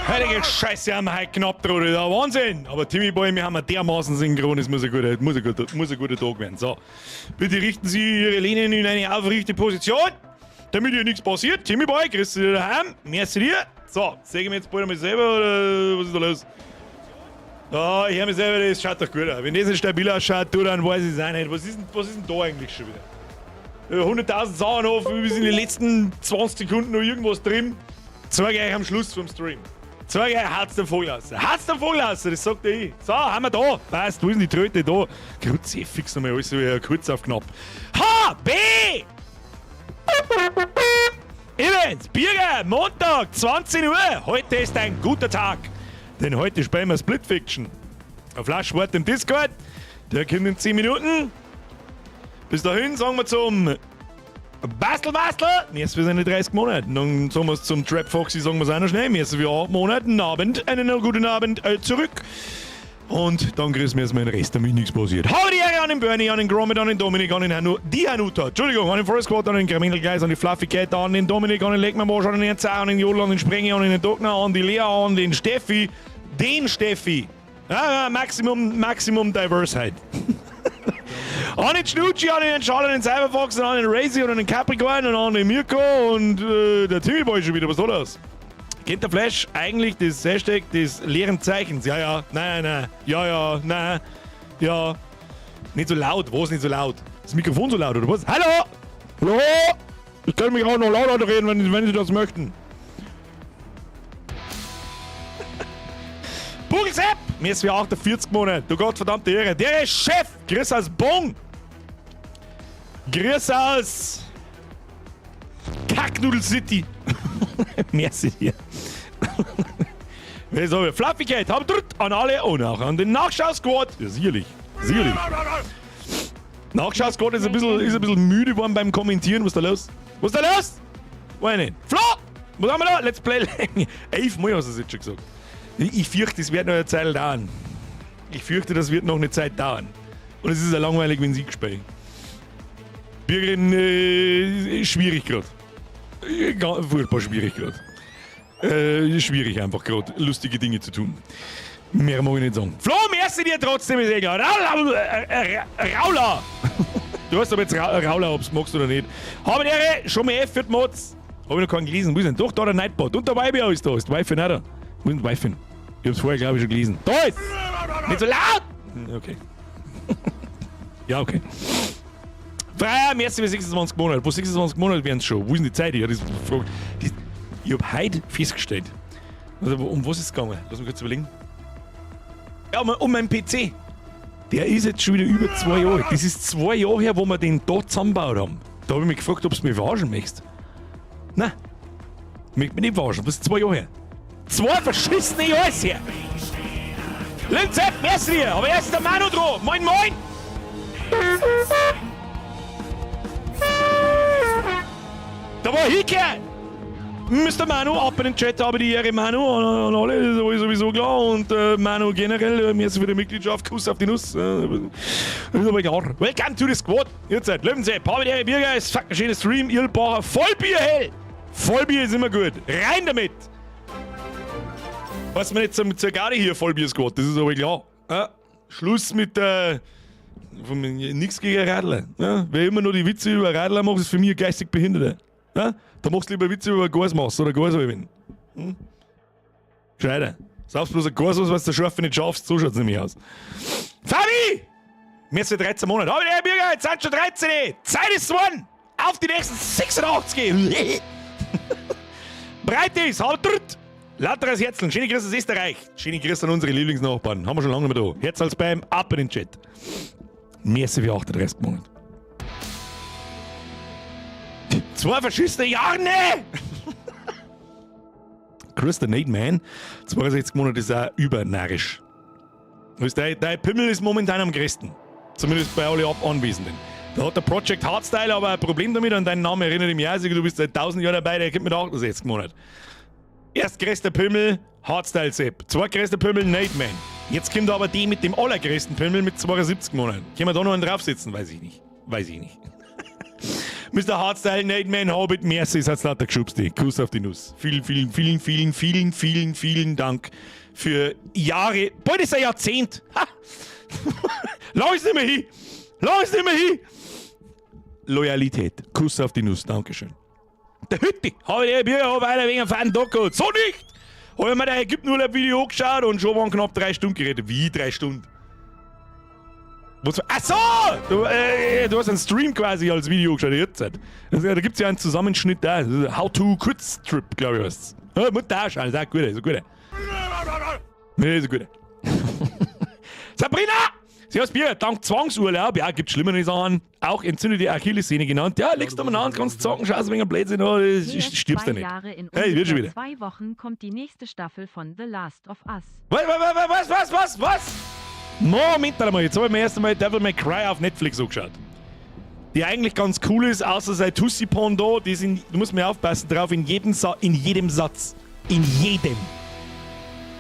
Heilige Scheiße, haben wir heute knapp dran. Da Wahnsinn. Aber Timmy Boy, wir haben dermaßen synchron, es muss ein guter Tag werden. So, bitte richten Sie Ihre Lehnen in eine aufrechte Position, damit hier nichts passiert. Timmy Boy, grüß dich daheim. Merci dir. So, sage ich mir jetzt bald einmal selber oder was ist da los? Ja, ich höre mich selber, das schaut doch gut aus. Wenn das nicht stabil ausschaut, dann weiß ich es auch nicht. Was ist denn da eigentlich schon wieder? 100.000 Sachen auf, wir sind in den letzten 20 Sekunden noch irgendwas drin. Zeig euch am Schluss vom Stream. Zeig euch, hat's den Vogel aus. Hat's den Vogel aus, das sagt ich. So, haben wir da. Passt, wo ist denn die Tröte da? Kruzifix nochmal, alles wieder kurz auf knapp. H, B! Events, Bierger, Montag, 20 Uhr. Heute ist ein guter Tag. Denn heute spielen wir Split Fiction. Ein Flashwort im Discord. Der kommt in 10 Minuten. Bis dahin sagen wir zum Bastel. Jetzt für seine 30 Monate. Dann sagen wir es zum Trap Foxy, sagen wir es auch noch schnell. Jetzt für 8 Monate. Einen guten Abend zurück. Und dann grüßen wir erstmal den Rest, damit nichts passiert. Hau die Ehre an den Bernie, an den Gromit, an den Dominik, an den die Hanuta. Entschuldigung, an den Forest Squad, an den Gramindelgeist, an die Fluffy Cat, an den Dominik, an den Leckmann-Bosch, an den Erzah, an den Jodel, an den Sprenger, an den Dogner, an die Lea, an den Steffi. Den Steffi. Ja, Maximum Diversity. An den Schnucci, an den Charlie, an den Cyberfox, an den Razy, an den Capricorn, und an den Mirko und der Timmy Boy schon wieder. Was soll das? Kennt der Flash eigentlich das Hashtag des leeren Zeichens? Ja, nein, ja, nein, ja. Nicht so laut, was nicht so laut? Ist das Mikrofon so laut, oder was? Hallo! Hallo! Ich kann mich auch noch lauter reden, wenn Sie das möchten. Bugelsepp! Mir ist wie 48 Monate, du Gottverdammte Ehre. Der ist Chef! Grüß aus Bonn! Grüß aus Kacknudel City! Merci dir. Wer soll Fluffy Cat, habt an alle und auch an den Nachschau-Squad. Ja, sicherlich. Nachschau-Squad ist ein bisschen müde geworden beim Kommentieren. Was ist da los? Wohin? Flo! Was haben wir da? Let's Play. 11 Mal hast du es jetzt schon gesagt. Ich fürchte, es wird noch eine Zeit dauern. Das wird noch eine Zeit dauern. Und es ist ja langweilig, wenn sie spielen. Bürgerin, schwierig gerade. Furchtbar schwierig gerade. Schwierig einfach gerade, lustige Dinge zu tun. Mehr mag ich nicht sagen. Flo, merci dir trotzdem, ist egal. Raula! Du hast aber jetzt Raula, ob du magst oder nicht. Haben Ehre, schon mal F für die Mods. Hab ich noch keinen gelesen. Wo ist denn? Doch, da der Nightbot. Und der Weibe ist da. Ist der Weife nicht da? Wo ist die Weife? Ich hab's vorher, glaube ich, schon gelesen. Da ist! Nicht so laut! Okay. Ja, okay. Freier, merci für 26 Monate. Wo 26 Monate wären es schon? Wo ist denn die Zeit? Ich hab heute festgestellt. Also, um was ist es gegangen? Lass mich kurz überlegen. Ja, um meinen PC. Der ist jetzt schon wieder über 2 Jahre. Das ist 2 Jahre her, wo wir den da zusammengebaut haben. Da habe ich mich gefragt, ob du mich verarschen möchtest. Nein. Ich möchte mich nicht verarschen. Das ist 2 Jahre her. 2 verschissene Jahre her. Linzepp, merci dir. Aber erst der Manu dran. Moin, moin. Da war Hike! Mr. Manu, ab in den Chat, habe die Ehre Manu an alle, das ist sowieso klar. Und Manu generell, merci für die Mitgliedschaft, Kuss auf die Nuss. Das ist aber klar. Welcome to the Squad. Jetzt seid Löwensepp, habe die Ehre Bierger, ist fucking schöner Stream, Irlbacher, Vollbier, hell! Vollbier ist immer gut. Rein damit! Was man jetzt zur Garde hier, Vollbier-Squad, das ist aber klar. Schluss mit nichts gegen Radler. Ja? Wer immer nur die Witze über Radler macht, ist für mich geistig Behinderte. Ja? Da machst du lieber Witze über Gasmaß oder Gasalben. Gescheiter. Saufst bloß ein Gas aus, was du scharf nicht schaffst, so schaut's nämlich aus. Fabi! Mir sind 13 Monate. Aber der Bürger, jetzt sind schon 13. Zeit ist geworden! Auf die nächsten 86 gehen! Breit ist, halt dritt! Lauteres Herzl, schöne Grüße aus Österreich. Schöne Grüße an unsere Lieblingsnachbarn. Haben wir schon lange nicht mehr da. Herz als Spam, ab in den Chat. Merci für 38 Monate. 2 verschissene Jahre, ne! Chris the Nate Man, 62 Monate ist auch übernarrisch. Dein Pimmel ist momentan am größten. Zumindest bei alle Anwesenden. Da hat der Project Hardstyle aber ein Problem damit, an deinen Namen erinnert ich mich auch. Du bist seit 1000 Jahren dabei, der kommt mit 68 Monaten. Erstgrößter Pimmel, Hardstyle Sepp. Zweitgrößter Pimmel, Nate Man. Jetzt kommt aber die mit dem allergrößten Pimmel mit 72 Monaten. Können wir da noch einen draufsetzen? Weiß ich nicht. Mr. Hardstyle, Nate Man, Hobbit, merci, es hat's lauter geschubst. Kuss auf die Nuss. Vielen Dank für Jahre, bald ist ein Jahrzehnt. Ha! Lass es nicht mehr hin. Loyalität. Kuss auf die Nuss, Dankeschön. Der Hütti, habe ich die Bürger einer wegen einem feinen Tag gehabt. So nicht! Habe ich mir das Ägyptenurlaub-Video angeschaut und schon waren knapp 3 Stunden geredet. Wie 3 Stunden? Ach so! Du hast einen Stream quasi als Video geschaut, jetzt. Da gibt es ja einen Zusammenschnitt da. How-to-Kurztrip, glaube ich, heißt es. Ja, Mutter auch schauen, das ist auch gut. Das ist gut. Sabrina! Sie hat Bier, dank Zwangsurlaub, ja, gibt schlimmere Sachen, auch entzündete Achillessehne genannt. Ja, legst du mal an, kannst zocken, schaust wegen Blödsinn, stirbst du nicht. Hey, wird schon wieder. 2 Wochen kommt die nächste Staffel von The Last of Us. Was? Moment einmal, jetzt habe ich mir erst einmal Devil May Cry auf Netflix angeschaut. Die eigentlich ganz cool ist, außer sein Tussi-Pon da, du musst mir aufpassen drauf, in jedem Satz,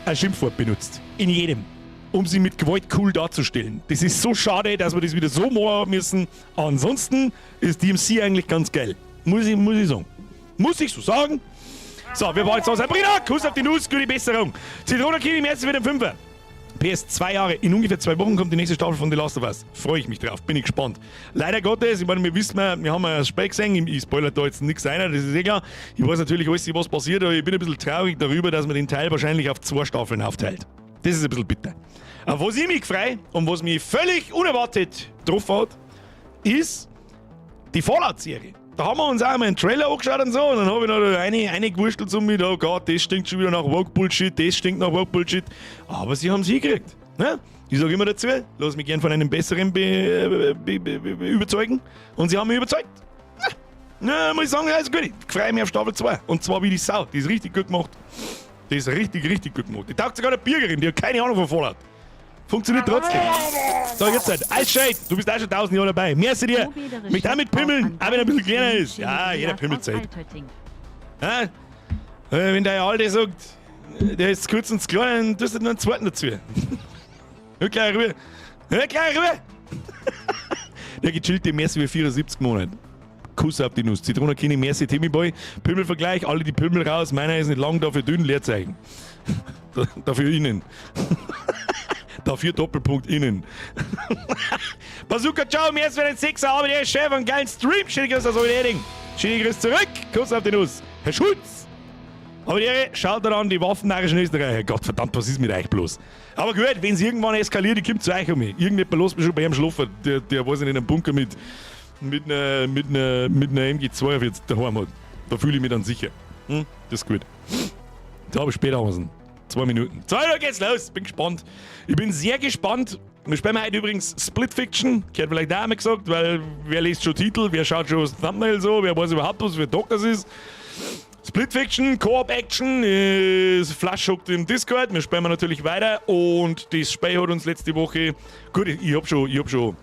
ein Schimpfwort benutzt. In jedem. Um sie mit Gewalt cool darzustellen. Das ist so schade, dass wir das wieder so machen müssen. Ansonsten ist DMC eigentlich ganz geil. Muss ich sagen. Muss ich so sagen. So, wir waren jetzt aus Sabrina. Kuss auf die Nuss, gute Besserung. Zitronenkind im ersten wieder im 5er. PS 2 Jahre, in ungefähr 2 Wochen kommt die nächste Staffel von The Last of Us. Freue ich mich drauf, bin ich gespannt. Leider Gottes, ich meine, wir haben ein Spiel gesehen, ich spoilere da jetzt nichts rein, das ist eh klar. Ich weiß natürlich alles, was passiert, aber ich bin ein bisschen traurig darüber, dass man den Teil wahrscheinlich auf 2 Staffeln aufteilt. Das ist ein bisschen bitter. Auf was ich mich freue und was mich völlig unerwartet getroffen hat, ist die Fallout-Serie. Da haben wir uns auch mal einen Trailer angeschaut und so, und dann habe ich noch eine gewurstelt so mit, oh Gott, das stinkt schon wieder nach Woke-Bullshit, das stinkt nach Woke-Bullshit. Aber sie haben es hingekriegt. Ne? Ich sage immer dazu, lass mich gern von einem Besseren überzeugen. Und sie haben mich überzeugt. Ja, muss ich sagen, ja, ist gut. Ich freue mich auf Staffel 2. Und zwar wie die Sau. Die ist richtig gut gemacht. Die ist richtig gut gemacht. Die taugt sogar eine Bürgerin, die hat keine Ahnung von Fallout. Funktioniert trotzdem. So, jetzt halt. Eisscheit, du bist auch schon 1000 Jahre dabei. Merci dir. Mich auch mit Pimmeln, auch wenn er ein bisschen kleiner ist. Ja, jeder pimmelt Zeit. Ja? Wenn der Alte sagt, der ist zu kurz und zu klein, dann tust du nur einen zweiten dazu. Hör gleich rüber. Der gechillte Merci für 74 Monate. Kuss auf die Nuss. Zitronenkind, Merci, Timmyboy. Pimmelvergleich, alle die Pimmel raus. Meiner ist nicht lang, dafür dünn, Leerzeichen. Dafür innen. Dafür Doppelpunkt innen. Bazooka, ciao, Merci für den 6er, aber der ist Chef, einen geilen Stream. Schönen Grüß aus Oleding. Schönen Grüß zurück. Kuss auf die Nuss. Herr Schulz. Aber die schaut an, die waffennarrischen Österreicher. Gott verdammt, was ist mit euch bloß? Aber gut, wenn es irgendwann eskaliert, die kommt zu euch um mich. Irgendjemand lässt mich schon bei ihm schlafen, der weiß nicht, in einem Bunker mit einer MG42 daheim hat. Da fühle ich mich dann sicher. Das ist gut. Da habe ich später Hosen. 2 Minuten. 2 Minuten geht's los. Bin gespannt. Ich bin sehr gespannt. Wir spielen heute übrigens Split Fiction. Ich hätte vielleicht auch einmal gesagt, weil wer liest schon Titel, wer schaut schon das Thumbnail so, wer weiß überhaupt, was für Doc das ist. Split Fiction, Co-op Action, ist Flaschhooked im Discord. Wir spielen natürlich weiter und das Spiel hat uns letzte Woche. Gut, ich hab schon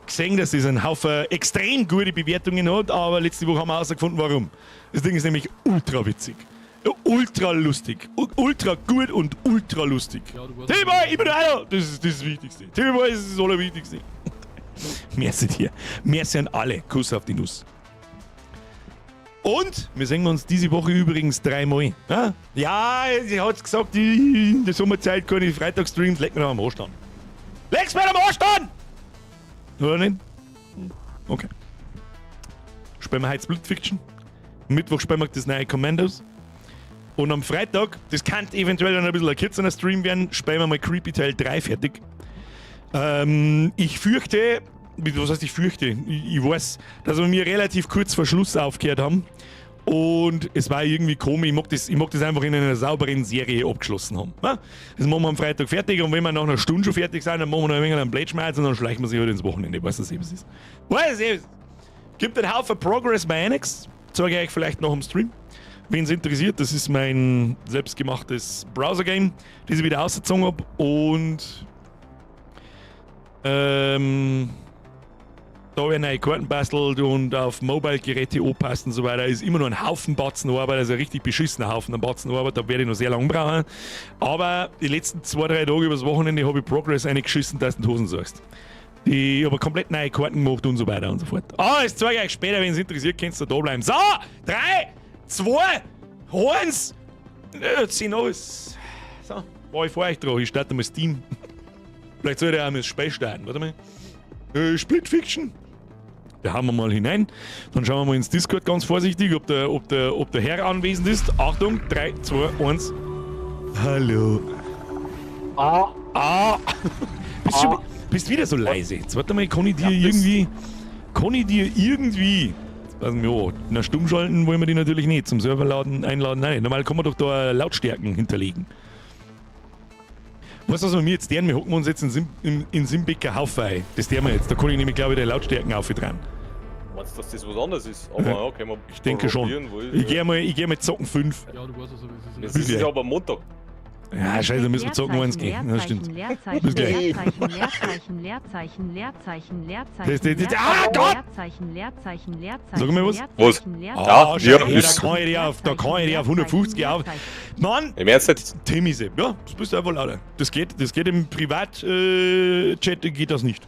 gesehen, dass es einen Haufen extrem gute Bewertungen hat, aber letzte Woche haben wir herausgefunden, warum. Das Ding ist nämlich ultra witzig. Ultra lustig. Ultra gut und ultra lustig. Timmy, ich bin einer! Das ist das Wichtigste. Timmy ist das Allerwichtigste. Merci dir. Merci an alle. Kuss auf die Nuss. Und wir sehen uns diese Woche übrigens 3-mal. Ja, sie hat gesagt, in der Sommerzeit kann ich Freitagsstreams, leg mir noch am Arsch an. Leg's mir am Arsch an! Oder nicht? Okay. Spielen wir heute Split Fiction. Mittwoch spielen wir das neue Commandos. Und am Freitag, das kann eventuell dann ein bisschen ein kürzerer Stream werden, spielen wir mal Creepy Teil 3 fertig. Ich fürchte, was heißt ich fürchte? Ich weiß, dass wir mir relativ kurz vor Schluss aufgehört haben. Und es war irgendwie komisch, ich mag das einfach in einer sauberen Serie abgeschlossen haben. Ja? Das machen wir am Freitag fertig und wenn wir nach einer Stunde schon fertig sind, dann machen wir noch ein wenig einen Blade-Schmerz und dann schleichen wir sich halt ins Wochenende. Weißt du, was es ist? Gibt einen Haufen Progress bei Annex, zeige ich euch vielleicht noch im Stream. Wen es interessiert, das ist mein selbstgemachtes Browser-Game, das ich wieder ausgezogen habe und da werden neue Karten bastelt und auf Mobile-Geräte anpasst und so weiter. Ist immer noch ein Haufen Batzen Arbeit, also ein richtig beschissener Haufen Batzen Arbeit, da werde ich noch sehr lange brauchen. Aber die letzten 2-3 Tage übers Wochenende habe ich Progress eingeschissen, dass du die Hosen sagst. Die aber komplett neue Karten gemacht und so weiter und so fort. Das zeige ich euch später, wenn es interessiert, kannst du da bleiben. So, 3, 2, 1. Jetzt sind alles. So, war ich vor euch dran. Ich starte mal Steam. Vielleicht sollte ich auch mal das Spiel starten. Warte mal. Split Fiction. Da haben wir mal hinein. Dann schauen wir mal ins Discord ganz vorsichtig, ob der Herr anwesend ist. Achtung, 3, 2, 1. Hallo. Bist wieder so leise. Jetzt warte mal, kann ich dir irgendwie. Also, ja, na, stumm schalten wollen wir die natürlich nicht. Zum Server einladen, nein. Normal kann man doch da Lautstärken hinterlegen. Weißt du, was wir jetzt deren? Wir hocken uns jetzt in Simbecker Haufei. Das deren wir jetzt. Da kann ich nämlich, glaube ich, die Lautstärken aufdrehen. Meinst du, dass das was anderes ist? Aber ja, können wir ich denke schon. Ich gehe mal zocken 5. Ja, du weißt ja so, wie Das ist ja aber am Montag. Ja, scheiße, da müssen wir zocken 1 gehen. Das stimmt. Leerzeichen, Bis gleich. Leerzeichen, Leerzeichen, Leerzeichen, Leerzeichen, Leerzeichen, Gott! Leerzeichen, Leerzeichen, Leerzeichen, Sag mal was. Was? Ah, Ja, da kann ich dir auf 150 auf. Mann! Im Ernst jetzt? Timmy, ja, das bist du einfach lauter. Das geht im Privat-Chat geht das nicht.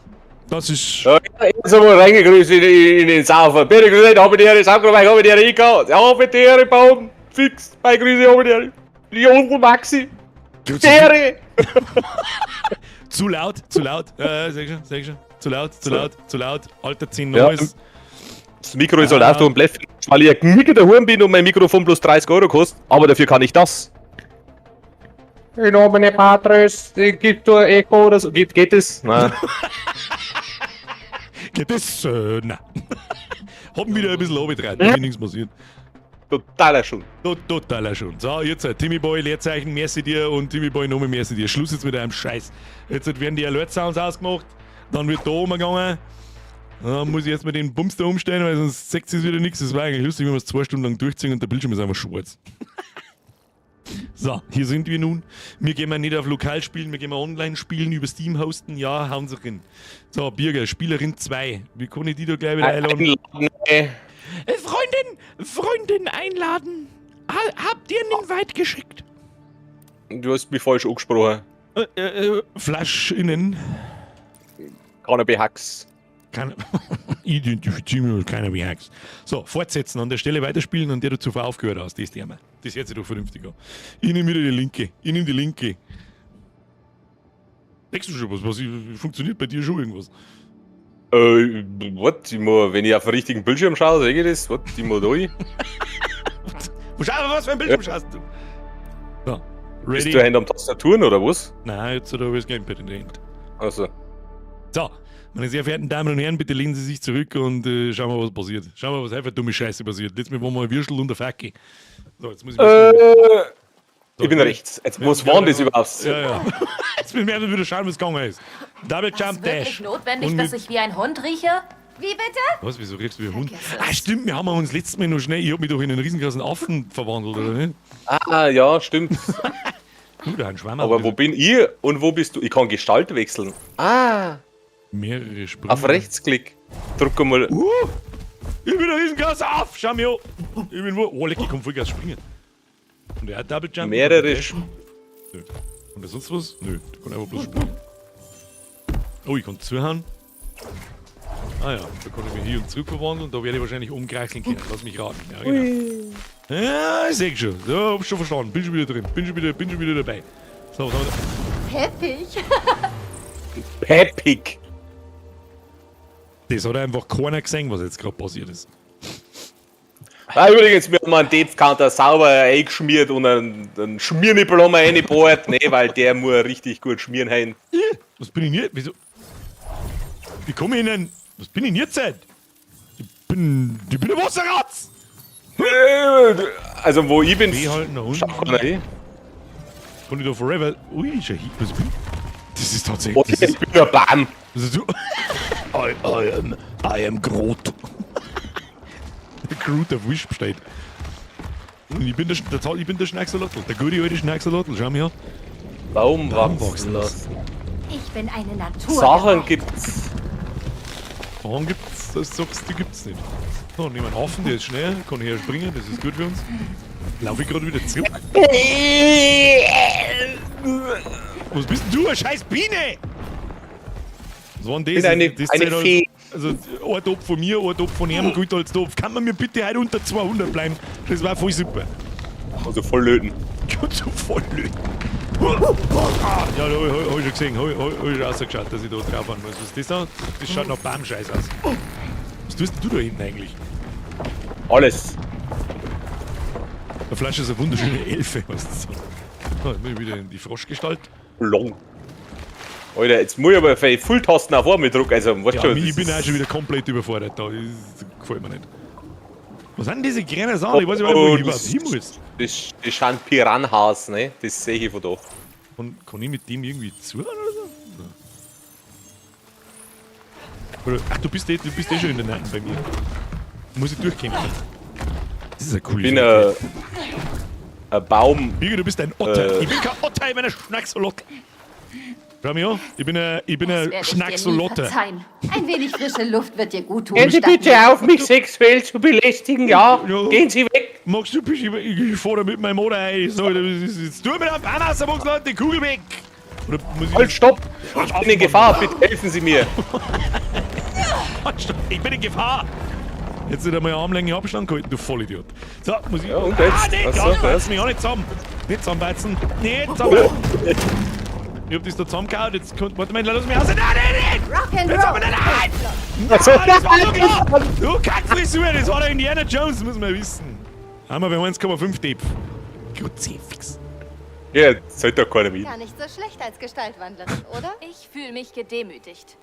Das ist. Ja, jetzt einmal reingegrüßt in den Saufer. Bitte grüßt, habe die Sauerkraut, habe die Rika. Ja, bitte Ehre, Baum. Fix, bei Grüße, habe die die Onkel Maxi. Ehre! Zu laut. Sag schon. Zu laut. Alter 10 Ja, Neues. Das Mikro ist halt auf und bleibt, weil ich ein Micker der Huren bin und mein Mikrofon bloß 30 Euro kostet. Aber dafür kann ich das. In nomine Patris, gibt du Echo oder so? Geht es? Nein. Geht das? Nein. Haben wieder ein bisschen runtergetragen, da ist nichts passiert. Totaler Schund. Totaler schon. So, jetzt Timmy Boy, Leerzeichen, merci dir und Timmy Boy, nochmal merci dir. Schluss jetzt mit einem Scheiß. Jetzt werden die Alert-Sounds ausgemacht, dann wird da oben gegangen. Dann muss ich jetzt mal den Bums da umstellen, weil sonst sagt es wieder nichts. Das war eigentlich lustig, wenn wir es 2 Stunden lang durchziehen und der Bildschirm ist einfach schwarz. So, hier sind wir nun. Wir gehen mal nicht auf Lokal spielen, wir gehen mal online spielen, über Steam hosten. Ja, hauen sie rein. So, Birger, Spielerin 2. Wie kann ich die da gleich wieder einladen? Freundin einladen. Habt ihr einen Invite geschickt? Du hast mich falsch angesprochen. Flash innen. Cannabis-Hacks. Identifizieren wir uns keiner wie Hacks. So, fortsetzen, an der Stelle weiterspielen, an der du zuvor aufgehört hast. Das ist die einmal. Das hört sich doch vernünftig an. Ich nehme wieder die linke. Denkst du schon was? Funktioniert bei dir schon irgendwas? Wenn ich auf den richtigen Bildschirm schaue, sehe ich das. Ich muss da rein. Schau mal, was für ein Bildschirm schaust du? So, Bist ready? du Hand am Tastaturen oder was? Nein, jetzt hat er das Gamepad in der Hand. Also. So, meine sehr verehrten Damen und Herren, bitte lehnen Sie sich zurück und schauen wir, was passiert. Schauen wir, was einfach dumme Scheiße passiert. Letztes Mal waren wir ein Würstel und ein Fackel. So, jetzt muss ich Ich bin rechts. Jetzt, was war denn das überhaupt? Ja. Jetzt müssen wir wieder schauen, was gegangen ist. Double Ist Jump es wirklich Dash. notwendig, Und dass ich wie ein Hund rieche? Wie bitte? Was, wieso riechst du wie ein Hund? Vergiss es. Stimmt, wir haben uns letztes Mal noch schnell, ich hab mich doch in einen riesengroßen Affen verwandelt, oder nicht? Ah, ja, stimmt. Da ein Schwamm. Aber wo bin ich und wo bist du? Ich kann Gestalt wechseln. Ah, Mehrere Sprünge. auf Rechtsklick. Drück mal. Ich bin ein riesengroßes Aff, schau mir an. Ich bin wo? Oh, leck, ich komm voll Gas springen. Und er hat Double Jump. Mehrere Nö. Und da sonst was? Nö, der kann einfach bloß springen. Oh, ich kann zuhauen. Ah ja, da kann ich mich hier und zurück verwandeln. Da werde ich wahrscheinlich umkreicheln können. Lass mich raten. Ja, genau. Ja, ich seh schon. So, hab's schon verstanden. Bin schon wieder drin. Bin schon wieder dabei. So, was haben wir da? Peppig. Peppig. Das hat einfach keiner gesehen, was jetzt gerade passiert ist. Ah, übrigens, wir haben einen Depth-Counter sauber eingeschmiert und einen Schmiernippel haben wir reingebohrt, ne, weil der muss richtig gut schmieren hein. Was bin ich denn jetzt? Wieso? Wie komme ich denn? Was bin ich denn jetzt? Ich bin ein Wasserratz! Also, wo ich bin, B halten nach unten. schau keiner hin. Kann ich da forever. Ui, ist ja hier. Was bin ich? Das ist tatsächlich. Okay, Das ist, ich bin der Bahn. das ist so. I am Groot. Groot auf Wish besteht. Und ich bin der Schnacksalottel. Der gute alte Schnacksalottel. Schau mir an. Baum Baum wachsen wachsen lassen. Ich bin eine Natur. Sachen gibt's. Warum gibt's das? Sagst du, gibt's nicht. So, nehmen wir einen Affen, der ist schnell, kann hier springen, das ist gut für uns. Laufe ich gerade wieder zurück? Was bist denn du, eine scheiß Biene? Was war denn Ich das? bin Das eine zählt als- Fee. Also, ein Topf von mir, ein Topf von ihm, gilt als Topf. Kann man mir bitte heute unter 200 bleiben? Das war voll super. Also voll löten. Ganz so voll löten. Ah, ja, da hab ich schon gesehen. Hab ich rausgeschaut, dass ich da drauf fahren muss. Was ist das da? Das schaut nach Baumscheiß aus. Was tust denn du da hinten eigentlich? Alles. Der Flasche ist eine wunderschöne Elfe, was das so. Ah, jetzt bin ich wieder in die Froschgestalt. Long. Alter, jetzt muss ich aber für Full-Tasten auf einmal drücken. Also, weißt Ja, du, ich bin auch schon wieder komplett überfordert da. Das gefällt mir nicht. Was sind denn diese kleinen Sachen? Ich weiß nicht, wo ich überhaupt hin muss. Das schauen Piranhas, ne? Das sehe ich von da. Kann ich mit dem irgendwie zuhören oder so? Nein. Oder, ach, du bist eh schon in der Nähe bei mir. Muss ich durchkämpfen. Das ist eine coole Ich bin Sache. ein Baum. Birger, du bist ein Otter. Ich bin kein Otter, ich bin ein Schnacksolotter. Schau mich an, ich bin ein Das werde ich dir nie Schnacksolotter. verzeihen. Ein wenig frische Luft wird dir gut tun. Gehen Sie bitte auf, mich sexuell zu belästigen, ja? Ja. Gehen Sie weg! Magst du bitte, ich fahre mit meinem Motor ein. So, jetzt tu mir den Baum aus, dann Leute, die Kugel weg. Oder muss ich Halt, stopp! Ich bin in Gefahr, bitte helfen Sie mir! Halt, stopp, ich bin in Gefahr. Jetzt nicht einmal eine Armlänge Abstand gehalten, du Vollidiot. So, muss ich... Ja, und jetzt? Ah, nicht, Was ja, sagt er? beiß mich auch nicht zusammen. Nicht zusammenbeizen. Nicht zusammenbeizen. Ich hab das da zusammengehauen, jetzt kommt... Warte mal, lass mich raus. Nein, nein, nein! Rock'n'Roll. Jetzt haben wir den Nein! Also, Ah, das war so klar! Du Kackfrisur, das war der Indiana Jones, muss man wissen. Haben wir bei 1,5 Depp. Kruzifix. Ja, das sollte doch keiner mit. Gar nicht so schlecht als Gestaltwandlerin, oder? Ich fühle mich gedemütigt.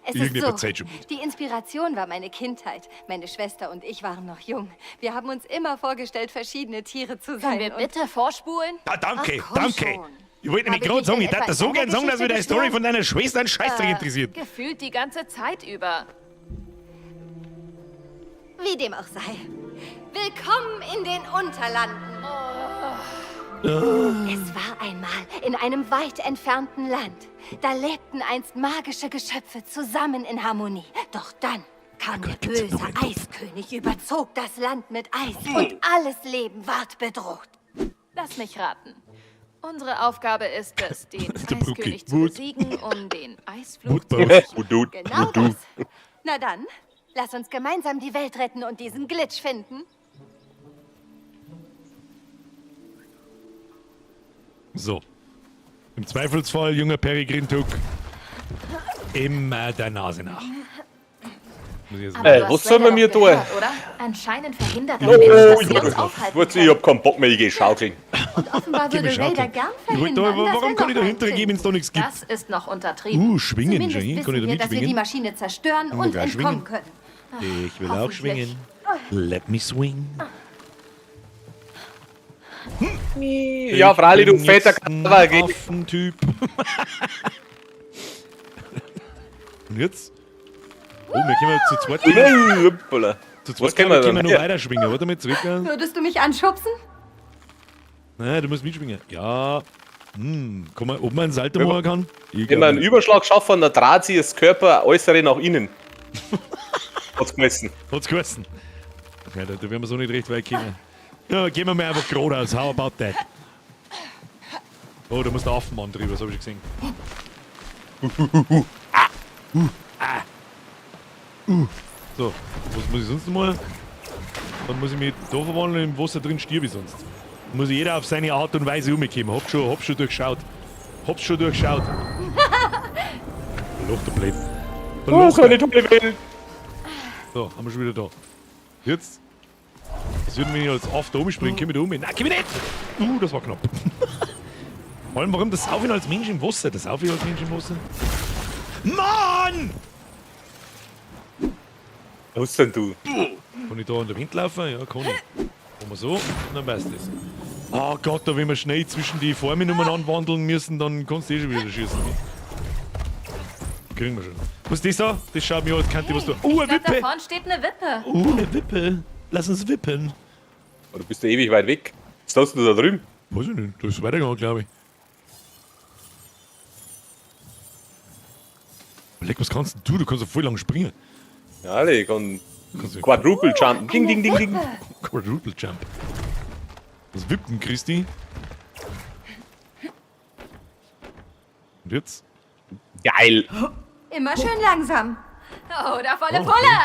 Es ist Irgendjemand so, zeigt schon. die Inspiration war meine Kindheit. Meine Schwester und ich waren noch jung. Wir haben uns immer vorgestellt, verschiedene Tiere zu sein. Können wir und bitte vorspulen? Ah, danke, Ach, komm danke. schon. Ich wollte nämlich Habe gerade ich sagen, dich ich denn dachte so etwa in gern sagen, dass der mir die Geschichte Story von deiner Schwester einen Scheißdreck interessiert. Gefühlt die ganze Zeit über. Wie dem auch sei. Willkommen in den Unterlanden. Es war einmal in einem weit entfernten Land. Da lebten einst magische Geschöpfe zusammen in Harmonie. Doch dann kam der gibt's böse noch einen Topf? Eiskönig, überzog das Land mit Eis und alles Leben ward bedroht. Lass mich raten. Unsere Aufgabe ist es, den Der Brookie. Eiskönig zu Wut. besiegen, um den Eisflug Wut zu bei brechen. Wudu, Genau Wudu. das. Na dann, lass uns gemeinsam die Welt retten und diesen Glitch finden. So. Im Zweifelsfall, junger Peregrin Tuck, immer der Nase nach. Muss ich jetzt Aber mal. du hast was soll man Raider mir doch tun? gehört, Oder? Anscheinend verhindert er Oh, Menschen, dass sie ja. uns aufhalten Warte, ich können. hab keinen Bock mehr, ich geh schaukeln. Und offenbar Gib mir würde Raider Schaukeln. gern Ich wollte verhindern, da, dass warum wir kann ich noch da einen hinterher gehen, finden. wenn es da nichts gibt? Das ist noch untertrieben. Schwingen, Zumindest Jenny. Kann ich wissen da wir, dass wir die mitschwingen? Maschine zerstören Oh, und geil, entkommen schwingen. können. Ich will auch auch schwingen. Let me swing. Ja, freilich, du Ich bin fetter jetzt ein Kadaver, geh. Affentyp. Und jetzt? Oh, wir können zu zweit Hoppala. zu Was zweit können wir können wir dann? noch weiter schwingen. Warte mal, zurück. Würdest du mich anschubsen? Nein, du musst mitschwingen. Ja. Kann man, ob man einen Salto machen kann? Ich Wenn wir einen glaub Überschlag schaffen, dann dreht sich das Körper äußere nach innen. Hat's gemessen. nicht. Hat's geheißen. Okay, da werden wir so nicht recht weit kommen. Ja, gehen wir mal einfach geradeaus. How about that? Oh, da muss der Affenmann drüber, das hab ich schon gesehen. So, was muss ich sonst noch mal? Dann muss ich mich da verwandeln, im Wasser drin stirb ich sonst. Muss jeder auf seine Art und Weise umkommen. Hab's schon durchschaut. Hab's schon durchschaut. Verloch, der Blöd. Oh, so eine tolle Welt. So, haben wir schon wieder da. Jetzt. Das würden wir als After umspringen. Komm ich da um? Nein, komm ich nicht! Das war knapp. Vor allem, warum das Saufen als Mensch im Wasser? Das Saufen als Mensch im Wasser? Mann! Was denn du? Kann ich da an der Wind laufen? Ja, kann ich. Kann man so, und dann passt das. Oh Gott, da wenn wir schnell zwischen die Formen umeinander wandeln müssen, dann kannst du eh schon wieder schießen. Kriegen wir schon. Was ist das da? Das schaut mir an, als könnte was da. Ich Eine glaube, da Wippe! vorne steht eine Wippe. Eine Wippe! Lass uns wippen. Oh, du bist ja ewig weit weg. Was hast du da drüben? Weiß ich nicht, da ist weitergegangen, glaube ich. Leck, was kannst denn du? Du kannst ja voll lang springen. Ja, alle, ich kann Du kannst ja Quadruple jumpen. Ding, ding, ding, ding. Quadruple Jump. Das Wippen, Christi. Und jetzt? Geil. Immer schön langsam. Oh, da volle Pulle!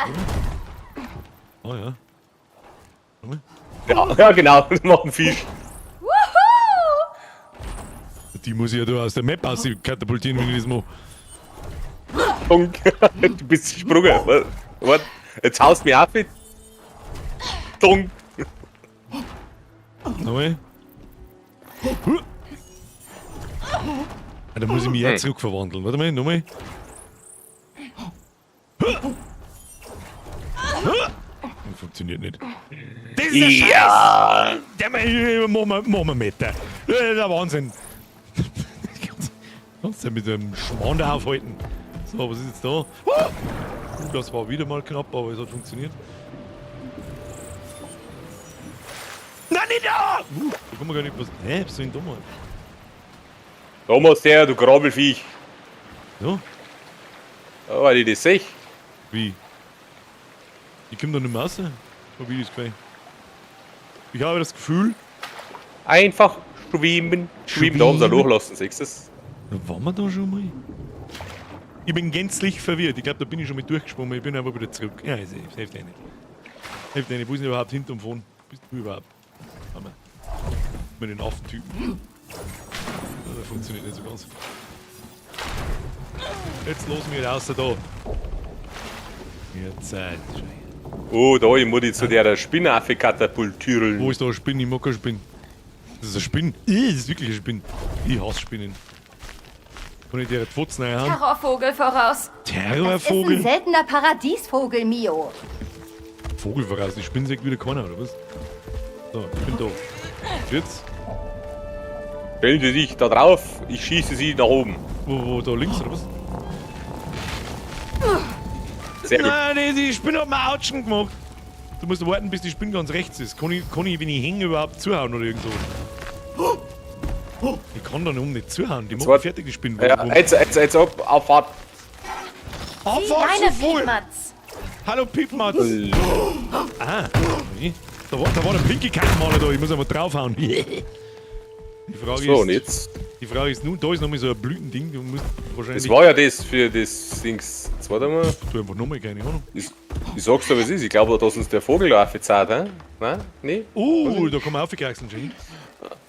Oh ja. Ja, genau, das macht ein Fisch. Wuhu! Die muss ich ja da aus der Map aus katapultieren, wenn ich das mache. Dunk. Du bist gesprungen. Warte, jetzt haust du mich auf mit. Dunk. Nochmal. Da muss ich mich jetzt zurückverwandeln. Warte mal, nochmal. Funktioniert nicht. Das ist der Scheiß! Der machen wir mit. Das ist der Wahnsinn. Kannst du ja mit dem Schmarrn da aufhalten. So, was ist jetzt da? Das war wieder mal knapp, aber es hat funktioniert. Nein, nicht da! Da kann man gar nicht was. Hä, bist du denn dumm? Thomas, der, du Grabelfiech. So? Ja, weil ich das sehe. Wie? Ich komm da nicht mehr raus. Hab ich das Gefühl. Ich habe das Gefühl. Einfach schwimmen. Schwimmen, da haben sie ein Loch lassen, siehst du das? Da waren wir da schon mal. Ich bin gänzlich verwirrt. Ich glaube, da bin ich schon mit durchgesprungen. Ich bin einfach wieder zurück. Ja, es hilft nicht. Hilft nicht. Wo ist denn überhaupt hinterm Phone? Bist du überhaupt? Hammer. Mit den Affentypen. Das funktioniert nicht so ganz. Jetzt los mich raus da. Jetzt Zeit. Oh, da, ich muss dich zu der Spinnaffe katapultieren. Wo ist da eine Spinne? Ich mag keine Spinne. Das ist eine Spinne. Das ist wirklich eine Spinne. Ich hasse Spinnen. Kann ich dir die Pfotzen reinhauen? Terrorvogel voraus. Das ist ein Terrorvogel? seltener Paradiesvogel, Mio. Vogel voraus. Die Spinne sagt wieder keiner, oder was? So, ich bin da. Jetzt? Stellen Sie sich da drauf, ich schieße Sie nach oben. Wo, da links, oder was? Sehr gut. Nein, die Spinne hat mir Autschen gemacht. Du musst warten, bis die Spinne ganz rechts ist. Kann ich wenn ich hänge, überhaupt zuhauen oder irgend so? Ich kann da oben nicht zuhauen. Die macht wart- fertig, die Spinne. Ja, jetzt ab, Auffahrt. Meine Piepmatz. Hallo Piepmatz. Ah, nee. Da war der pinke Kackmaler da. Ich muss einfach draufhauen. Die Frage So, ist, und jetzt? Die Frage ist nun, da ist nochmal so ein Blütending. Du musst wahrscheinlich. Das war ja das für das Dings. Jetzt warte mal. Du einfach nochmal, keine Ahnung. Ich sag's dir, was ist. Ich glaube, da hat uns der Vogel aufgezahlt, hä? Nein? Nee? Da kann man aufgekraxeln, schon.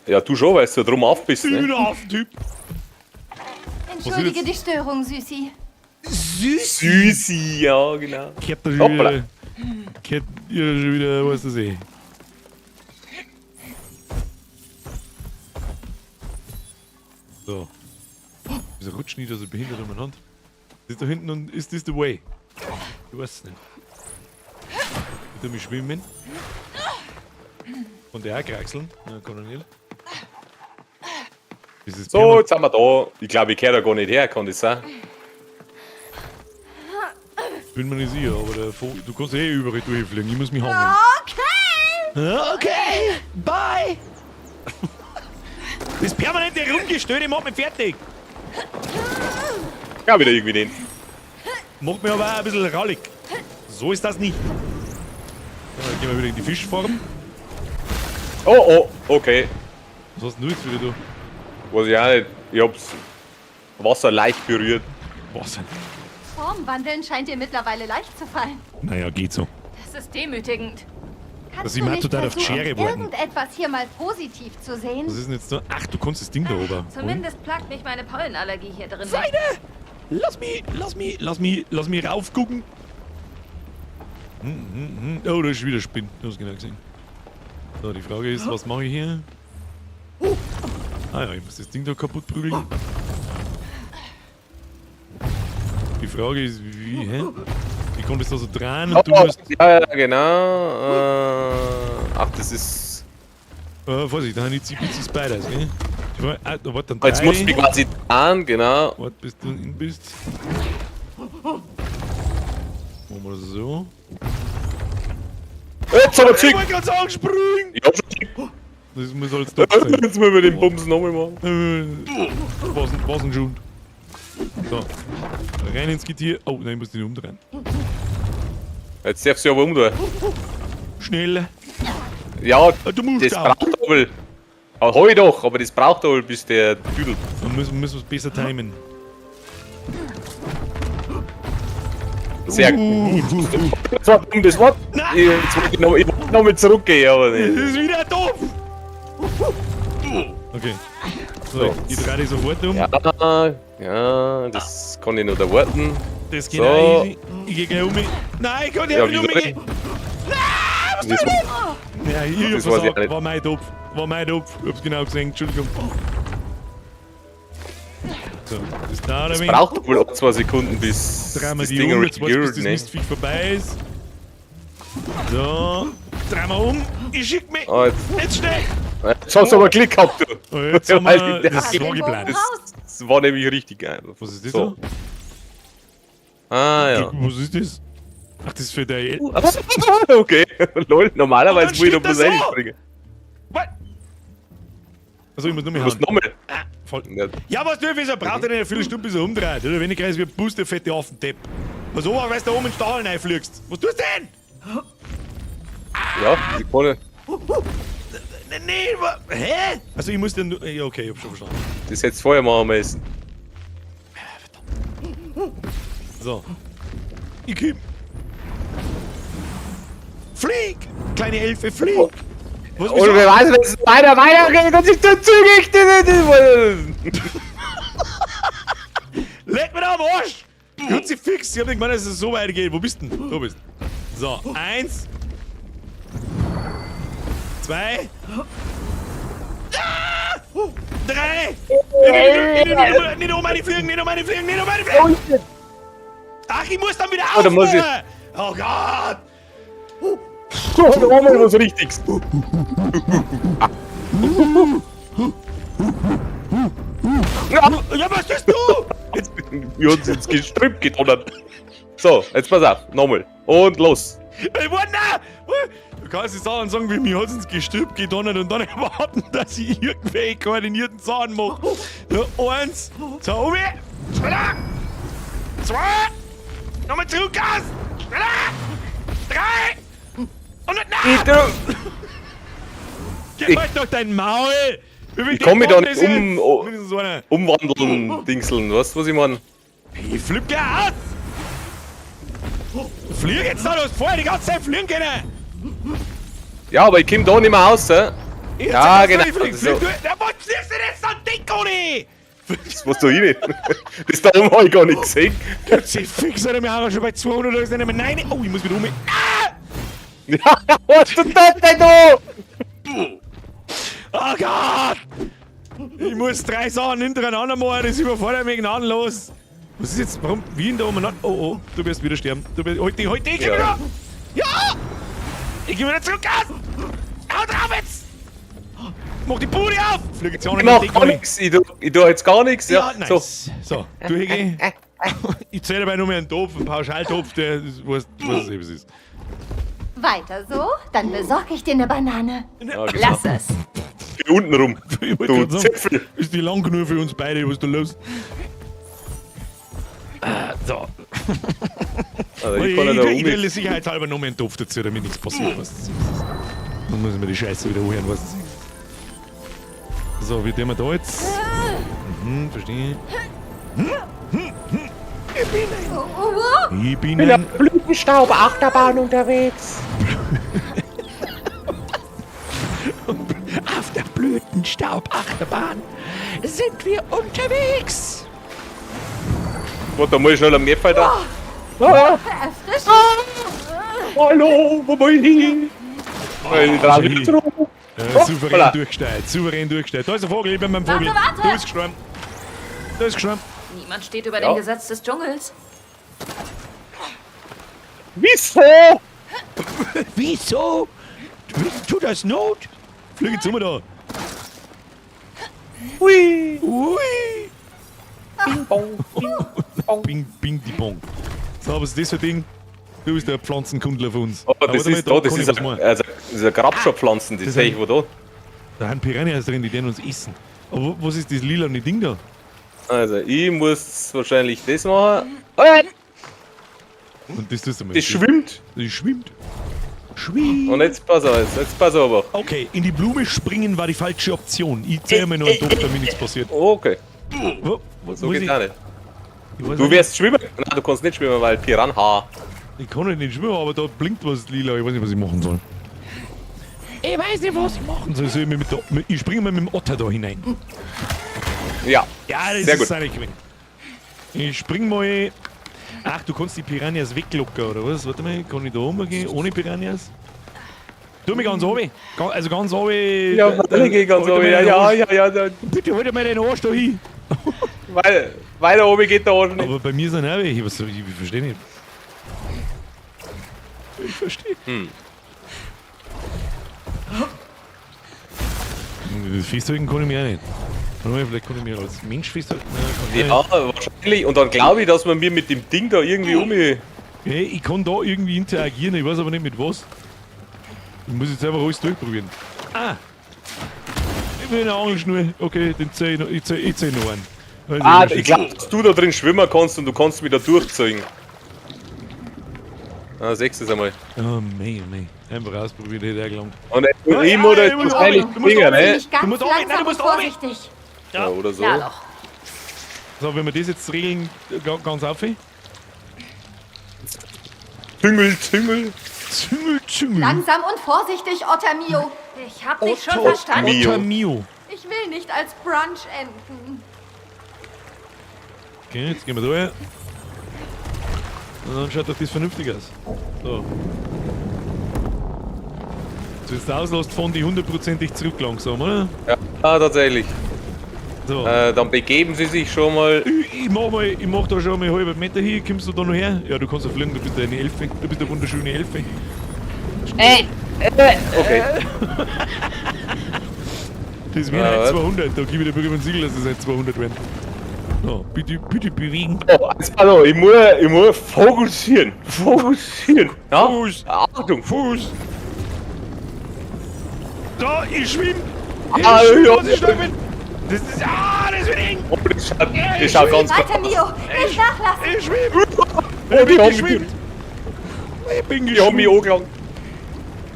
Ja, du schon, weil du da drum auf bist, Ich bin ne? ein Affentyp. Entschuldige die Störung, Süßi. Süßi, ja, genau. Kehrt da schon Hoppla. wieder. Kehrt ihr schon wieder, was das eh. So. Wieso rutscht nicht so behindert in meine Hand? Das ist da hinten und ist das the way? Ich weiß es nicht. Ich tu mich schwimmen. Und der auch kraxeln? Nein, kann er nicht. Das ist So, jetzt sind wir da. Ich glaube, ich kehre da gar nicht her, kann das sein? Bin mir nicht sicher, aber der Vogel, du kannst eh überall durchfliegen. Ich muss mich hangeln. Okay! Okay, bye! Das permanente Rumgestöhne macht mich fertig. Ja, wieder irgendwie den. Macht mich aber auch ein bisschen rallig. So ist das nicht. So, dann gehen wir wieder in die Fischform. Oh, okay. Was hast du jetzt wieder da? Weiß ich auch nicht. Ich hab's Wasser leicht berührt. Wasser. Formwandeln scheint dir mittlerweile leicht zu fallen. Naja, geht so. Das ist demütigend. Kannst Dass ich du mal nicht total auf die versuchen, Schere warten. irgendetwas hier mal positiv zu sehen? Was ist denn jetzt da? Ach, du kannst das Ding da oben. Zumindest plagt mich meine Pollenallergie hier drin. Seide! Lass mich raufgucken. Oh, da ist wieder Spinn. Du hast genau gesehen. So, die Frage ist, was mache ich hier? Ah ja, ich muss das Ding da kaputt prügeln. Die Frage ist, wie, hä? Ich konnte es da so drehen und du musst... Ja, genau. Ach, das ist. Vorsicht, da haben die Zipizis Spiders, gell? Die Frage, da warte dann Jetzt musst du mich quasi an, genau. Warte, bis du unten bist. Machen wir das so. Jetzt aber Ich zick! wollte gerade sagen, springen! Ich hab schon zick. Das muss alles top sein. Jetzt müssen wir den Bums nochmal machen. Was ein Schund. So. Rein ins Getier. Oh, nein, ich muss den umdrehen. Jetzt darfst du aber umdrehen. Schnell. Ja, Du musst das auch. braucht aber. Heu doch, aber das braucht aber, bis der düdelt. Dann müssen wir es besser timen. Sehr gut. Das war dumm, das Wort. Jetzt wollte ich noch mal zurückgehen, aber Das nicht. ist wieder doof! Okay. So, ich drehe dich sofort um. Ja, das kann ich noch erwarten. Das geht So. auch easy. Ich geh gleich um mich. Nein, ich kann nicht Ja, um mich. wieso nicht? Das Ja, ich hab Das weiß ich versagt. nicht. War mein Topf. Ich hab's genau gesehen. Entschuldigung. So, das dauert ein wenig. braucht wohl auch 2 Sekunden, bis Drehen wir das die Ding um, jetzt warten, bis regiert, das ne? Mistviech vorbei ist. So, drehen wir um. Ich schick mich. Ah, Jetzt schnell. Jetzt hast du aber Glück gehabt, du. Oh, jetzt haben wir, Das- das war geplant. Das war nämlich richtig einfach. Was ist das So. Ah, ja. Was ist das? Ach, das ist für der... Okay, lol, normalerweise Und muss ich dann noch bloß steht das so. reinspringen. Was? Also ich muss noch Du mal musst hauen. nochmal. Voll. Ja, Ja, was du, wieso braucht er denn eine Viertelstunde, bis er umdreht? Oder wenn ich kreis wie ein Booster, fette Affentepp. Was aber, weil du da oben in den Stachel reinfliegst. Was tust du denn? ja, Sekunde. Nee, hä? Also ich muss dann... Ja, okay, ich hab schon verstanden. Das hättest du vorher machen müssen. So. Ich komm. Flieg! Kleine Elfe, flieg! Was, Und wer weiß, wenn es weitergeht und sich dann zügig. Leg mir da am Arsch! Ganz fix! Ich hab nicht gemeint, dass es so weit geht. Wo bist du denn? Da bist du. So, 1. 2. 3. Nicht um meine Fliegen, nicht um meine Fliegen, nicht um meine Fliegen! Ach, ich muss dann wieder Oh, da muss ich- aufhören! Oh Gott! Da haben wir was Richtiges. Ja, was tust du? Wir haben uns ins Gestrüpp gedonnert. So, jetzt pass auf. Nochmal. Und los. Ich war na! Du kannst die Sachen sagen, wie mir hat's ins Gestrüpp gedonnert und dann erwarten, dass ich irgendwelche koordinierten Sachen mache. Ja, 1, 2, um mich. Schneller! 2, nochmal zurück, Gas! Schneller! 3 und na! Gib euch doch dein Maul! Ich komm mich da nicht So eine. umwandeln, Dingseln. Weißt du, was ich meine? Ich flipp gleich aus! Flieg jetzt da, du hast vorher die ganze Zeit fliegen können! Ja, aber ich komm da nicht mehr raus. Ja, Ja, genau. Flieg, flieg, So. du, ja, was fliegst du denn so ein Ding, Conny? Das was da rein. Das da oben hab ich gar nicht gesehen. Jetzt ich fix, Alter, wir haben schon bei 200 oder ist nicht mehr. Nein, oh, ich muss wieder um. Ah! Ja, was du das denn da? Oh Gott! Ich muss 3 Sachen hintereinander machen, das überfordert mich gnadenlos. Was ist jetzt, warum, wie in da oben? Oh, oh, du wirst wieder sterben. Du wirst, heute, ich geh Ja. wieder! Ja! Ich geh wieder zurück, Gas! Hau drauf jetzt! Mach die Bude auf! Flieg jetzt auch Ich nicht mach mit gar nichts. Ich tu jetzt gar nichts. Ja, Ja, so. nice. So, du Higi. Ich zähle dabei nur mehr einen Topf, einen Pauschaltopf, der, was es eben ist. Weiter so? Dann besorge ich dir eine Banane. Ja, genau. Lass es. Geh unten rum. Ich wollte Du gerade sagen, Zipfel. ist die lang genug für uns beide, was ist da los? So. Also, Ich ich kann ja da will um. der sicherheitshalber noch mehr einen Topf dazu, damit nichts passiert. Was das ist. Dann muss ich mir die Scheiße wieder holen, was das ist. So, wie tun wir da jetzt? Verstehe. Ich bin ein... Blütenstaub-Achterbahn unterwegs. Auf der Blütenstaub-Achterbahn sind wir unterwegs. Warte, da muss ich schnell am Nepal da. Erfrischend. Hallo, wo bin ich hin? Ich trau mich zurück. Souverän Hoppala. durchgestellt, souverän durchgestellt. Da ist ein Vogel, ich bin beim Warte, Vogel. warte. Du bist gestorben. Du bist gestorben. Niemand steht über Ja. dem Gesetz des Dschungels. Wieso? Wieso? Tut das Not? Fliege jetzt um da. Hui. Ui. Bing, bong, bing, bong. Bing, bing, die Bong. So, was ist das für ein Ding? Du bist der Pflanzenkundler von uns. Oh, Aber das damit ist da, das kann ich ist was ein, machen. also, das ist ein Grabschopfpflanzen, das Das sehe ist ich wo da. Da sind Piranhas drin, die uns essen. Aber was ist das lila Ding da? Also, ich muss wahrscheinlich das machen. Und das tust du mal. Das schwimmt. Das schwimmt. Schwimmt. Und jetzt pass auf, jetzt pass auf. Okay, in die Blume springen war die falsche Option. Ich zähle mir nur einen Topf, damit nichts passiert. Okay, Was so muss geht's ich? auch nicht. Ich weiß Du nicht. wirst schwimmen. Nein, du kannst nicht schwimmen, weil Piranha. Ich kann nicht schwimmen, aber da blinkt was lila. Ich weiß nicht, was ich machen soll. Ich weiß nicht, was ich machen soll. Ich springe mal mit dem Otter da hinein. Ja. Ja, das Sehr ist gut. seine Queen. Ich spring mal. Ach, du kannst die Piranhas weglocken, oder was? Warte mal, kann ich da oben gehen? Ohne Piranhas? Tu mich ganz runter. Also ganz runter. Ja, ich gehe ganz oben. Ja. Bitte halt mal den Arsch da hin. Weiter oben geht der Arsch nicht. Aber bei mir sind auch welche. Was soll ich verstehe nicht. Ich verstehe. Das festhalten kann ich mir auch nicht. Warte mal, vielleicht kann ich mir als Mensch festhalten. Nein, kann ich Ja, wahrscheinlich. Und dann glaube ich, dass man mir mit dem Ding da irgendwie nicht. Hey, ich kann da irgendwie interagieren, ich weiß aber nicht mit was. Ich muss jetzt einfach alles durchprobieren. Ah! Ich will eine Angelschnur. Okay, den zähl ich noch. Ich zähl noch einen. Also, Ich glaube, dass du da drin schwimmen kannst und du kannst mich da durchziehen. Ah, sechstes einmal. Oh, mei. Einfach ausprobieren, hätte er gelangt. Und ich muss da jetzt wahrscheinlich springen, ne? Nicht ganz Du musst runter, nein, langsam du musst und runter. vorsichtig. Ja, oder so. Ja, doch. So, wenn wir das jetzt regeln, ganz auf. Züngel. Züngel. Langsam und vorsichtig, Otter Mio. Ich hab dich schon verstanden. Mio. Otter Mio. Ich will nicht als Brunch enden. Okay, jetzt gehen wir da her. Und dann schaut doch das vernünftig aus. So. Du jetzt auslässt, fahren die hundertprozentig zurück langsam, oder? Ja, tatsächlich. So. Dann begeben sie sich schon mal. Ich mach da schon mal einen halben Meter hin. Kommst du da noch her? Ja, du kannst ja fliegen, du bist eine Elfe. Du bist eine wunderschöne Elfe. Okay. Das wären halt 200. Da gebe ich der Bürgermann Siegel, dass es halt 200 werden. So, bitte bewegen. Also, ich muss fokussieren. Ja? Fuß. Achtung. Fuß. Da, ich schwimm. Ah, ja. Ich schwimmen. Das ist, das wird eng. Oh, das schaut ganz gut Weiter, Mio. Nicht nachlassen. Ich schwimm. Oh, die haben geschwimmt. Ich bin mich angelangt.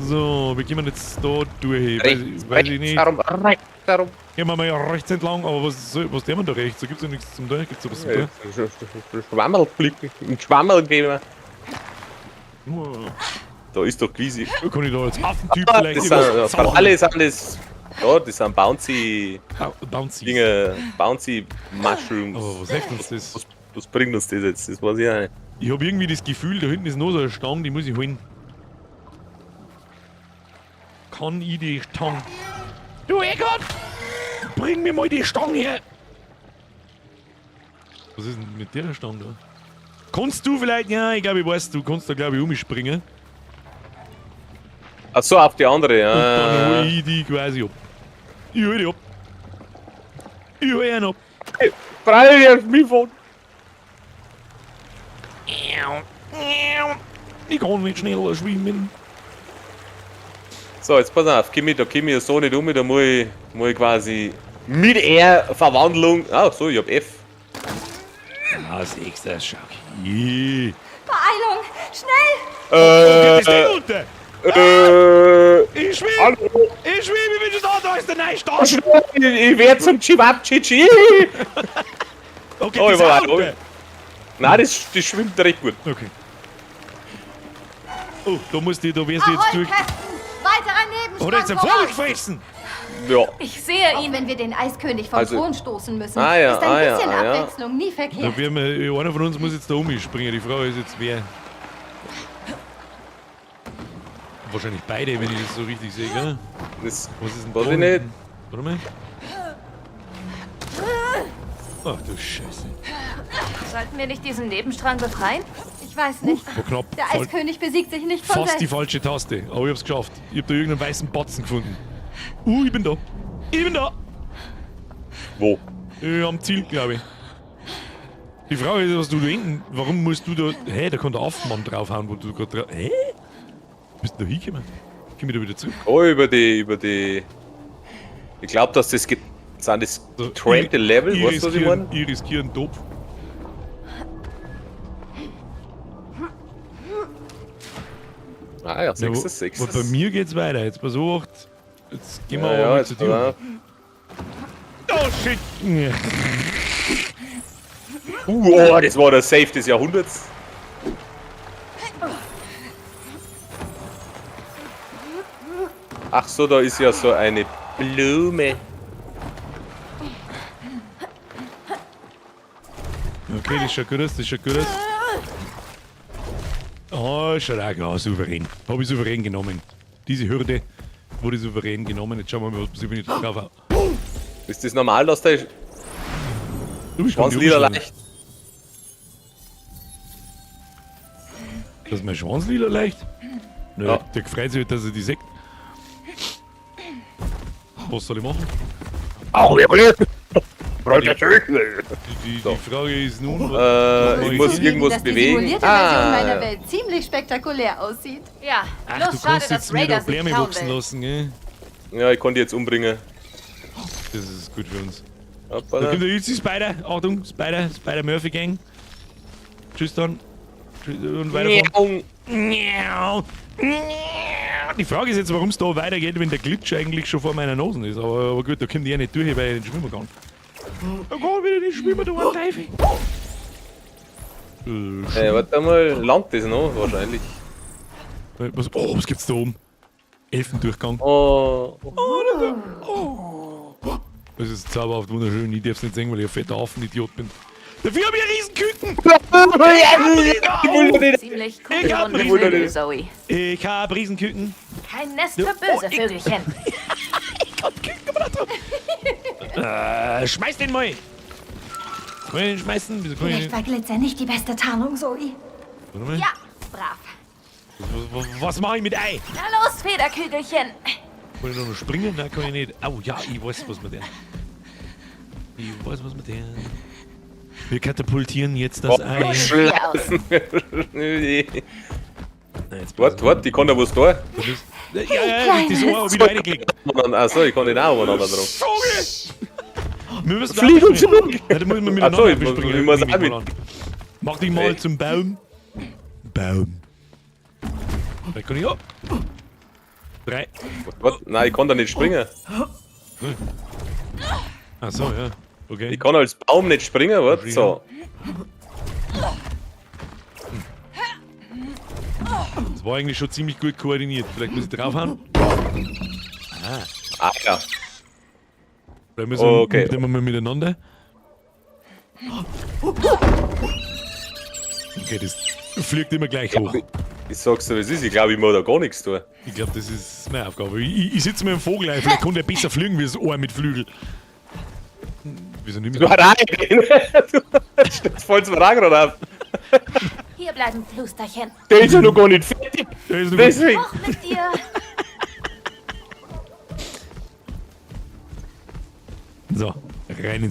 So, wie gehen wir jetzt da durch? Weiß ich nicht. Rechts darum. Gehen wir mal rechts entlang, aber was tun wir da rechts? Da gibt's ja nichts zum Tun. Gibt's da was zum Tun? Schwammel flicken. Ein Schwammel geben. Oh, Da ist doch Quisi. kann ich da als Affentyp vielleicht Das irgendwas sind, zaubern? alle sind das. Ja, das sind Bouncy Bouncy. Dinge. Bouncy Mushrooms. Aber was hilft uns das? Was bringt uns das jetzt? Das weiß ich auch nicht. Ich habe irgendwie das Gefühl, da hinten ist noch so eine Stange, die muss ich holen. Kann ich die Stange? Du Eckert! Bring mir mal die Stange her! Was ist denn mit der Stange da? Kannst du vielleicht, ja, ich glaube, ich weiß, du kannst da, glaube ich, umspringen. Ach so, auf die andere, Und dann hol ja. ich die quasi ab. Ich hol die ab. Ich hol einen ab. Frei jetzt mich von. Ich kann nicht schneller schwimmen. So, jetzt pass auf, da komm ich so nicht um, da muss ich quasi mit R-Verwandlung. Ach so, ich hab F. Was ist das, Schau? Yeah. Beeilung. Schnell. Das Ding unten! Ich schwimm! Hallo. Ich schwimm, ich bin schon da ist der neue Start! Ich werd zum Chibab-Chichi. Okay, Oh, das ich war ist unten. Nein, das schwimmt recht gut. Okay. Oh, da wärst du jetzt durch. Ahoi, Captain. Weiterer Nebenstrang Oder jetzt ein voraus. Vogel gefressen! Ja. Ich sehe Auch ihn. wenn wir den Eiskönig vom Also- Thron stoßen müssen, Ah ja, ist ein ah ja, bisschen ah ja. Abwechslung nie verkehrt. Da werden wir, einer von uns muss jetzt da umspringen. Die Frage ist jetzt wer. Wahrscheinlich beide, wenn ich das so richtig sehe, gell? Das Was ist denn weiß da ich nicht. hinten? Warte mal. Ach du Scheiße. Sollten wir nicht diesen Nebenstrang befreien? Ich weiß nicht. War knapp. Der Eiskönig besiegt sich nicht von Fast die selbst. falsche Taste, aber ich hab's geschafft. Ich hab da irgendeinen weißen Batzen gefunden. Ich bin da. Ich bin da. Wo? Am Ziel, glaube ich. Die Frage ist, was du da hinten. Warum musst du da. Hä, da kann der Affenmann draufhauen, wo du gerade drauf. Hä? Bist du da hingekommen? Komm ich da wieder zurück? Oh, über die. Ich glaube, dass das sind das So, getrennte Level, ich weißt du, was ich meine? Ich riskiere einen Topf. Ah ja, Ja, wo- 6. aber bei mir geht's weiter. Jetzt pass auf. Jetzt gehen wir Ja, aber ja, mal jetzt zu pass dir. auf. Oh shit! Ja. Oh, das war der Save des Jahrhunderts. Ach so, da ist ja so eine Blume. Okay, das schaut gut aus, das schaut gut aus. Oh, schaut auch klar, souverän. Habe ich souverän genommen. Diese Hürde wurde souverän genommen. Jetzt schauen wir mal, was ich drauf habe. Ist das normal, dass der Du bist Schwanz lila leicht? Das ist mein Schwanz lila leicht? Nö, Ja. der freut sich, dass er die sagt. Was soll ich machen? Au, wir blöd! Die Frage ist nun, was Ich muss irgendwas dass die bewegen. simulierte Version meiner Welt ziemlich spektakulär aussieht. Ja, Ach, bloß du schade, kannst dass jetzt mir da Raiders nicht Bläme klauen wachsen will. lassen, gell? Ja, ich konnte die jetzt umbringen. Das ist gut für uns. Da Hoppala. kommt der Jutzi Spider. Achtung, Spider Murphy Gang. Tschüss dann. Tschüss und weiterfahren. Miau. Die Frage ist jetzt, warum es da weitergeht, wenn der Glitch eigentlich schon vor meiner Nase ist. Aber gut, da kommt die ja nicht durch, weil ich nicht schwimmen kann. Da geht wieder die Schwimmer da am Teufel. Warte mal, langt das noch wahrscheinlich. Was gibt's da oben? Elfendurchgang. Oh. Das ist zauberhaft wunderschön. Ich darf's nicht sehen, weil ich ein fetter Affenidiot bin. Dafür hab ich einen Riesenküken! Ziemlich Ich coole hab Runde mich für wundert. du, Zoe. Ich hab Riesenküken. Kein Nest für böse Vögelchen. Ich hab Küken aber da drauf. Schmeiß den mal! Kann ich den schmeißen? Wieso kann ich Vielleicht nicht? war Glitzer nicht die beste Tarnung, Zoe. Warte mal. Ja, brav. Was mache ich mit Ei? Na los, Federkügelchen. Kann ich noch springen? Nein, kann ich nicht. Au, ja, ich weiß, was mit der. Ich weiß, was mit der. Wir katapultieren jetzt das Ei. Schlafen. Na, jetzt Warte, die kann da was da. Das ist, ja, das Ohr wieder reingeklickt. Achso, ich kann den auch umeinander drauf. Vogel! Wir müssen Flieg uns abspringen. zurück! Ja, da muss man Ach so, miteinander ich muss- abspringen. ich muss Flieg auch mich mit. mal an. Mach dich mal Hey. zum Baum. Baum. Da kann ich ab. 3. Was? Nein, ich kann da nicht springen. Achso, ja. Okay. Ich kann als Baum nicht springen, warte. So. Das war eigentlich schon ziemlich gut koordiniert. Vielleicht muss ich draufhauen. Ah ja. Vielleicht müssen wir Okay. mal miteinander. Okay, das fliegt immer gleich hoch. Ich sag's dir, was ist. Ich glaube, ich muss da gar nichts tun. Ich glaube, das ist meine Aufgabe. Ich sitze mit dem Vogel ein. Vielleicht kann der besser fliegen wie das Ohr mit Flügel. Wieso nicht Du mit? hast rein! Du stellst voll zum Rad ab. Hier bleiben Flusterchen. Der ist ja noch gar nicht fertig. Der ist noch gut. Deswegen. Hoch mit dir. So, rein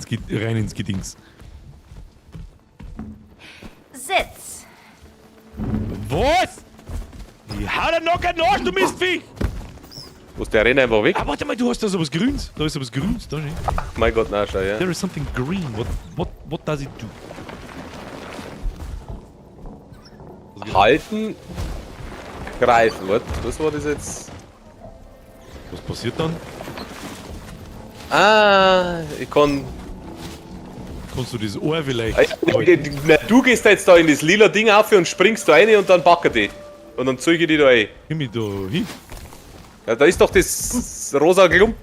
ins Gedings. Sitz. Was? Ich hau den Nocker nach, du Mistvieh! Muss der rennt einfach weg? Ah, warte mal, du hast da so was Grünes. Da ist so was Grünes. Da steht. Mein Gott, na schau, ja. There is something green. What does it do? Halten. Greifen. Was war das jetzt? Was passiert dann? Ah, ich kann. Kannst du das Ohr vielleicht... Na, du gehst jetzt da in das lila Ding auf und springst da rein und dann packen die. Und dann ziehe ich die da ein. Geh mich da hin. Ja, da ist doch das rosa Klump.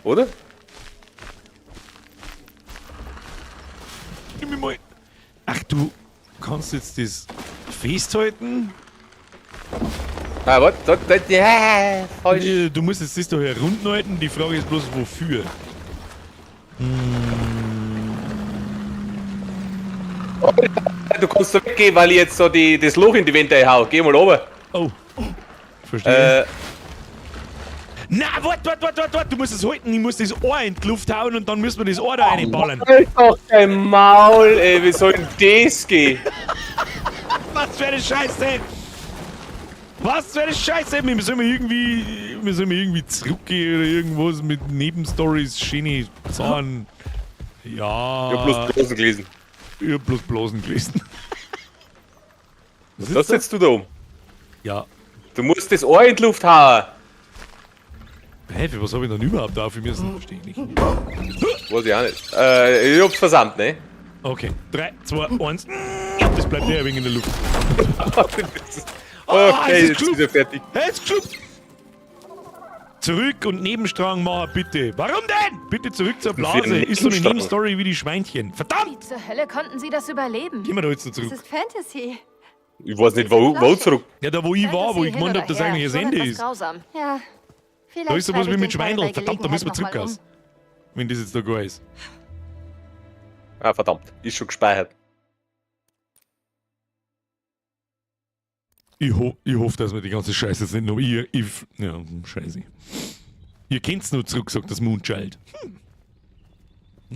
Oder? Gib mir mal... Ach, du kannst jetzt das festhalten? Ah, warte, ja, falsch. Du musst jetzt das da herunterhalten. Die Frage ist bloß, wofür? Du kannst da weggehen, weil ich jetzt so das Loch in die Wände hau. Geh mal runter. Oh. Verstehe. Äh, Na, warte. Du musst es halten. Ich muss das Ohr in die Luft hauen und dann müssen wir das Ohr da reinballern. halt doch dein Maul, ey. Wie soll denn das gehen? Was für eine Scheiße! Was für eine Scheiße! Wir müssen irgendwie zurückgehen oder irgendwas mit Nebenstories, Schiene, Zahn. Ja. Ich hab bloß Blosen gelesen. Ich hab bloß Blasen gelesen. Was sitzt du da um? Ja. Du musst das Ohr in die Luft hauen. Hä, für was hab ich denn überhaupt dafür müssen? Verstehe ich nicht. Weiß ich auch nicht. Ich hab's versandt, ne? Okay. 3, 2, 1. Das bleibt ja ein wenig in der Luft. Okay, es ist jetzt ist er fertig. Hey, jetzt geschluckt! Zurück und Nebenstrang machen, bitte. Warum denn? Bitte zurück zur Für Blase. den Ist so eine Nebenstrang. Nebenstory wie die Schweinchen. Verdammt! Wie zur Hölle konnten sie das überleben? Gehen wir da jetzt noch Das zurück. ist Fantasy. Ich weiß nicht, wo zurück. Ja, da wo ich war, wo ich gemeint habe, dass eigentlich das Ende ist. Grausam. Ja. Vielleicht Da ist sowas schreibe wie ich mit den Fall Schweindel. bei Verdammt, da müssen wir Gelegenheit zurück noch mal aus. Wenn das jetzt da gar ist. Ah, verdammt. Ist schon gespeichert. Ich hoffe, dass wir die ganze Scheiße jetzt nicht noch. Ja, scheiße. Ihr kennt's nur zurück, sagt das Moonchild.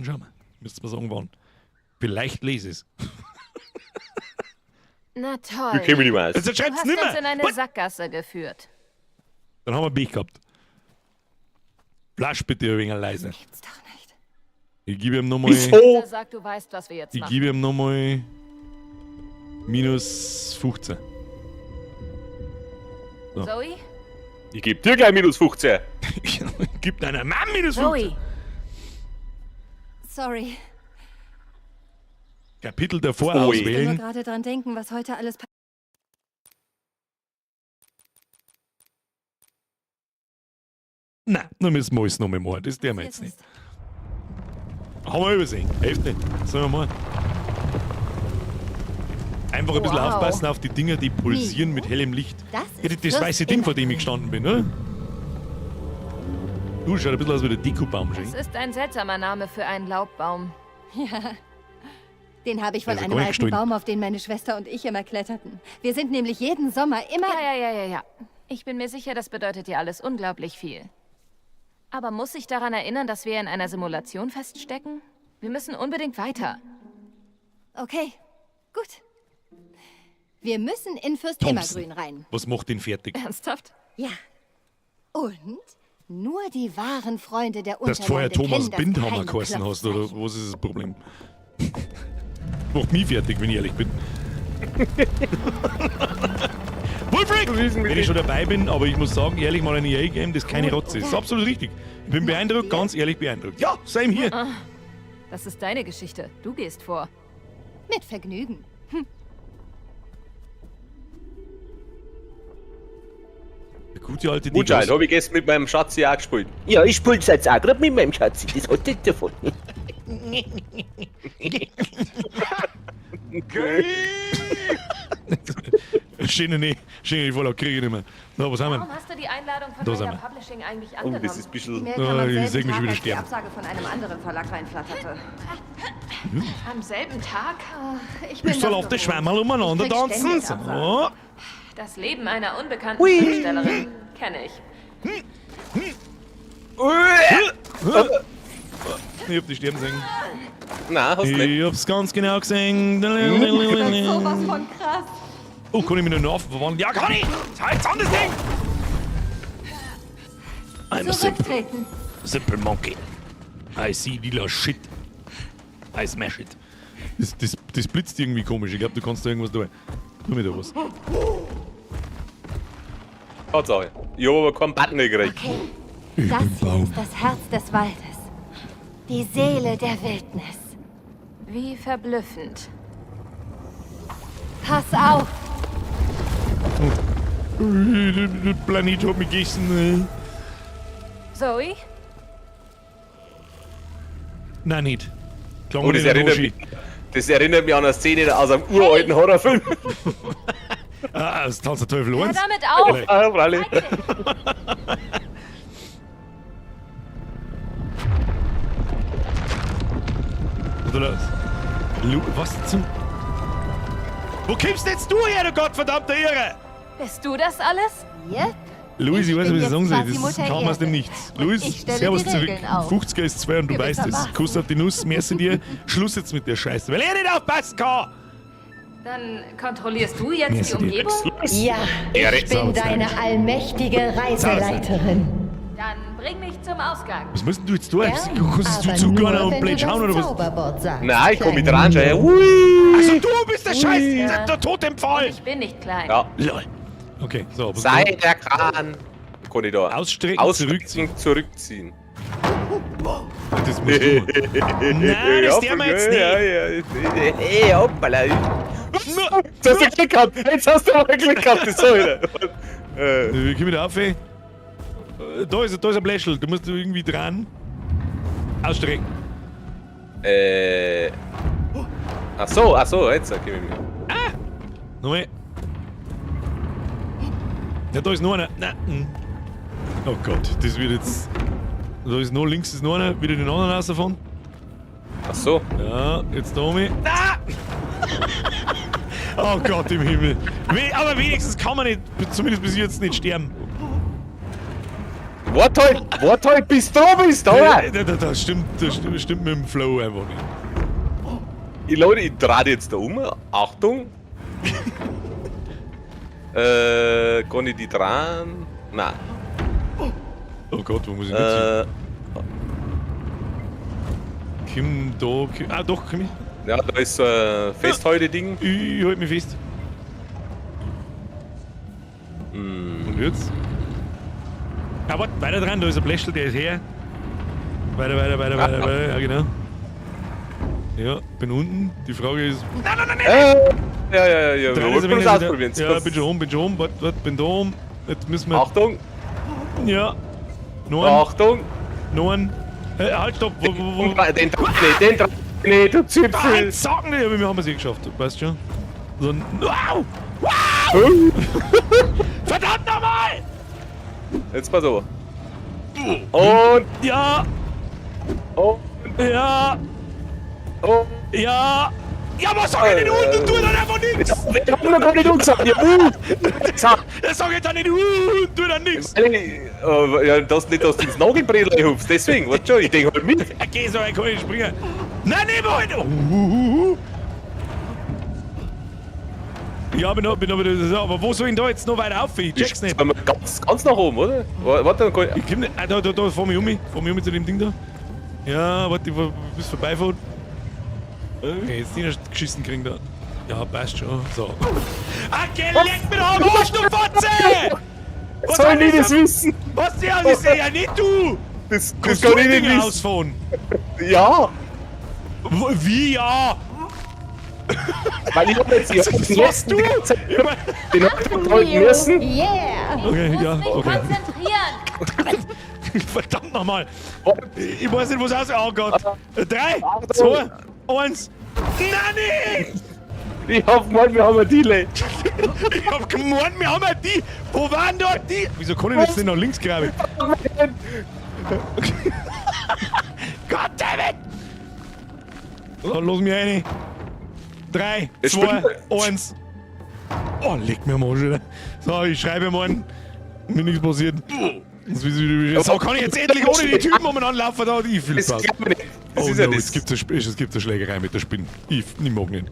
Schau mal. Müsst ihr mal sagen, wann. Vielleicht lese es. Na Ich toll. kenne mich nicht mehr aus. Also Du schreibt's hast nicht uns in mehr. eine What? Sackgasse geführt. Dann haben wir Pech gehabt. Flasch bitte ein wenig leise. Gibt's doch nicht. Ich gebe ihm nochmal. Wieso? Sag, du weißt, was wir jetzt Ich machen. gebe ihm nochmal. Minus 15. Zoe? Ich gebe dir gleich minus 15. Gib deiner Mann minus 15. Zoe! Sorry. Kapitel davor Ui. Ich will nur auswählen. gerade dran denken, was heute alles passiert. Nein, dann müssen wir alles nochmal machen. Das dürfen wir jetzt nicht. Haben wir übersehen. Hilft nicht. Sagen wir mal. Einfach ein bisschen Wow. aufpassen auf die Dinger, die pulsieren mit hellem Licht. Das Ja, ist das weiße fürs Ding, vor dem Innere. ich gestanden bin, ne? Du, schaut ein bisschen aus wie der Dekobaum. Das ist ein seltsamer Name für einen Laubbaum. Den habe ich von Also einem gar nicht alten gestohlen. Baum, auf den meine Schwester und ich immer kletterten. Wir sind nämlich jeden Sommer immer... Ja. Ich bin mir sicher, das bedeutet dir alles unglaublich viel. Aber muss ich daran erinnern, dass wir in einer Simulation feststecken? Wir müssen unbedingt weiter. Okay, gut. Wir müssen in Fürst Thompson. Immergrün rein. Was macht den fertig? Ernsthaft? Ja. Und nur die wahren Freunde der Dass du vorher Unterlande Thomas kennen das Bindhammer geheime geheißen hast, oder Klopfzeichen. was ist das Problem? Macht mich fertig, wenn ich ehrlich bin. Wolfric! Wenn ich schon dabei bin, aber ich muss sagen, ehrlich mal ein EA-Game, das keine Rotze ist. Das ist absolut richtig. Ich bin beeindruckt, ganz ehrlich beeindruckt. Ja, same hier. Das ist deine Geschichte. Du gehst vor. Mit Vergnügen. Der gute alte Moonchild, Digos. habe ich gestern mit meinem Schatzi auch gespielt. Ja, ich spiel's jetzt auch gerade mit meinem Schatzi. Das hat das davon. Schöne Vorlage kriege ich nicht mehr. So, was haben wir? Warum hast du die Einladung von Da sind Ryder wir. Publishing eigentlich Oh, angenommen? das ist ein bisschen... Mehr kam am ich selben seh mich Tag, wieder als die sterben. Absage von einem anderen Verlag reinflatterte. Am selben Tag? Ich bin Ich soll das auf das gewohnt. Schwammerl umeinander Ich krieg tanzen. ständig So. Absagen. Das Leben einer unbekannten Schriftstellerin. Kenne ich. Ich hab die sterben sehen. Nein, hast du nicht. Ich hab's ganz genau gesehen. Sowas von krass. Oh, kann ich mich noch verwandeln? Ja, kann ich! Halt an das Ding! I'm a Zurücktreten. simple monkey. I see lila shit. I smash it. Das blitzt irgendwie komisch. Ich glaube, du kannst da irgendwas tun. Tu mir da was. Tatsache. Ich habe aber keinen Button gekriegt. Okay. Das hier ist das Herz des Waldes. Die Seele der Wildnis. Wie verblüffend. Pass auf! Der Planet hat mich gegessen. Zoe? Nein, nicht. Klang Oh, nicht das erinnert mich an eine Szene aus einem uralten Horrorfilm. Ah, das Tanz der Teufel Hör 1. damit auf! Ah, freilich. Oder los? Was zum... Wo kommst jetzt du her, du gottverdammte Irre? Bist du das alles? Yep. Luis, ich weiß nicht, was ich bin sagen soll. jetzt Das quasi kam Mutter aus dem Erde. Nichts. Und Luis, ich stelle servus die zurück. Regeln auf. 50er ist 2 und du weißt es. Gewissermaßen. Kuss auf die Nuss, merci dir. Schluss jetzt mit der Scheiße, weil er nicht aufpassen kann. Dann kontrollierst du jetzt Merci die dir. Umgebung? Ja, ich bin deine allmächtige Reiseleiterin. Dann bring mich zum Ausgang. Was müssen du jetzt tun? Kannst du Aber zugehen nur, und wenn du blöd schauen das oder was? Zauberwort sagst. Nein, ich komm mit kleine ran, Nudel. schau. Hui. Also du bist der Scheiß, der Totempfahl. Ich bin nicht klein. Ja, Lol. Okay, so. was sei kann- der Kran. Kann ich da Ausstrecken, ausstrecken, zurückziehen. Das musst du machen. Nein, das der wir jetzt nicht. Hey, hoppala. Jetzt hast du Glück gehabt. Jetzt hast du mal Glück gehabt. Das soll wieder. Komm wieder auf, ey. Da ist ein Bläschel. Du musst irgendwie dran. Ausstrecken. Ach so, jetzt gib ich mir. Nochmal. Ja, da ist noch einer. Nein. Oh Gott, das wird jetzt. Da ist noch links ist noch einer. Wieder den anderen raus davon. Ach so. Ja, jetzt da oben. Ah! Oh Gott im Himmel. Aber wenigstens kann man nicht, zumindest bis jetzt nicht sterben. Wart halt, bis du bist, oder? Das stimmt mit dem Flow einfach nicht. Leute, ich drehe jetzt da um. Achtung. Kann ich die drehen? Nein. Oh Gott, wo muss ich nicht Kim, da. Ah, doch, komm ich. Ja, da ist so ein Festhalte-Ding. Ich halt mich fest. Und jetzt? Ah, warte, weiter dran, da ist ein Bläschel, der ist her. Weiter. Ja, genau. Ja, bin unten. Die Frage ist. Nein! Ja. Wir Dran ist wollten ein es wenig ausprobieren. wieder- Ja, bin schon oben. Warte, bin da oben. Jetzt müssen wir. Achtung, Ja. Noch einen. Achtung. Noch einen. Halt, stopp. Wo? Den trage ich nicht, du Zipfel. Jetzt sagen die, aber wir haben es eh geschafft. Weißt du schon? So ein. Wow! Verdammt nochmal! Jetzt pass auf. Und, Ja! und, Ja! und. Ja! Ja, was sag ich denn unten? Tu dann einfach nichts! Ich hab noch gar nicht umgesagt. Ja, Das sag ich dann nicht, tu dann nichts! ja, das nicht, dass du ins Nagelbrille hupfst. Deswegen, warte schon, ich denke halt mit. Okay, so weit kann ich springen. Nein, nicht mehr heute! Ja, bin noch wieder. Aber wo soll ich denn da jetzt noch weiter auf? Ich check's nicht. Ganz nach oben, oder? Warte, dann kann ich. Ich komm nicht. Da, fahr mich um zu dem Ding da. Ja, warte, bis vorbeifahren. Okay, jetzt den erst geschissen kriegen da. Ja, passt schon. So. Okay, leck mir doch am Arsch, du Fotze! Was Soll ich das soll wissen? Was die haben wissen? Ja, nicht du! Das Kannst kann du ich nicht Dinge wissen. ausfahren? Ja, Wie ja? weil ich hab jetzt die Was machst du? den Auftrag halten müssen. Yeah! Okay, ja, okay. Konzentrieren! Verdammt nochmal! Ich weiß nicht, was aussieht. Oh Gott! 3, 2, 1. Nein! Ich hab gemeint, wir haben ein Delay. Ich hab gemeint, wir haben ja die! Wo waren dort die? Wieso kann ich jetzt nicht nach links graben? Goddammit! So, los mich rein. 3, Jetzt 2, springt 1. Oh, leg mir mal schon. So, ich schreibe mal an. Mir nichts passiert. So, kann ich jetzt endlich ohne die Typen umeinander laufen, da die viel Das Spaß. glaubt man nicht. Das Oh ist ja no, das. es gibt eine Schlägerei mit der Spinne. Ich mag nicht.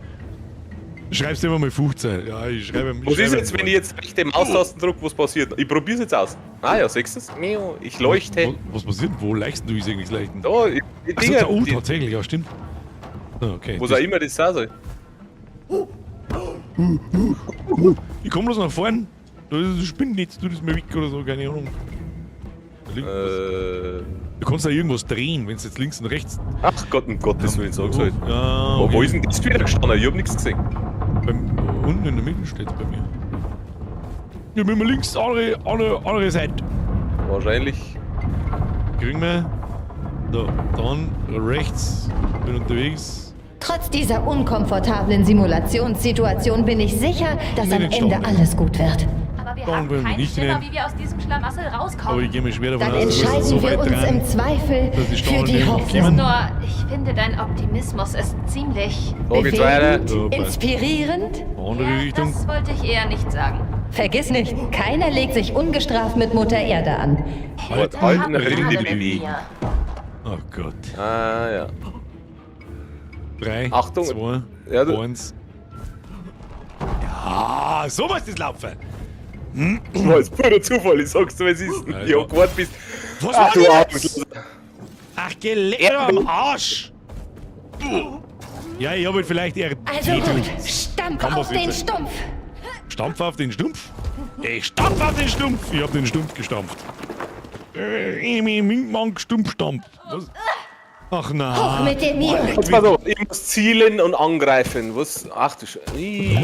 Schreib's dir mal 15. Ja, ich schreibe. Was ist jetzt, wenn ich jetzt rechte Maustasten drücke, was passiert? Ich probier's jetzt aus. Ah ja, siehst du's? Ich leuchte. Was passiert? Wo leichst du? Ich sehe nichts leichten. Da, die Achso, Dinger, oh, die, tatsächlich, ja, stimmt. Ah, okay. was auch immer das sein soll. Ich komm bloß nach vorn. Da ist ein Spinnennetz, tu das mir weg oder so, keine Ahnung. Da liegt was. Du kannst da irgendwas drehen, wenn es jetzt links und rechts. Ach Gott, um Gottes Willen, sag's halt. Ja, Wo okay. ist denn das wieder gestanden? Ich hab nichts gesehen. Unten in der Mitte steht bei mir. Ja, wenn wir links, andere Seite. Wahrscheinlich. Kriegen wir. Da, dann rechts. Bin unterwegs. Trotz dieser unkomfortablen Simulationssituation bin ich sicher, dass Nee, am den Ende Staub. alles gut wird. Aber wir Warum haben wollen wir keinen nicht Schimmer, nehmen? wie wir aus diesem Schlamassel Aber rauskommen. ich gehe mir schwer davon Dann aus, dass wir entscheiden so wir weit uns dran, im Zweifel dass die für Staunen die nicht Hoffnung. Nur, ich finde, dein Optimismus ist ziemlich... Da geht's weiter. Bewegend, So, passt. inspirierend. Andere Ja, Richtung. das wollte ich eher nicht sagen. Vergiss nicht, keiner legt sich ungestraft mit Mutter Erde an. Halt Wir haben eine Rinde Adel in bewegen. mir. Oh Gott. Ah ja. 3, Achtung. 2, Ja, du- 1. Ja, so muss das laufen. Das war jetzt purer Zufall, ich sag's dir, was ist. Ja, Ich ja. hab gewartet bis. Was Ach war du das? Arschloch. Ach, geleck am Arsch. Ja, ich habe halt vielleicht eher Also gut, stampf Kann auf den passieren. Stumpf. Stampf auf den Stumpf? Ich stampf auf den Stumpf! Ich hab den Stumpf gestampft. Minkmann Stumpfstampf. Was? Ach Hoch na. mit dem Mio. Jetzt pass auf, ich muss zielen und angreifen. Was? Ach du Scheiße.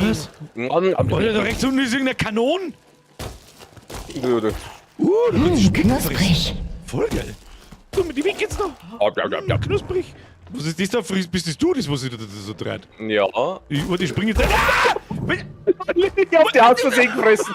Was? Alter, da rechts unten ist irgendeine Kanone. Du kannst die Speck fressen. Knusprig. Voll geil. Du, mit die Weg jetzt noch. Knusprig. Was ist das da? Bist das du, das, was sich da so dreht? Ja. Ich springe jetzt. Ah! Ich hab die aus Versehen gefressen.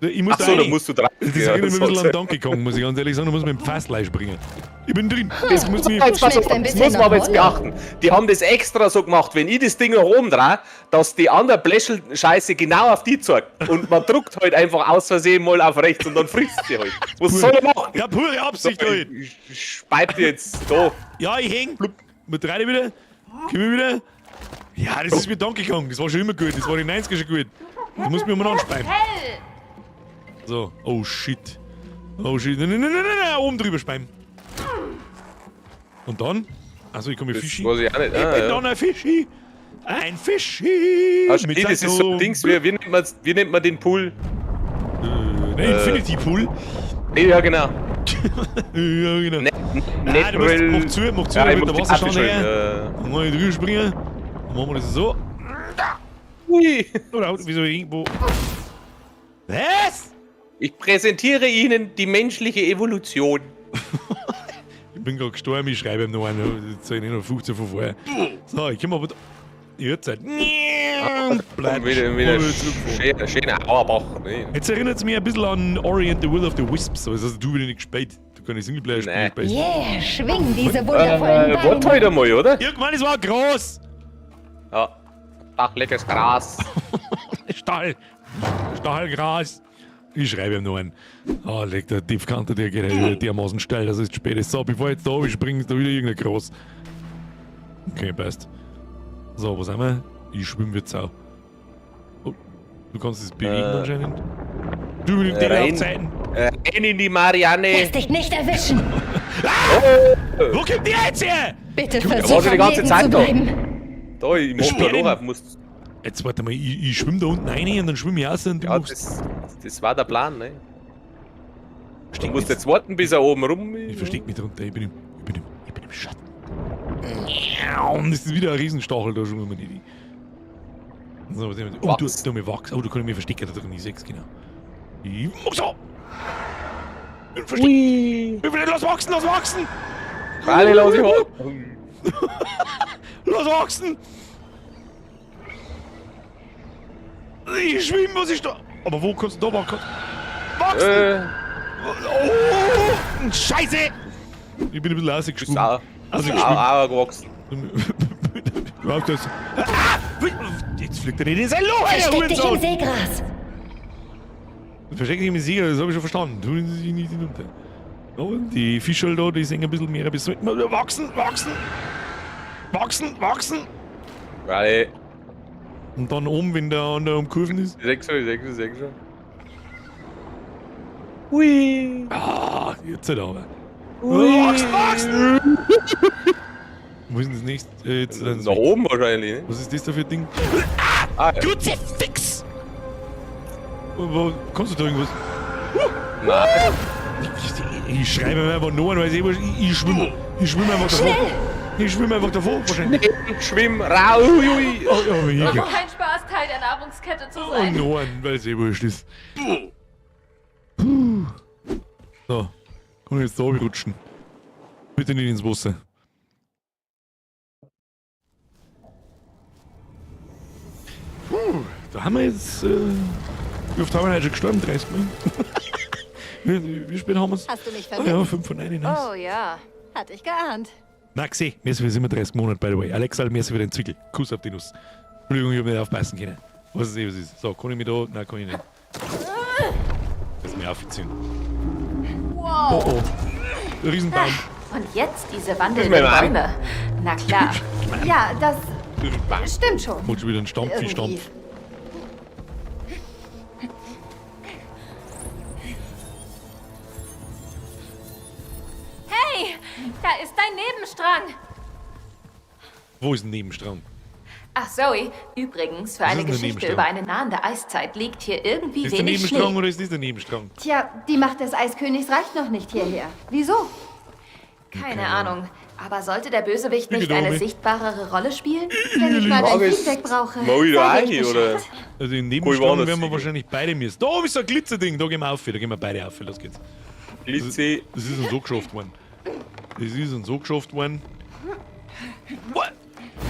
Ich muss Achso, da musst du dran. Das erinnert mich ein bisschen an Donkey Kong, muss ich ganz ehrlich sagen. Da muss man mit dem Fassfleisch springen. Ich bin drin. Das muss mich. Jetzt, pass auf, Schmeckt ein das bisschen muss man aber nach jetzt beachten. Die haben das extra so gemacht, wenn ich das Ding nach oben drehe, dass die andere Bläschel-Scheiße genau auf die zeigt. Und man drückt halt einfach aus Versehen mal auf rechts und dann frisst sie halt. Was soll er machen? Ja, pure Absicht, So, halt. ich speib jetzt da. Ja, ich häng. Mit rein wieder. Komm wieder. Ja, das ist wie Donkey Kong. Das war schon immer gut. Das war in den 90er schon gut. Du musst mich mal anspeiben. So. Oh shit. Oh shit. Nein. Oben drüber speiben. Und dann? Also ich komme mit Das Fischi. weiß ich auch nicht. Ich bin dann ein Fischi. Ein Fischi. Das ist so ein Dings, wie nennt man den Pool? Infinity Pool. Ja, genau. Ja, genau. Nicht Du musst, mach zu, Ja, ich damit der muss die Wasserstand Apfel her. schön, Dann mal drüber springen. Dann machen wir das so. Ui. Oder wieso irgendwo. Was? Ich präsentiere Ihnen die menschliche Evolution. Ich bin gerade gestorben, ich schreibe ihm noch einen. Jetzt sind noch 15 von vorher. So, ich komme aber da. Uhrzeit. Komm, wieder schöner Auerbach. Nee. Jetzt erinnert es mich ein bisschen an Orient the Will of the Wisps. Also du wieder nicht gespielt. Du kannst Singleplayer spielen. Nee. Yeah, schwing diese wundervollen Warte Beine. heute mal, oder? Irgendwann, es war groß. Ja. Ach, leckeres Gras. Stahlgras. Ich schreibe ihm noch einen. Ah, leg der Tiefkante, der geht halt dermaßen steil, dass es zu spät ist. So, bevor ich jetzt da oben springe, ist da wieder irgendein Groß. Okay, passt. So, was haben wir? Ich schwimme jetzt auch. Oh, du kannst es bewegen anscheinend. Du mit den rein. Aufzeiten. Rein in die Marianne. Lass dich nicht erwischen. Wo kommt die jetzt her? Bitte war versuch schon die am ganze Leben Zeit zu da. bleiben. Da, ich mach da Sperren. noch auf. Musst, Jetzt warte mal, ich schwimme da unten rein und dann schwimme ich raus und du ja, machst. das war der Plan, ne? Du Versteck musst mich, jetzt warten, bis er oben rum ich ist. versteck mich drunter, ich bin im Schatten. Und das ist wieder ein Riesenstachel da schon immer die. So, was haben wir? Oh, du mir wachs. Oh, du kannst mich verstecken da drin, ich sechs, genau. Ich mach so! Versteck! Lass wachsen! Alle lass ich hoch. Lass wachsen! Ich schwimme, was ist da? Aber wo kannst du da wachsen? Wachsen! Oh! Scheiße! Ich bin ein bisschen rausgesprungen. Sau. Also Auch gewachsen. Überhaupt das. Ah! Jetzt fliegt er in sein Loch, Versteck dich im Hurensohn! Seegras. Versteck dich im Sieger, das habe ich schon verstanden. Tun sie sich nicht hinunter. Oh, die Fische da, die sind ein bisschen mehr bis wachsen! Alle. Und dann oben, wenn der andere am Kurven ist. Sechs schon. Hui. Ah, jetzt halt aber. Wachsen! Wo ist denn das nächste? Jetzt, Nach oben wahrscheinlich, ne? was ist das da für ein Ding? Ah, ja. Kruzifix! Kannst du da irgendwas? Nein. Ich schreibe mir einfach nur an, weil ich schwimme. Ich schwimme einfach davor. Ich schwimme einfach davor, wahrscheinlich. Schwimm, rau, ui. Oh, ja, aber hier. Kein Spaß, Teil der Nahrungskette zu Oh, sein. no, weil es eh wurscht ist. Puh. So, kann ich jetzt da rutschen. Bitte nicht ins Wasser. Puh, da haben wir jetzt. Wie oft haben wir heute schon gestorben? 30 Mal. Wie spät haben wir es? Hast du mich Ah, vermisst? ja, 5 von 1. Nice. Oh ja, hatte ich geahnt. Maxi, merci für 37 Monate, by the way. Alexa, merci für den Zwickel. Kuss auf die Nuss. Entschuldigung, ich hab nicht aufpassen können. Was ist? So, kann ich mich da? Nein, kann ich nicht. Lass mich aufziehen. Wow. Oh. Riesenbaum. Und jetzt diese Das wandelnden ist mein Mann. Bäume. Na klar. Ja, das Riesenbaum. stimmt schon. Kommt schon wieder ein Stampf, wie Irgendwie. Stampf. Hey, da ist dein Nebenstrang. Wo ist ein Nebenstrang? Ach, Zoe, übrigens, für eine ist denn der Geschichte Nebenstrang? über eine nahende Eiszeit liegt hier irgendwie Ist der wenig Nebenstrang Schnee. oder ist das der Nebenstrang? Tja, die Macht des Eiskönigs reicht noch nicht hierher. Wieso? Keine Ahnung. Aber sollte der Bösewicht Ich nicht glaube eine nicht. sichtbarere Rolle spielen? Wenn ich mal dein Frage ist, Feedback brauche, mal wieder sage ein, ich oder? Bescheid. Also in dem Cool, Strang woanders werden wir hingehen. wahrscheinlich beide müssen. Da ist ein Glitzerding, da gehen wir auf, da gehen wir beide auf, los geht's. Glitzi. Das ist uns so geschafft worden. Das ist uns so geschafft worden. What?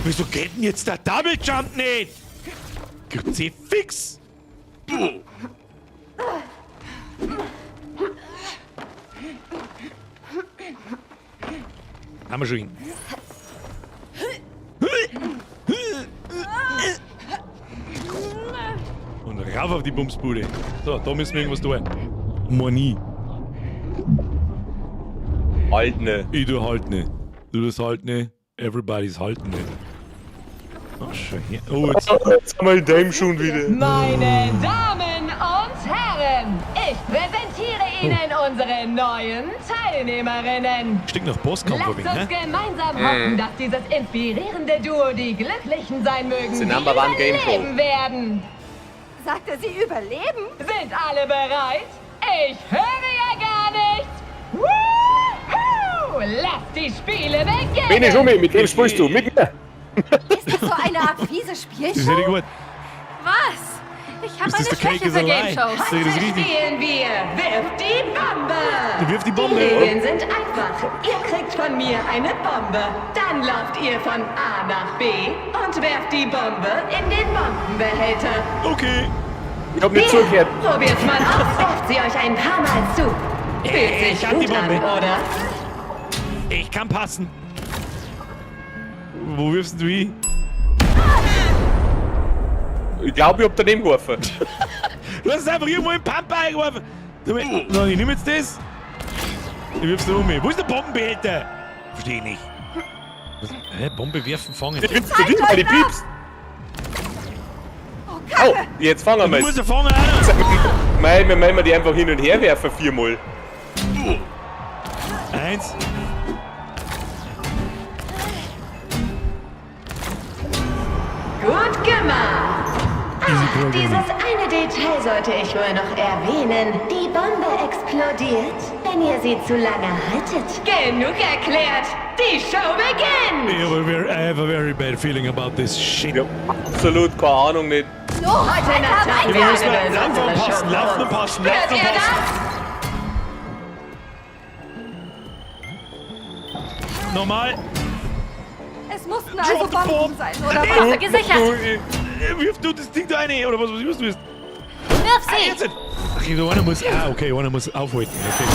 Wieso geht denn jetzt der Double Jump nicht? Gibt's fix? Haben wir schon hin. Und rauf auf die Bumsbude. So, da müssen wir irgendwas tun. Moni. Halt ne. Ich tu halt ne. Du das halt ne. Everybody's halt ne. Oh, schön. Oh, jetzt. Jetzt haben wir den Dame schon wieder. Meine Damen und Herren, ich präsentiere Ihnen unsere neuen Teilnehmerinnen. Steckt noch Bosskampf Lasst vor uns ne? gemeinsam hoffen, dass dieses inspirierende Duo die Glücklichen sein mögen, The die Number One Game Show. überleben werden. Sagt er, sie überleben? Sind alle bereit? Ich höre ja gar nichts. Woohoo! Lasst die Spiele beginnen! Bene Schummi, mit wem sprichst du? Mit mir? Ist das so eine Art fiese Das ist Spielshow? ja gut. Was? Ich habe Ist eine das der Cake Schwäche is für a Game lie? Shows. Sag ich das Heute richtig? spielen wir Wirf die Bombe! Du wirf die Die Bombe. Regeln sind einfach. Ihr kriegt von mir eine Bombe. Dann lauft ihr von A nach B und werft die Bombe in den Bombenbehälter. Okay. Ich hab nicht zugehört. Probiert's mal aus. Werft sie euch ein paar Mal zu. Fühlt sich ich hab die gut an, Bombe. oder? Ich kann passen. Wo wirfst du hin? Ich glaube, ich hab daneben geworfen. Du hast es einfach irgendwo im Pampa eingeworfen. So, ich nehme jetzt das. Ich wirf's da um mich. Wo ist der Bombenbehälter? Verstehe ich nicht. Was? Hä? Bombe werfen, fangen. Ich bin's zu dir, weil die piepst. Oh, jetzt fangen wir Du musst es. ja fangen, Alter. Mei, wir meinen die einfach hin und her werfen viermal. 1. Gut gemacht. Easy Dieses Programming. eine Detail sollte ich wohl noch erwähnen. Die Bombe explodiert, wenn ihr sie zu lange haltet. Genug erklärt. Die Show beginnt. I have a very bad feeling about this shit. Ich hab absolut keine Ahnung nicht. Heute Nacht tragen wir Wir müssen eine laufen besondere und passen, Show laufen und aus. passen, Hört laufen und ihr passen. das? Nochmal. Es mussten also Drop the Bomben bomb. sein, oder Nee. was? Waffe gesichert. Wirf du das Ding da rein, oder was wirst du jetzt? Wirf Ah, sie! jetzt! Ach, einer muss. Ah, okay, einer muss aufhalten. Okay, verstehe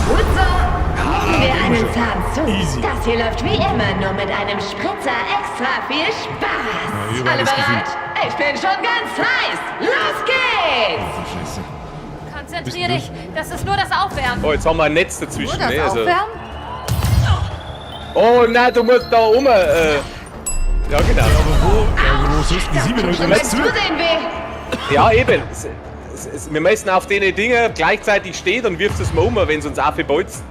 Gut so. Drücken wir einen Zahn zu. Easy. Das hier läuft wie immer, nur mit einem Spritzer extra viel Spaß. überall Alle das Gefühl. bereit? Ich bin schon ganz heiß. Los geht's! schon. Scheiße. Konzentrier dich, das ist nur das Aufwärmen. Oh, jetzt haben wir ein Netz dazwischen. Nur das Ne? Also, Aufwärmen? oh nein, du musst da um. Ja, genau. Wo sollst du sie wieder? Schon mein Zusehen weh. Ja, eben. Wir müssen auf den Dingen gleichzeitig stehen und wirfst es mal um, wenn es uns aufbeutzt.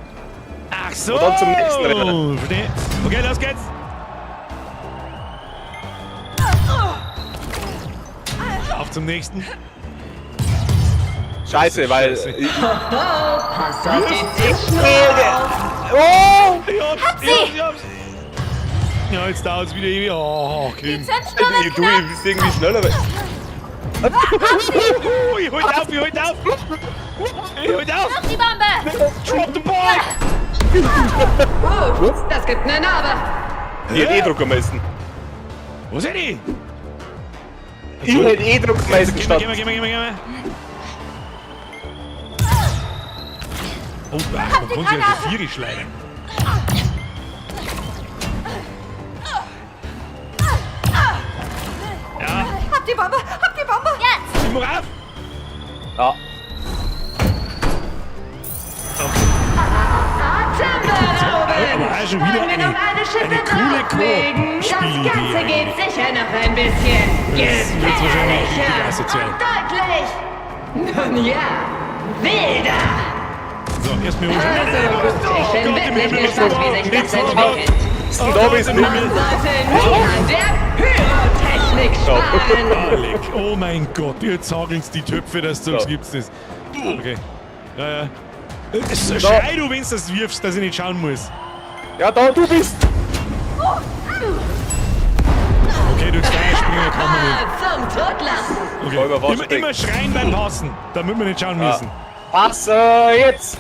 Ach so! Und dann zum nächsten Rennen. Verstehe. Okay, los geht's! Auf zum nächsten. Scheiße, weil. Scheiße. Passt auf die Zündschnur. Oh! Ich hab's! Ja, jetzt dauert's wieder ewig. Oh, Kim. Du bist irgendwie schneller. Ich holt auf, ich holt auf! Ich holt auf! Die Bombe! Drop the ball! Ups, das gibt eine Narbe. Ich hätte drucken müssen. Wo sind die? Ich hätte drucken müssen Geh statt. mal. Oh, man kann sich also Vieri schleudern. Ja, Hab die Bombe! Hab die Bombe! Jetzt! ich mach auf! Ja. Aber auch schon wieder Wollen wir noch eine Schippe eine coole drauflegen? Das Koop-Spielidee Ganze geht eigentlich. sicher noch ein bisschen Das wird's wahrscheinlich richtig gefährlicher asozial. und deutlich. Nun ja, wilder. So, erst mal Also, ich bin wirklich gespannt, wie sich das entwickelt. Ist denn da bist du? Man sollte nie an der Pyrotechnik sparen. Alec, oh mein Gott, jetzt hageln's die Töpfe, das Zeugs So. gibt's nicht. Okay. Ja. Schrei du, wenn's das wirfst, dass ich nicht schauen muss. Ja, da, du bist. Okay, du Steierspiel. springen kann man nicht. Zum Totlachen. Voll über Wasser Okay. Immer schreien beim Passen, damit wir nicht schauen müssen. Was, jetzt?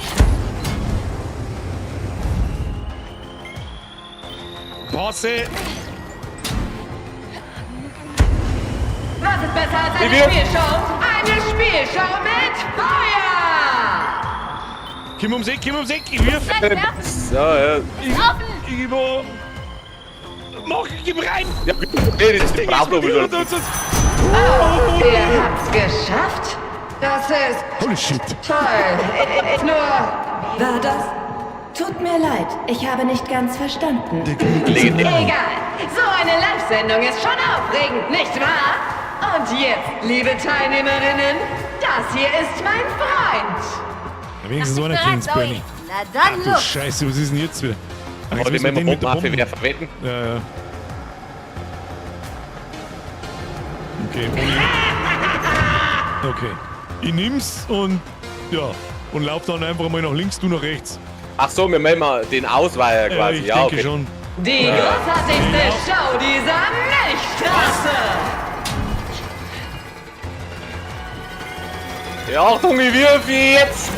Passe. Was ist besser als eine Wie wird- Spielshow? Eine Spielshow mit Feuer! Komm ums Eck, komm ums Eck. Ich wirf. So, ja. Ich wo. Mach, gib rein. Ja, okay, das ist die Bravo wieder. Ihr habt's geschafft? Das ist Holy shit. toll. Nur... War das? Tut mir leid, ich habe nicht ganz verstanden. Egal. So eine Live-Sendung ist schon aufregend, nicht wahr? Und jetzt, liebe Teilnehmerinnen, das hier ist mein Freund. Wenigstens so einer kennt's, Bernie. Na dann Du los. Scheiße, was ist denn jetzt wieder? Ach, jetzt Aber die müssen wir den mit der Bombenwaffe Bombe. wieder verwenden. Ja, ja. Okay, okay. Ich nimm's und ja. Und lauf dann einfach mal nach links, du nach rechts. Ach so, wir meinen mal den Ausweiher quasi. Ich Ja, denke okay. schon. Die großartigste Show dieser Milchstraße. Ja, Achtung, ich wirf jetzt.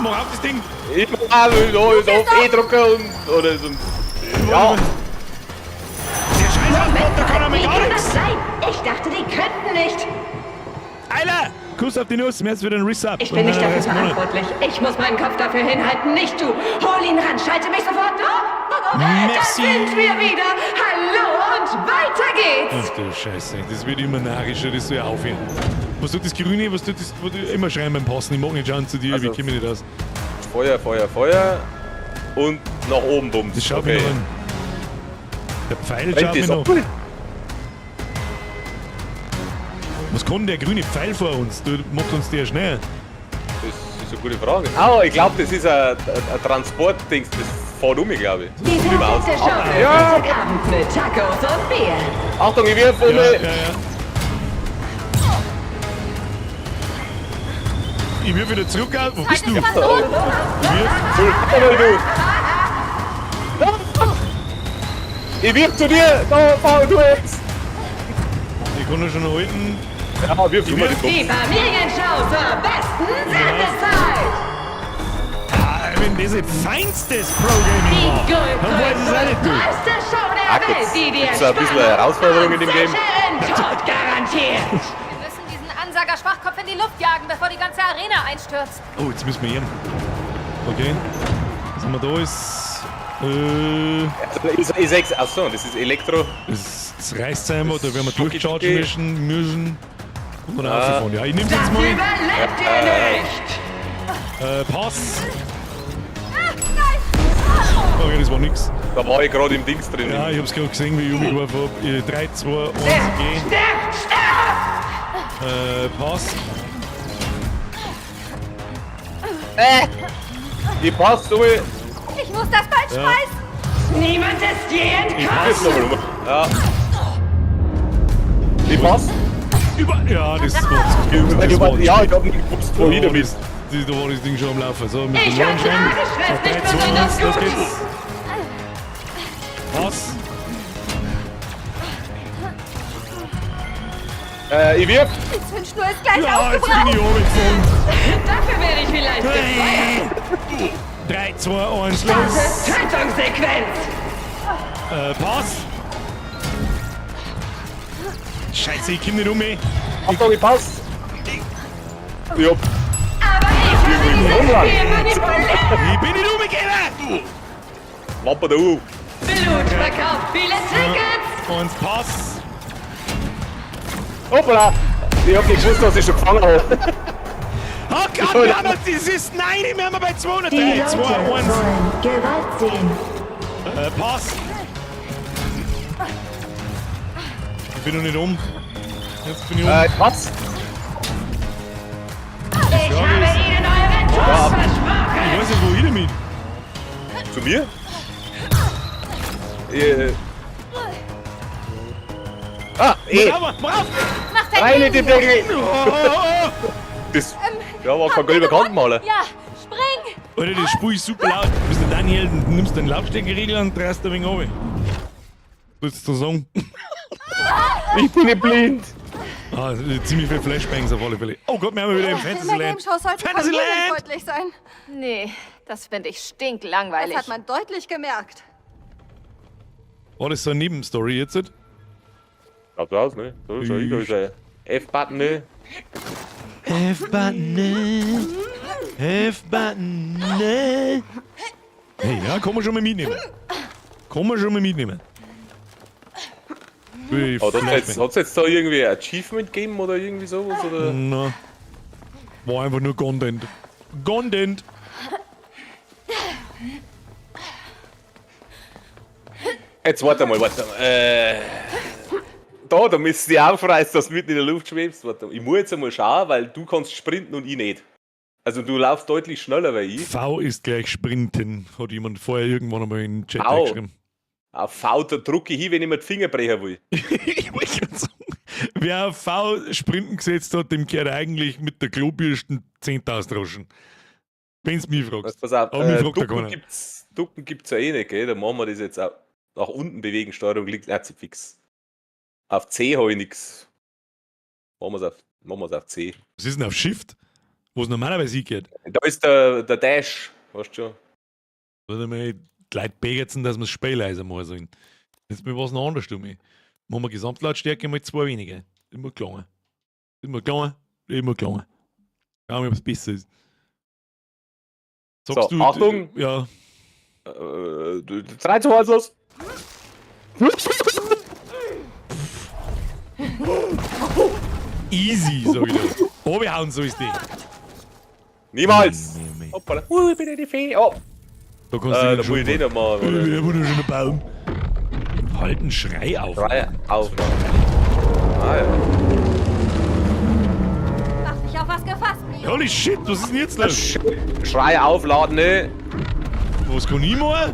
Mach auf das Ding. Ich muss auf E drücken und... Oder so. Ja. Der Scheißausbau, da kann er mir Wie gar kann nichts. das sein? Ich dachte, die könnten nicht. Eiler! Kuss auf die Nuss, mir ist wieder ein Riss-Up. Ich bin nicht dafür verantwortlich. Ich muss meinen Kopf dafür hinhalten, nicht du. Hol ihn ran, schalte mich sofort. Da Merci. sind wir wieder. Hallo und weiter geht's. Ach du Scheiße, das wird immer narischer, das soll ja aufhören. Was tut das Grüne, was tut das, wo du immer schreien beim Passen? Ich mag nicht schauen zu dir, Also- wie komme ich nicht aus? Feuer, Feuer, Feuer. Und nach oben bums. Das schaut mich noch an. Der Pfeil schaut Brennt mich das noch. ab? Was kann der grüne Pfeil vor uns? Du machst uns der schnell. Das ist eine gute Frage. Ah, ich glaube, das ist ein Transportdings. Das fährt um, glaube ich. Die Drüber aus. perfekte Show für Ja. Freitagabend mit Tacos und Bier. Achtung, ich wirf um. Ja, ja, ja. Ich wirf wieder zurück auf. Wo bist du? Ich wirf. Ich wirf zu dir. Da, fahr du jetzt. Ich kann ihn schon halten. Ja, wirf du mal die Die Bombe. Familienshow zur besten Sendezeit. Ah, wenn das ein feinstes Programming Die war, dann weiß ich es auch nicht, du. größte Show der Ah, Welt, gibt's- die dir gibt's da ein bisschen Spannung Herausforderung in dem und Game? sicheren Tod garantiert. Wir müssen diesen Ansager-Schwachkopf in die Luft jagen, bevor die ganze Arena einstürzt. Oh, jetzt müssen wir hier. Okay. Was haben wir da? Ich sag's, achso, das ist Elektro. Das reißt einmal, da werden wir Schoki, durchchargen Schoki. müssen. Und dann Ah. rausfahren. Ja, ich nehm's jetzt Das mal. überlebt ihr nicht. Pass. Okay, das war nix. Da war ich gerade im Dings drin. Ja, ich hab's gerade gesehen, wie ich umgeworfen hab. 3, 2, 1, geh. Pass. Ich pass so. Ich muss das Ball schmeißen. Niemand ist je entkommen. Jetzt nochmal rum. Ja. Ich pass. Ja, das war Ja, ich hab nicht gewusst, wo ich da bist. Da war das Ding schon am Laufen. So, mit Ich dem Launch vertrage rein. Stress So, nicht 3, 2, besonders 1, los gut. geht's. Pass. Ich wirf. Die Zündschnur ist gleich Ja, jetzt aufgebraucht. bin ich runtergefahren. Dafür werde ich vielleicht gefeuert. 3, 2, 1, Das los. ist Tötungssequenz. Pass. Scheiße, ich komm nicht um mich. Achtung, ich pass. Ja. Aber ich habe dieses Spiel manipuliert. Ich bin nicht umgegangen. Wapper da auf. Blut verkauft viele Tickets. Und Pass. Hoppla. Ich hab nicht gewusst, dass ich schon gefangen habe. Oh Gott, wir haben das ist... Nein, wir haben bei 200. 3, 2, 1. Gewalt sehen. Pass. Ich bin noch nicht um. Jetzt bin ich um. Pass. Ich habe Ihnen euren Tod versprochen. Ich weiß nicht, wo ich damit. Zu mir? Bravo, bravo. Rein in die Deckel. Oh, Das war kein gelber Kantenmaler. Ja, spring. Alter, das Spiel ist super laut. Du bist der Daniel, du nimmst den Lautstärkeregler und drehst ein wenig runter. Willst du sagen? Ich bin nicht blind. Ah, ziemlich viel Flashbangs auf alle Fälle. Oh Gott, wir haben wieder im In der Fantasyland. Game-Show sollte Fantasyland! familienfreundlich sein. Nee, das finde ich stinklangweilig. Das hat man deutlich gemerkt. War das so eine Nebenstory jetzt? Schaut so aus, ne? So, schau ich, da ist ein F-Button, ne? F-Button, F-Button. Hey, ja, kann man schon mal mitnehmen. Oh, hat's jetzt da irgendwie ein Achievement gegeben oder irgendwie sowas? Oder? Na, war einfach nur Content. Content! Jetzt warte mal. Da müsstest du dich aufreißen, dass du mitten in der Luft schwebst. Warte, ich muss jetzt einmal schauen, weil du kannst sprinten und ich nicht. Also du laufst deutlich schneller wie ich. V ist gleich Sprinten, hat jemand vorher irgendwann einmal in den Chat V. geschrieben. Auf V, da drücke ich hin, wenn ich mir die Finger brechen will. Ich wollte gerade sagen, wer auf V Sprinten gesetzt hat, dem gehört eigentlich mit der Klobürsten 10.000 Roschen. Wenn du mich fragst. Pass auf, Aber mich fragt da keiner. Ducken gibt's ja eh nicht, gell? Dann machen wir das jetzt auch. Nach unten bewegen, Steuerung liegt nicht so fix. Auf C habe ich nichts. Machen wir's auf C. Was ist denn auf Shift? Wo es normalerweise hingeht? Da ist der Dash, weißt du schon. Warte mal, die Leute begetzen, dass wir das Spiel leiser machen sollen. Jetzt mir was noch anders tun. Machen wir Gesamtlautstärke mal 2 weniger. Immer klar. Schauen wir, ob es besser ist. Sagst So, Achtung! Ja. 3 zu 1 los! Easy, sag ich dir. Oberhauen so ist die. Niemals! Nee. Hoppala. Ich bin eine Fee. Oh, Da kannst da du muss ich den noch machen. Der wunderschöne Baum. Halt einen Schrei auf. Drei Aufnahmen. Ah ja. Mach dich auf was gefasst, Mio. Holy shit, was ist denn jetzt los? Schrei aufladen, ne? Was kann ich machen?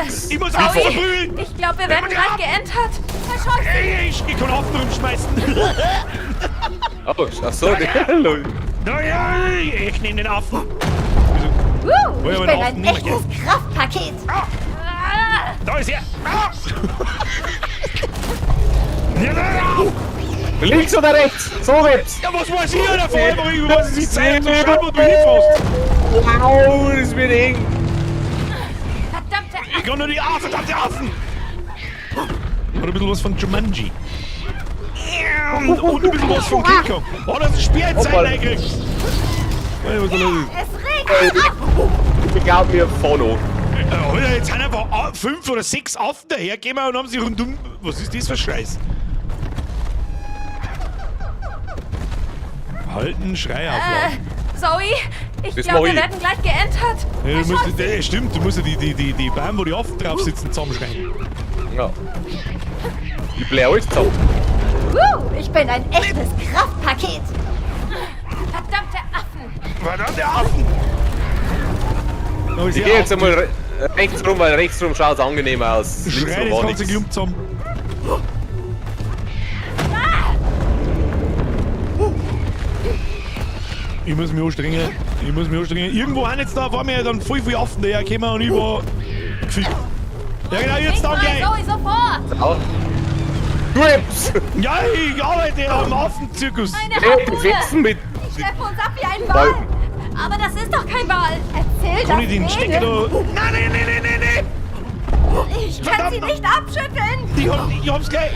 Nix. Ich muss auf verprügeln! Ich glaube, wir werden gleich geentert. Ey, ich kann Affen rumschmeißen! Oh, ach so, lol. Naja, ich nehme den Affen! Ich bin bin ein echtes Kraftpaket. Da ist er! Ja, Links oder rechts? So wird's! ja, was weiß ich da vor? Was ist die Zeit? So schau, wo du hinfährst! Wow, das wird eng! Verdammte Ich kann nur die verdammte Affen! Hat ein bisschen was von Jumanji. Und ein bisschen was von King Kong. Oh, das ist Spielzeit eingekriegt! Hey, was ist da los? Es regnet. Ich glaube, wir fahren an. Alter, jetzt sind einfach 5 oder 6 Affen dahergekommen und haben sich rundum. Was ist das für Scheiß? Halten, Schrei aufladen. Zoe, ich Das glaube, mach wir ich. werden gleich geentert. Ja, du musst, stimmt, du musst ja die Bäume, wo die Affen drauf sitzen, zusammenschreien. Ja. Ich bläh alles zusammen. Ich bin ein echtes Kraftpaket. Verdammte Affen. Verdammte Affen! Da ist Ich er geh jetzt auf- einmal rechts rum, weil rechts rum schaut es angenehmer aus. Links Schrei rum das war ganze nix. Klump zusammen. Ich muss mich anstrengen. Irgendwo haben jetzt da vor mir dann voll viele Affen dahergekommen und ich war gefickt. Ja genau, jetzt dann gleich. Zoe, sofort. Au. Grips! Ja, ich arbeite am Affenzirkus. Eine Wir Harpune. sitzen mit. Schlepp uns ab wie ein Wal. Aber das ist doch kein Wal. Erzähl Kann das ich den Stecker denen. da... Nein! Ich kann sie Verdammt. nicht abschütteln. Ich hab's gleich.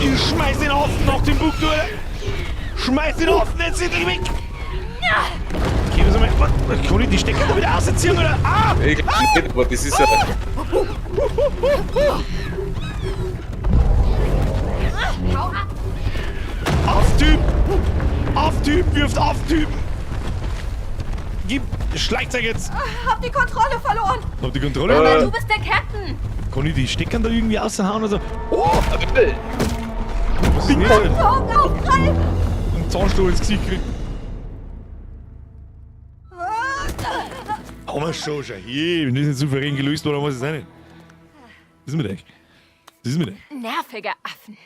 Ich schmeiß den Affen nach dem Bug durch. Schmeiß den Affen, jetzt sind die weg. Okay, was einmal. Kann ich die Stecker da wieder rausziehen, oder? Ah! Ich glaub nicht, aber das ist ja. Hau ab. Affentyp wirft Affentypen. Gib Schlagzeug jetzt. Hab die Kontrolle verloren. Hab die Kontrolle. Du bist der Captain. Kann ich die Stecker da irgendwie raushauen oder so? Oh! Was ist denn jetzt? Augenaufprall. Ein Zahnstoß ins Gesicht gekriegt. Haben wir schon. Wenn das nicht souverän gelöst war, dann weiß ich es auch nicht. Was ist mit euch? Was ist mit euch? Nervige Affen.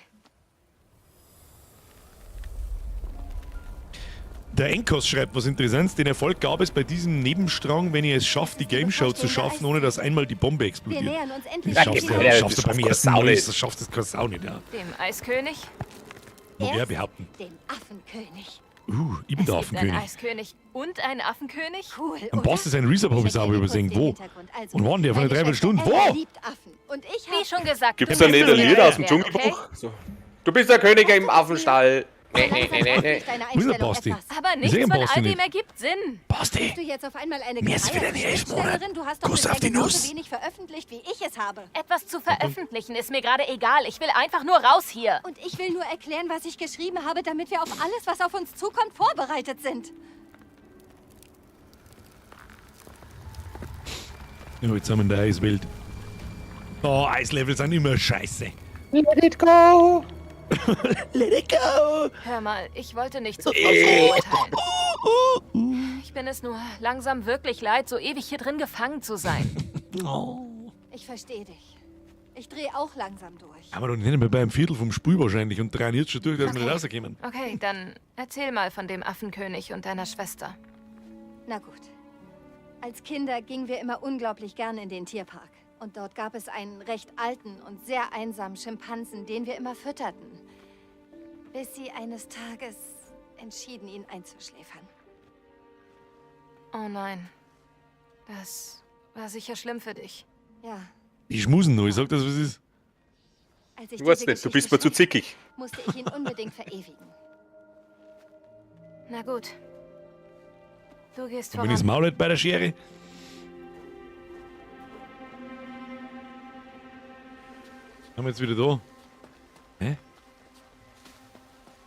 Der Enkos schreibt was Interessantes. Den Erfolg gab es bei diesem Nebenstrang, wenn ihr es schafft, die Game Show zu schaffen, ohne dass einmal die Bombe Wir explodiert. nähern uns endlich Das dem schaffst Ziel. du, schaffst du beim keine ersten Sau Mal, nicht. das schaffst du keine Sau nicht, ja. Dem Eiskönig? Nur wer Erst behaupten. dem Affenkönig. Ich bin der Ein Affenkönig. Eiskönig und ein Affenkönig? Cool, Am oder? Boss ist ein Resub, habe ich sauber übersehen. Wo? Und wann der von der Meine Dreiviertelstunde? Schwester Ella Wo? liebt Affen. Und ich Wie hab... schon gesagt, Gibt's du da nicht ein bist Lied aus dem okay? Dschungelbuch? So. Du bist der König im Affenstall. Nee. Wo ist der Basti? Aber Ich nichts seh den von Basti all dem nicht. ergibt Sinn. Basti! Bist du jetzt auf einmal eine Mir ist wieder gefeierte nicht 11 Monate. Schriftstellerin? Du hast doch Kuss bisher auf die genauso Nuss. wenig veröffentlicht, wie ich es habe. Etwas zu veröffentlichen ist mir gerade egal. Ich will einfach nur raus hier. Und ich will nur erklären, was ich geschrieben habe, damit wir auf alles, was auf uns zukommt, vorbereitet sind. Ja, jetzt haben wir in der Eiswelt. Oh, Eislevel sind immer scheiße. Let it go. Let it go! Hör mal, ich wollte nicht so viel urteilen. Ich bin es nur langsam wirklich leid, so ewig hier drin gefangen zu sein. Ich verstehe dich. Ich drehe auch langsam durch. Aber doch nicht mehr beim Viertel vom Spiel wahrscheinlich und drehen jetzt schon durch, dass wir nicht rauskommen. Okay, dann erzähl mal von dem Affenkönig und deiner Schwester. Na gut. Als Kinder gingen wir immer unglaublich gern in den Tierpark. Und dort gab es einen recht alten und sehr einsamen Schimpansen, den wir immer fütterten. Bis sie eines Tages entschieden, ihn einzuschläfern. Oh nein. Das war sicher schlimm für dich. Ja, Die schmusen noch, ich sag das, was ist. als ich Ich weiß diese nicht, du Geschichte bist mir zu schrieb, zickig. musste ich ihn unbedingt verewigen. Na gut. Du gehst Und wenn ich das voran. Maul halt bei der Schere. Haben wir jetzt wieder da. Hä?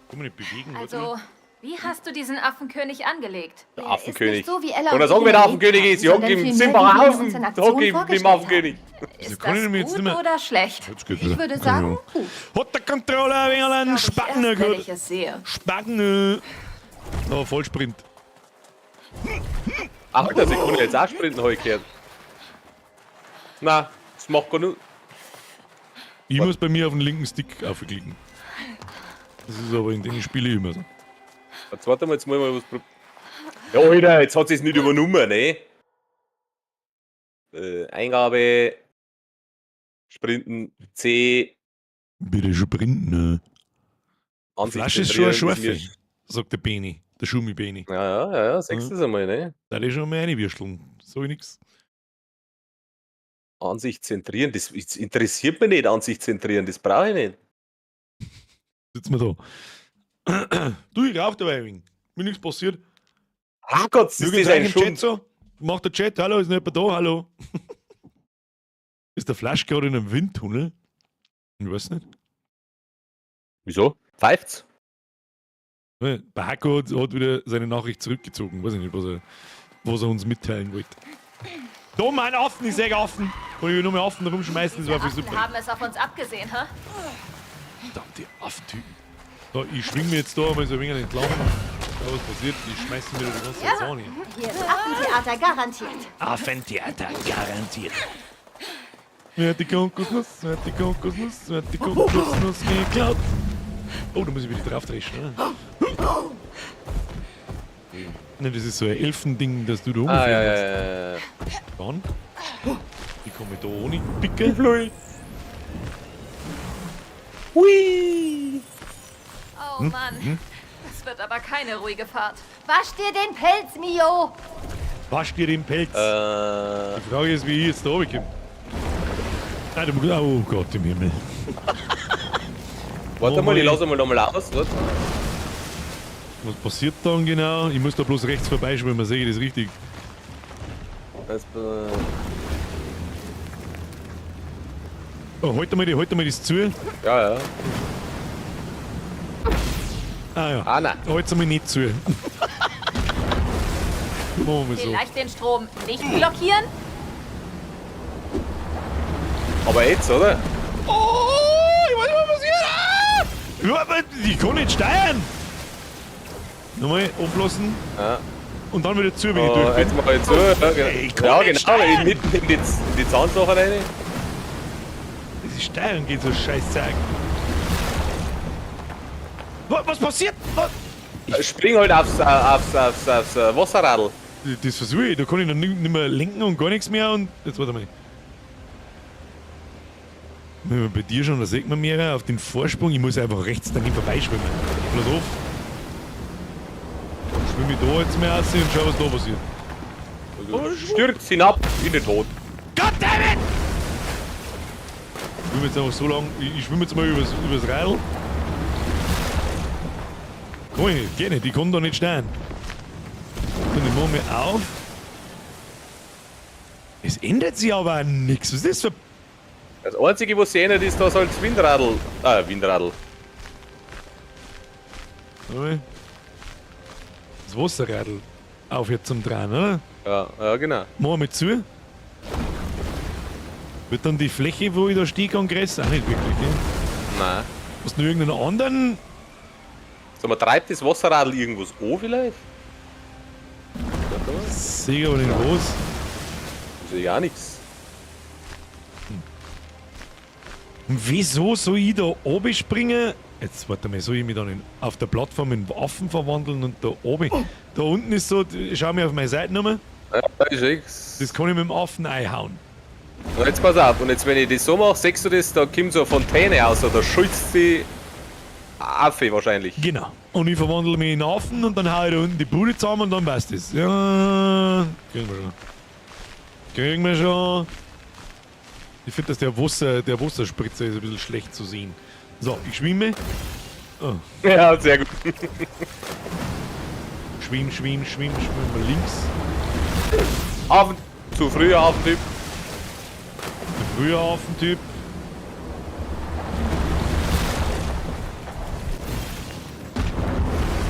Kann man nicht bewegen, warte Also, mal. wie hast du diesen Affenkönig angelegt? Der Er ist Affenkönig. nicht so, wie Ella Und er und sagen, ich wer der ihn Affenkönig erlebt ist. Ich hock haben, im sondern Zimmer vielmehr, wie wir auf uns in und Aktion hock ihm dem vorgestellt Affenkönig. Ist kann ich das mir jetzt gut nicht mehr- oder schlecht? Jetzt geht's Ich wieder. würde Keine sagen, Ahnung. gut. Hat der Controller ein wenig einen Spacken Erst, wenn gut. ich es sehe. Spacken. Oh, Vollsprint. Ach, Alter, ich kann jetzt auch sprinten, habe ich gehört. Na, das macht gar nicht. Ich muss bei mir auf den linken Stick aufklicken. Das ist aber in den Spielen immer so. Jetzt warte mal, jetzt muss ich mal was probieren. Ja, Alter, jetzt hat sie es nicht übernommen, ne? Eingabe. Sprinten. C. Bitte sprinten. Ne? Ansicht Flasche ist schon eine zentrieren, Schärfe, sagt der Beni. Der Schumi-Beni. Ja, sechstes einmal, ne? Da ist schon mal reinwürsteln. So nix. Ansicht zentrieren, das interessiert mich nicht, Ansicht zentrieren, das brauche ich nicht. Sitzen wir da. Du, ich rauch dabei ein wenig. Mir nichts passiert. Ah Gott, das Wie ist geht's ein eigentlich im Chat Schund. so? Macht der Chat, hallo, ist nicht jemand da, hallo. Ist der Flash gerade in einem Windtunnel? Ich weiß nicht. Wieso? Pfeift's? Der Hacko hat wieder seine Nachricht zurückgezogen. Weiß ich nicht, was er uns mitteilen wollte. Da, mein Affen, ich sage Affen. Kann ich nur mehr Affen rumschmeißen, das Die war für Affen super. haben es auf uns abgesehen, ha? Verdammte Affentypen. So, ich schwing mir jetzt da mal so ein wenig entlang. Schau, was passiert. Die schmeißen mir die ganze Zeit Zahn hin. Hier ist Affentheater garantiert. Affentheater garantiert. Wer hat die Kokosnuss? Wer hat die Kokosnuss? Wer hat die Kokosnuss geklaut? Oh, da muss ich wieder drauf dreschen. Ne? Ne, das ist so ein Elfending, dass du da Ah, umfährst. ja. Dann. Wie komme ich da ohne Pickel? Hui! Oh Mann. Das wird aber keine ruhige Fahrt. Wasch dir den Pelz, Mio! Wasch dir den Pelz. Die Frage ist, wie ich jetzt da runterkomme. Nein, du musst. Oh Gott im Himmel. Warte Oh mal, ich mein. lasse mal nochmal aus. Warte. Was passiert dann genau? Ich muss da bloß rechts vorbeischwimmen, man sehe ich das richtig. Das, Oh, halt mal das zu. ja. Ah ja. Ah, nein. Halt mal nicht zu. Machen wir so. Vielleicht den Strom nicht blockieren? Aber jetzt, oder? Oh, ich weiß nicht, was passiert. Ah! Ja, aber ich kann nicht steuern. Nochmal ablassen Ja. und dann wieder zu, wenn ich Oh, durch bin. jetzt mal zu. Ja, Ich kann ja nicht genau. steuern. Mitten in die Zahnsache rein. Das ist Steuern geht so scheiß Zeug. Was passiert? Was? Spring halt aufs Wasserradl. Das versuche ich, da kann ich noch nicht mehr lenken und gar nichts mehr und jetzt warte mal. Wenn man bei dir schon, da sieht man mehr auf den Vorsprung, ich muss einfach rechts daneben vorbeischwimmen. Bloß auf. Dann schwimme ich da jetzt mehr aus und schau, was da passiert. Stürzt hinab in den Tod. Goddammit! Ich schwimme jetzt einfach so lang, ich schwimme jetzt mal übers Radl. Kann ich nicht, geht nicht, ich kann da nicht stehen. Und ich mache mich auf. Es ändert sich aber auch nichts. Was ist das für... Das einzige, was sich ändert, ist das halt das Windradl. Windradl. Das Wasserradl aufhört zum Drehen, oder? Ja, genau. Machen wir zu. Wird dann die Fläche, wo ich da stehe, größer? Auch nicht wirklich, gell? Nein. Hast du noch irgendeinen anderen? Sag mal, treibt das Wasserradl irgendwas an vielleicht? Sehe aber nicht was. Das ist ja nichts. Und wieso soll ich da oben springen? Jetzt warte mal, soll ich mich dann auf der Plattform in Waffen verwandeln und da oben? Da unten ist so, schau mir auf meine Seite nochmal. Ja, da ist nichts. Das kann ich mit dem Affen einhauen. Und jetzt pass auf, und jetzt wenn ich das so mache, siehst du das, da kommt so eine Fontäne aus, da schützt die Affe wahrscheinlich. Genau. Und ich verwandle mich in einen Affen und dann hau ich da unten die Bude zusammen und dann passt das. Ja, kriegen wir schon. Ich finde, dass der Wasserspritzer ist ein bisschen schlecht zu sehen. So, ich schwimme. Oh. Ja, sehr gut. Schwimm mal links. Hafen, zu früher Hafentyp. Der frühe Hafentyp.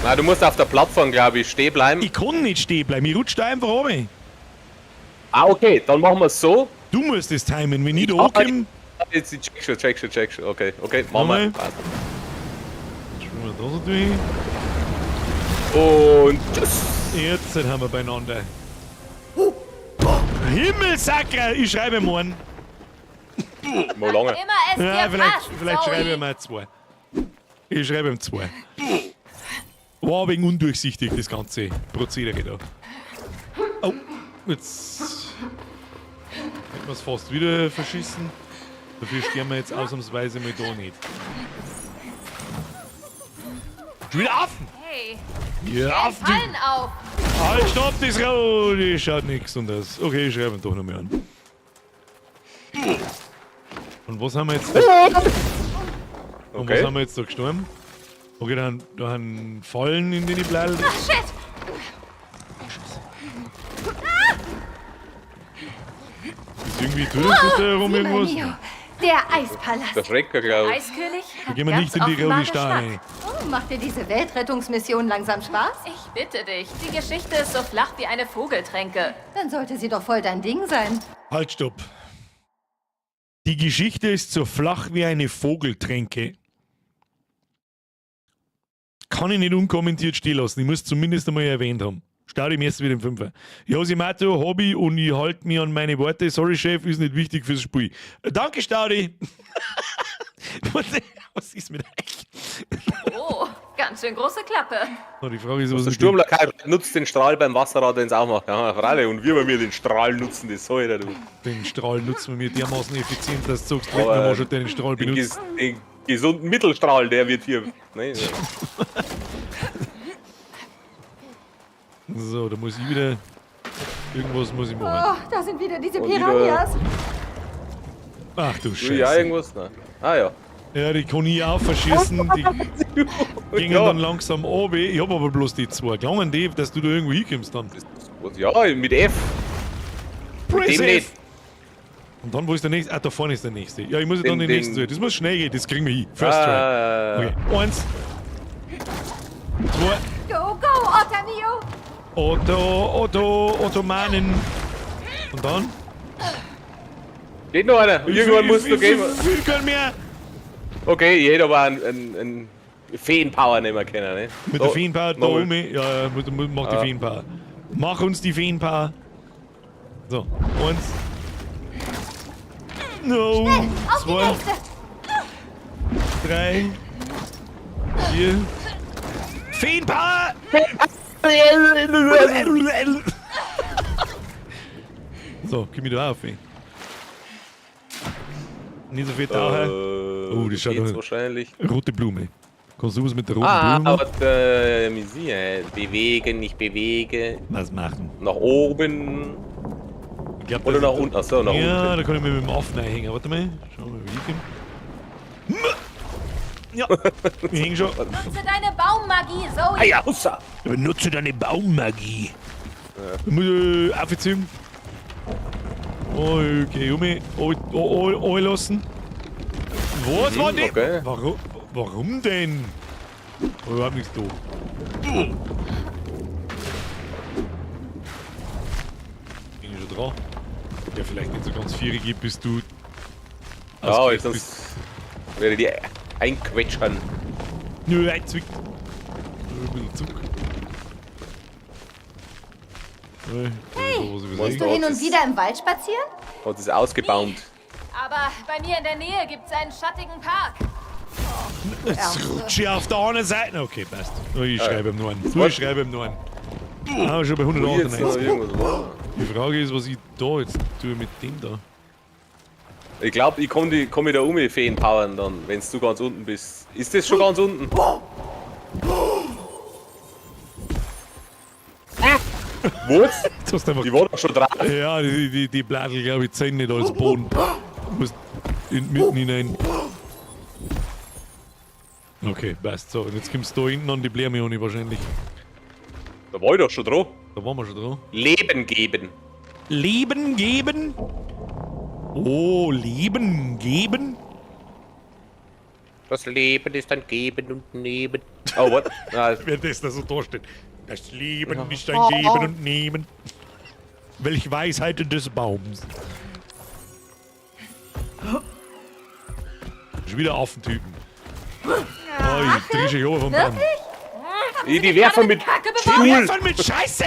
Na, du musst auf der Plattform, glaube ich, stehen bleiben. Ich kann nicht stehen bleiben, ich rutsche da einfach runter. Ah, okay, dann machen wir es so. Du musst das timen, wenn ich da ankomme. Jetzt check schon. Okay, machen wir. Passt. Schwimmen wir da so durch. Und tschüss. Jetzt haben wir beieinander. Himmelssacker, ich schreibe morgen. Mal lange. Immer es Ja, dir passt, vielleicht Zoe. schreibe ich mal 2. Ich schreibe ihm 2. War ein wenig undurchsichtig, das ganze Prozedere da. Oh, jetzt hätten wir es fast wieder verschissen. Dafür stehen wir jetzt ausnahmsweise mal da nicht. Schon wieder Affen! Hey, Ja, Affen! Fallen auf! Halt, stopp, das Rot! Die schaut nichts und das. Okay, ich schreibe ihn doch noch mal an. Und was haben wir jetzt da? Und was haben wir jetzt da gestorben? Okay, da haben Fallen, in denen ich bleibe. Ach, shit! Ist irgendwie tut das da herum irgendwas? Mio, der Eispalast. Der Schrecker, glaube ich. Eiskönig? Da hat gehen wir ganz nicht in die offenbar rote Steine. Geschmack. Oh, macht dir diese Weltrettungsmission langsam Spaß? Ich bitte dich, die Geschichte ist so flach wie eine Vogeltränke. Dann sollte sie doch voll dein Ding sein. Halt, stopp. Die Geschichte ist so flach wie eine Vogeltränke. Kann ich nicht unkommentiert stehen lassen. Ich muss zumindest einmal erwähnt haben. Staudi Messer wieder im Fünfer. Ja, Simato, Hobby und ich halte mich an meine Worte. Sorry, Chef, ist nicht wichtig fürs Spiel. Danke, Staudi. Was ist mit euch? Oh, ganz schön große Klappe. Oh, die Frage ist, was Der mit Sturmlakai nutzt den Strahl beim Wasserrad, wenn es auch macht. Ja, Fralle. Und wie wir den Strahl nutzen, das soll jeder tun. den Strahl nutzen wir dermaßen effizient, dass du sagst, Aber wenn man schon den Strahl Den, benutzt. den gesunden Mittelstrahl, der wird hier. Ne? So, da muss ich wieder. Irgendwas muss ich machen. Oh, da sind wieder diese Und Piranhas. Ach du Will ja Scheiße. irgendwas? Nein. Ah ja. Ja, die kann ich auch verschießen. Die gingen Ja. dann langsam runter. Ich hab aber bloß die 2. Klangen die, dass du da irgendwo hinkommst dann. Ja, mit F. Mit dem nicht. Und dann, wo ist der nächste? Ah, da vorne ist der nächste. Ja, ich muss jetzt dann den Den- nächsten. Das muss schnell gehen, das kriegen wir hin. First try. Okay. 1. 2. Go, go, Ottamio. Ottomanen. Und dann? Geht noch einer. Irgendwann musst du gehen. Viel können mehr. Okay, jeder war ein Feenpower nehmen können, ne? Mit So, der Feenpower da nochmal. oben. Ja, mach die Feenpower. Mach uns die Feenpower. So, 1. No. Auf die 2. nächste. 3. 4. Feenpower! So, gib mir da auf, ey. Nicht so viel tauchen. Oh, das schaut geht's doch wahrscheinlich. rote Blume. Kannst du was mit der roten Blume? Aber bewegen, nicht bewege. Was machen? Nach oben. Ich glaub, Oder das- nach unten. Achso, nach Ja, unten. da kann ich mir mit dem Affen einhängen. Warte mal. Schau mal, wie ich bin. Ja, ich häng schon. Nutze deine Baummagie, Zoe. Hey, außer! Benutze deine Baummagie. Ich muss aufziehen. Okay, lassen. Was war denn? okay. Warum denn? Ich hab nichts da. Bin ich schon dran? Ja, vielleicht nicht so ganz 4 gibt, bis du. Ja, ausgekriegt sonst werde ich die einquetschen. Nö, ein Zwick. Ein bisschen Zuck. Hey, Was Du hin und wieder im Wald spazieren? Hat es ausgebaumt. Aber bei mir in der Nähe gibt's einen schattigen Park. Jetzt rutscht ich auf der anderen Seite. Okay, passt. Ich schreibe ihm nur einen. Ich schreibe ihm nur einen. Ah, schon bei Jetzt noch 198. irgendwas war. Die Frage ist, was ich da jetzt tue mit dem da. Ich glaube, ich komm mit der Feen powern dann, wenn du ganz unten bist. Ist das schon ganz unten? Was? Du hast einfach. Die war doch schon drauf. Ja, die Blättel, glaube ich, zählen nicht als Boden. Du musst mitten hinein. Okay, passt. So, und jetzt kommst du da hinten an die Blärmeone wahrscheinlich. Da war ich doch schon dran. Da waren wir schon dran. Leben geben. Leben geben? Oh, Leben geben? Das Leben ist ein Geben und Nehmen. Oh, was? Wer das da so dasteht. Das Leben ist ein Geben und Nehmen. Welch Weisheit des Baums. Schon wieder Affentypen. Oh, ich trische ich over vom Baum. Die werfen mit Stuhl. Werfen mit Scheiße!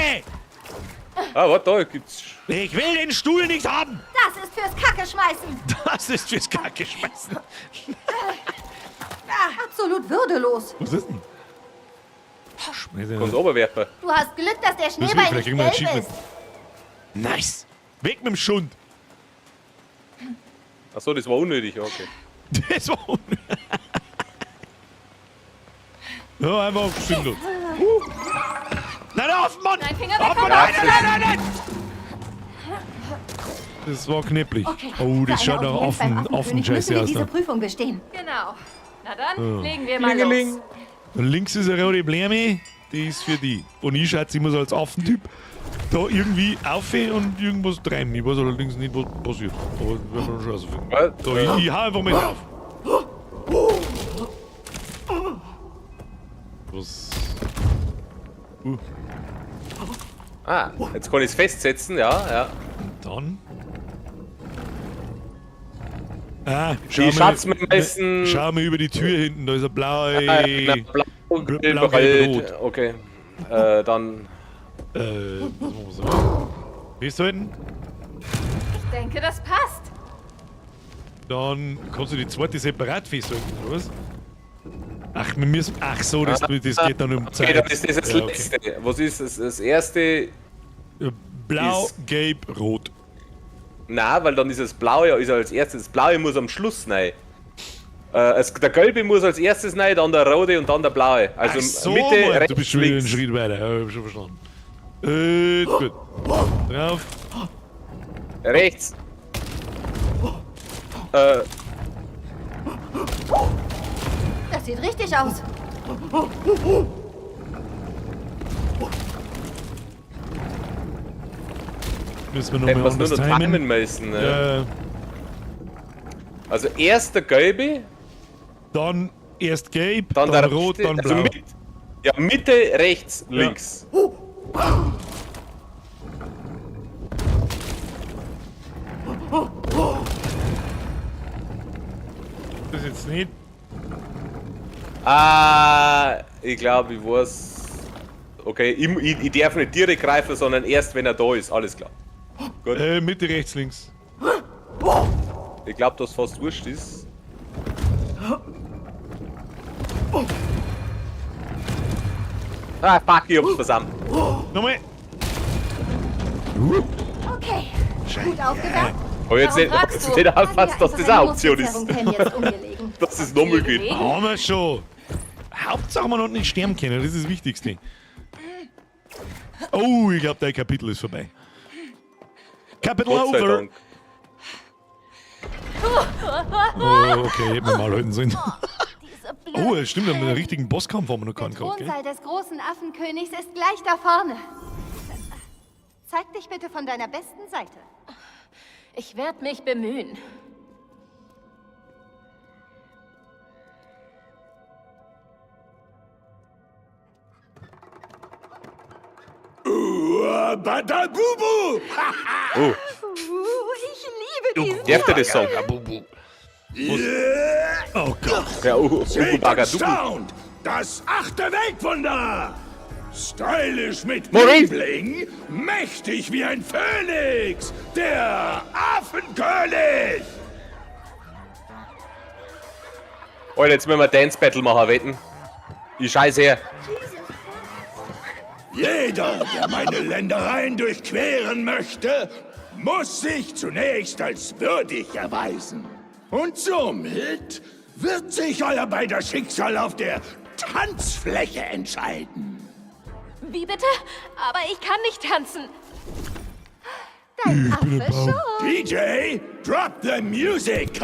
Ah, warte, da gibt's. Ich will den Stuhl nicht haben! Das ist fürs Kacke schmeißen. Das ist fürs Kacke schmeißen. Absolut würdelos. Was ist denn? Schmeiße. Kannst runterwerfen. Du hast Glück, dass der Das Schneeball will nicht vielleicht irgendwann gelb Achievement. ist. Nice! Weg mit dem Schund! Achso, das war unnötig, okay. Das war unnötig. Ja, einfach schwindelt. Nein, auf, Mann! Dein Finger weg Auf, vom Mann! Baum. Nein! Das war knipplig. Oh, das schaut nach Affenscheiße wir aus. diese Da. Prüfung bestehen. Genau. Na dann, legen wir mal los. Und links ist eine rote Bläme, die ist für die. Und ich schätze immer so als Affentyp da irgendwie auf und irgendwas treiben. Ich weiß allerdings nicht, was passiert. Aber das werden wir schon rausfinden. So, ich hau einfach mal drauf. Was? Ah, jetzt kann ich es festsetzen, ja. Dann? Ah, Die Schatzmessen. Schau mal über die Tür hinten, da ist ein blauer. Blau und Blau, gelb, gelb, rot. Okay. Dann. Was machen wir so? Festhalten? Ich denke, das passt. Dann kannst du die zweite separat festhalten, oder was? Ach, wir müssen. Ach so, das geht dann um Zeit. Okay, dann ist das das Ja, okay. letzte. Was ist das? Das erste. Blau, Ist- gelb, rot. Nein, weil dann ist das Blaue ist als erstes. Das Blaue muss am Schluss rein. Der Gelbe muss als erstes rein, dann der Rote und dann der Blaue. Also Ach so, Mitte, Mann, rechts, du bist schon wieder einen links. Schritt weiter. Ja, hab ich schon verstanden. Gut. Drauf. Rechts. Das sieht richtig aus. Müssen wir noch Hätten mal wir es nur anders noch timen timen. müssen. Ne? Also Äh, erst der Gelbe, dann erst gelb, dann dann der rot, rechte, dann also blau. Mitte, rechts, links. Das ist jetzt nicht. Ich glaube, ich weiß. Okay, ich darf nicht direkt greifen, sondern erst wenn er da ist. Alles klar. Gut. Mitte, rechts, links. Ich glaube, dass fast wurscht ist. Ah, fuck, ich hab's versammelt. Nochmal. Okay, gut aufgewärmt. Aber jetzt nicht, fragst jetzt du? nicht aufpasst, dass das eine Option ist. Jetzt umgelegen. Dass es nochmal geht. Haben wir schon. Hauptsache, man hat nicht sterben können. Das ist das Wichtigste. Oh, ich glaube, dein Kapitel ist vorbei. Kapitel Gott sei over. Dank. Oh, okay, hätten wir mal halten sollen. Diese blöde Oh, das stimmt, einen richtigen Bosskampf haben wir noch keinen Der gehabt, gell? Thronsaal des großen Affenkönigs ist gleich da vorne. Zeig dich bitte von deiner besten Seite. Ich werde mich bemühen. Badabubu! Oh, Ich liebe diesen. darf der das sagen? Oh Gott. Ja, Bagadugu. Erstaunt! Das 8. Weltwunder! Stylisch mit Maurice. Bling, mächtig wie ein Phönix! Der Affenkönig! Alter, jetzt müssen wir Dance Battle machen, wetten. Ich scheiße her. Jeder, der meine Ländereien durchqueren möchte, muss sich zunächst als würdig erweisen. Und somit wird sich euer beider Schicksal auf der Tanzfläche entscheiden. Wie bitte? Aber ich kann nicht tanzen. Dein Affe schon. DJ, drop the music!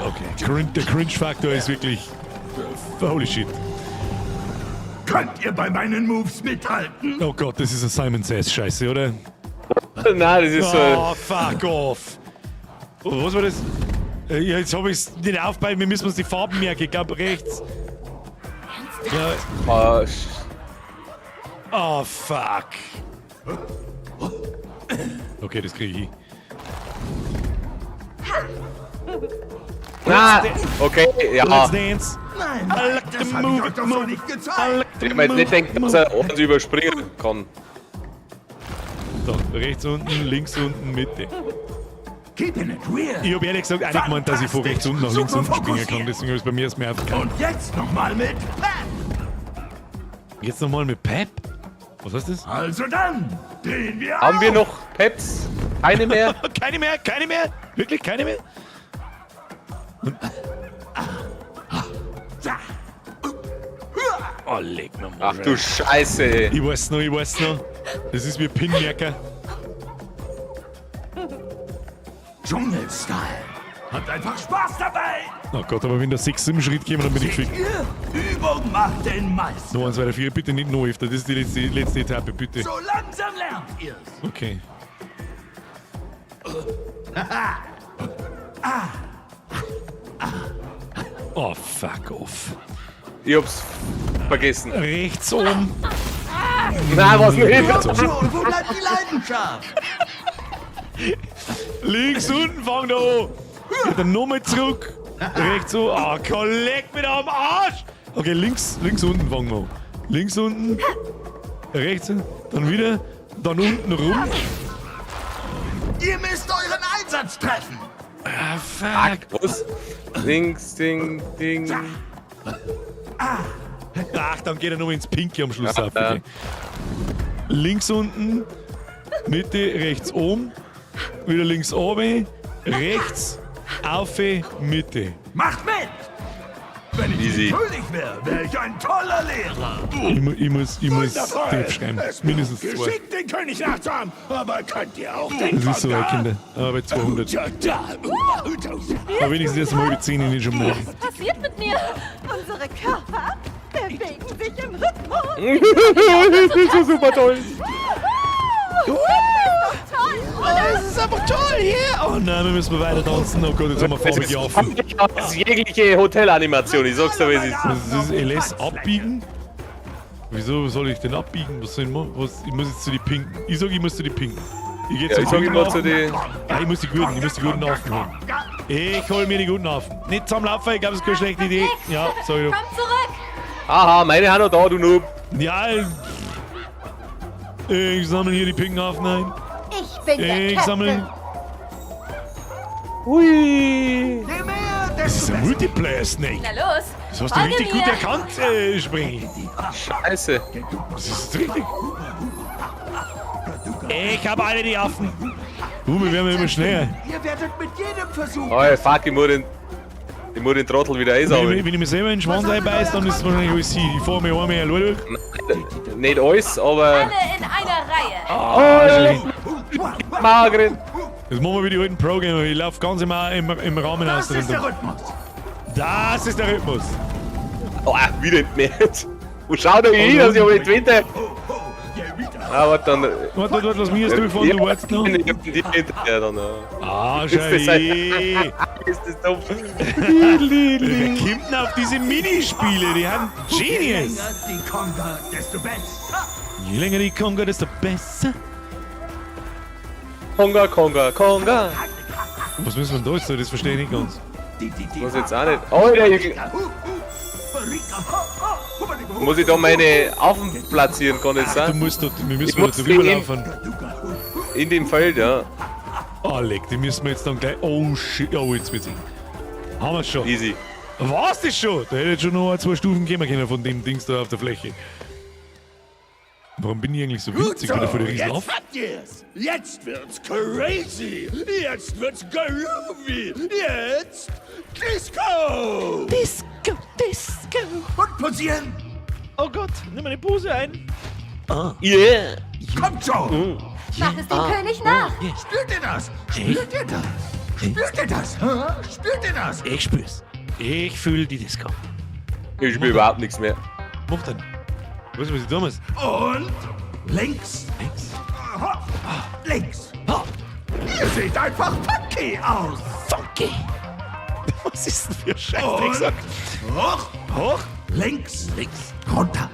Okay, der Cringe-Faktor ist wirklich... Holy shit. Könnt ihr bei meinen Moves mithalten? Oh Gott, das ist ein Simon Says-Scheiße, oder? Nein, das ist Oh, fuck off. Oh, was war das? Ja, jetzt habe ich es nicht aufgebaut, wir müssen uns die Farben merken. Ich glaube, rechts. Ja. Oh, fuck. Okay, das kriege ich. Na, okay, ja. Let's dance. Nein, I like das the hab ich move, euch doch move. so nicht I gezeigt. like the Ich mir jetzt nicht move, denken, dass er uns überspringen kann. So, rechts unten, links unten, Mitte. Keeping it real. Ich habe ehrlich gesagt auch nicht gemeint, dass ich von rechts unten nach links unten springen kann. Deswegen habe ich es bei mir erst mehr aufgehört. Und jetzt nochmal mit Pep. Jetzt nochmal mit Pep. Was heißt das? Also dann, drehen wir Haben auf. wir noch Peps? Keine mehr? Keine mehr, keine mehr. Wirklich keine mehr? Oh, leg mir mal. Ach du Scheiße. Ich weiß noch. Das ist wie Pinmerker. Dschungelstyle. Habt einfach Spaß dabei. Oh Gott, aber wenn da 6 im Schritt kämen, dann bin ich gefickt. Übung macht den Meister. No 1, 2, 3, 4, bitte nicht noch öfter. Das ist die letzte Etappe, bitte. So langsam lernt ihr's. Okay. Oh, fuck off. Ich hab's vergessen. Rechts oben. Nein, was nicht. Schon, wo bleibt die Leidenschaft? Links unten, fang da an. Geht dann nochmal zurück. Rechts so. Ah, leck mir da am Arsch. Okay, links unten fangen wir an. Links unten. Rechts, dann wieder. Dann unten rum. Ihr müsst euren Einsatz treffen. Ah, fuck. Was? Links, Ding. Ach, dann geht er nochmal ins Pinke am Schluss Ja, auf. Okay. Links unten. Mitte, rechts oben. Wieder links oben. Rechts. Auf, Mitte. Macht mit! Wenn ich Easy. König wäre, wäre ich ein toller Lehrer. Ich muss Wundervoll. Tipp schreiben. Es Mindestens ist 2. geschickt, den König nachzuhaben, aber könnt ihr auch den Das ist so, von da? Kinder. Aber bei 200. Ja. Aber wenigstens jetzt mal die 10 nicht schon mal. Was passiert mit mir? Unsere Körper bewegen sich im Rhythmus. Das ist so super toll. Das ist einfach toll hier. Oh nein, wir müssen weiter tanzen. Oh Gott, jetzt haben wir Das farbige Affen. ist jegliche Hotelanimation, ich sag's dir, wie es ist. Das ist LS abbiegen. Wieso soll ich denn abbiegen? Was soll ich machen? Ich muss jetzt zu die Pinken. Ich sag, ich muss zu die Pinken. Ich geh Ja, zu ich die sag Pinken. immer zu den. Ja, ich muss die guten Affen holen. Ich hol mir die guten Affen. Nicht zusammenlaufen, ich glaube, das ist keine schlechte Idee. Ja, sag ich doch. Komm zurück! Aha, meine haben noch da, du Noob. Ja, ich sammle hier die Pinkenaffen ein. Ich bin der Ich Captain. sammle. Hui. Je mehr, Das ist desto ein besser. Multiplayer-Snake. Na los! Das hast du richtig gut erkannt, Springi. Scheiße. Das ist richtig. Ich hab alle die Affen. Wir werden immer schneller. Ihr werdet mit jedem Versuch... Oh, fuck, ich muss den Trottel wieder einsammeln. Wenn ich mir selber in den Schwanz einbeiß, dann ist es wahrscheinlich alles sie. Ich fahr mir einmal allein durch. Nicht alles, aber... Alle in einer Reihe. Oh, Margret. Das machen wir wie die alten Pro-Gamer. Ich lauf ganz im Rahmen aus. Das ist der Rhythmus. Das ist der Rhythmus. Oh, wieder entmäht. Und schau doch hin, dass ich aber nicht wette. Aber dann... Warte, lass mich jetzt durchfahren, du wartest noch. Ja, dann... Ah, Ist das scheiße. Ist das dumm? Wer kommt denn auf diese Minispiele? Die haben Genius. Die Konga, desto besser. Je länger die Konga, desto besser. Konga, Konga, Konga. Was müssen wir denn da jetzt? Das verstehe ich nicht ganz. Muss jetzt auch nicht... Alter, muss ich da meine Affen platzieren, kann das Wir sein? müssen Ich wieder muss drüber sehen. laufen. In dem Feld, ja. Oh, leck, die müssen wir jetzt dann gleich... Oh, shit. Oh, jetzt wird's. Haben wir's schon. Easy. Was das schon? Da hätte jetzt schon noch 2 Stufen gehen können von dem Dings da auf der Fläche. Warum bin ich eigentlich so Gut winzig, so, wenn ich vor der jetzt Riesen habt ihr's. Jetzt wird's crazy. Jetzt wird's groovy. Jetzt Disco. Disco, Disco. Und posieren. Oh Gott, nimm meine Pose ein. Yeah. Kommt schon. Mach es dem König nach. Spürt ihr das? Spürt ihr das? Spürt ihr das? Hä? Spürt ihr das? Ich spür's. Ich fühle die Disco. Ich spiele überhaupt nichts mehr. Mach dann. Weißt du, was ich tun muss? Und links. Links. Hopp. Links. Hopp. Ihr seht einfach funky aus. Funky. Was ist denn für Scheiße? Und hoch. Hoch. Links. Links. Runter.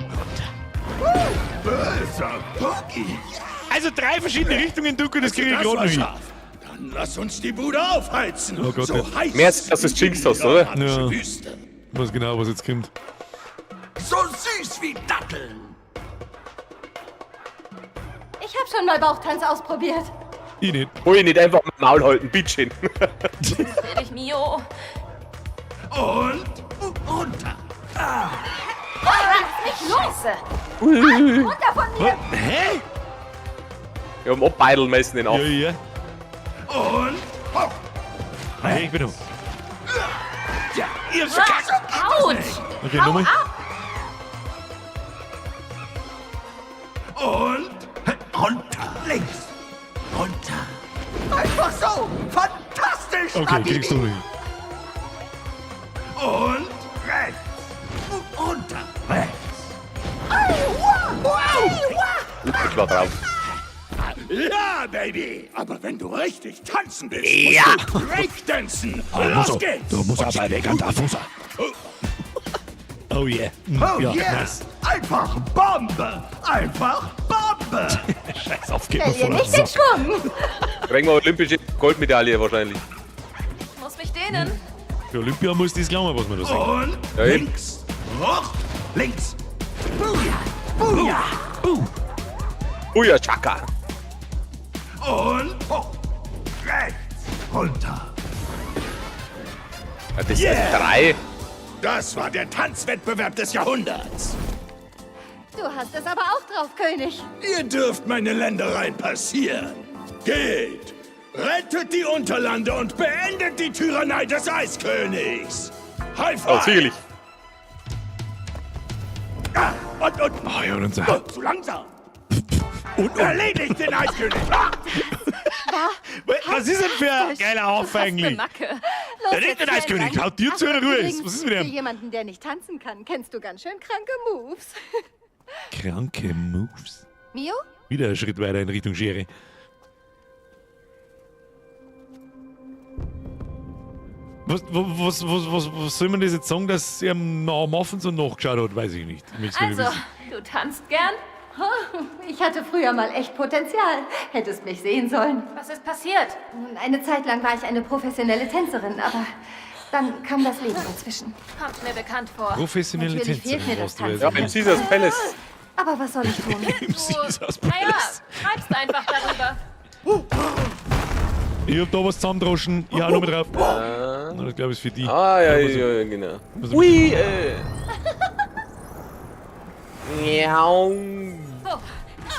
Böser Boogie. Also 3 verschiedene Richtungen, Duco, das kriege ich Das gerade war noch hin. scharf. Dann lass uns die Bude aufheizen. Oh Gott, so jetzt. heiß. Mehr als dass du es jinxt hast, oder? Ja. Wüste. Ich weiß genau, was jetzt kommt. So süß wie Datteln. Ich habe schon mal Bauchtanz ausprobiert. Ich nicht. Hol ich nicht einfach mit dem Maul halten, Bitchin. Will ich, Mio. Und runter. Ich los. Runter von mir! Hä? Ja, um abbeideln müssen den auf. Ja. Und hoch. Hey, ich bin um. Ja. Ihr habt's verkackt. Autsch. Okay, nochmal. Und runter. Links. Runter. Einfach so. Fantastisch. Okay, kriegst du noch hin. Und rechts. Und runter. Rechts. Ich war drauf. Ja, Baby. Aber wenn du richtig tanzen willst, musst du Breakdancen. Los geht's. Du musst aber weg an der Fuße. Oh yeah. Oh Ja, yeah. nice. Einfach Bombe. Einfach Bombe. Scheiß auf, geht mir Verlier voll nicht auf den den Sack. Schwung! Kriegen wir olympische Goldmedaille wahrscheinlich. Ich muss mich dehnen. Für Olympia muss das glauben, was man da sagt. Und Ja, eben. links. Hoch. Links. Booyah. Booyah. Uja, Chaka. Und hoch. Rechts. Runter. Ja, das Yeah. sind 3. Das war der Tanzwettbewerb des Jahrhunderts. Du hast es aber auch drauf, König. Ihr dürft meine Ländereien passieren. Geht. Rettet die Unterlande und beendet die Tyrannei des Eiskönigs. High Oh, five. sicherlich. Ah, und. Ah, ja, und so. Oh, zu langsam. Und erledigt den Eiskönig. Ah. Was ist denn für ein geiler Auf eigentlich? Macke. Los, Der nicht der jetzt Eiskönig, schnell haut dir ran. zu einer Ach, Ruhe. übrigens, Was ist mit Für dem? jemanden, der nicht tanzen kann, kennst du ganz schön kranke Moves. Kranke Moves. Mio? Wieder einen Schritt weiter in Richtung Schere. Was soll man das jetzt sagen, dass er am Muffin so nachgeschaut hat? Weiß ich nicht. Ich möcht's nicht Also, wissen. du tanzt gern? Ich hatte früher mal echt Potenzial. Hättest mich sehen sollen. Was ist passiert? Nun, eine Zeit lang war ich eine professionelle Tänzerin, aber dann kam das Leben dazwischen. Kommt mir bekannt vor. Professionelle Natürlich fehlt mir Tänzerin das warst du also. Ja, im Caesars Palace. Aber was soll ich tun? Im Caesars Naja, Palace. schreibst einfach darüber. Ich hab da was zusammendroschen. Ich hau noch mit drauf. Das glaube ich ist für die. Ah, ja, ja, genau. Ui, Miau.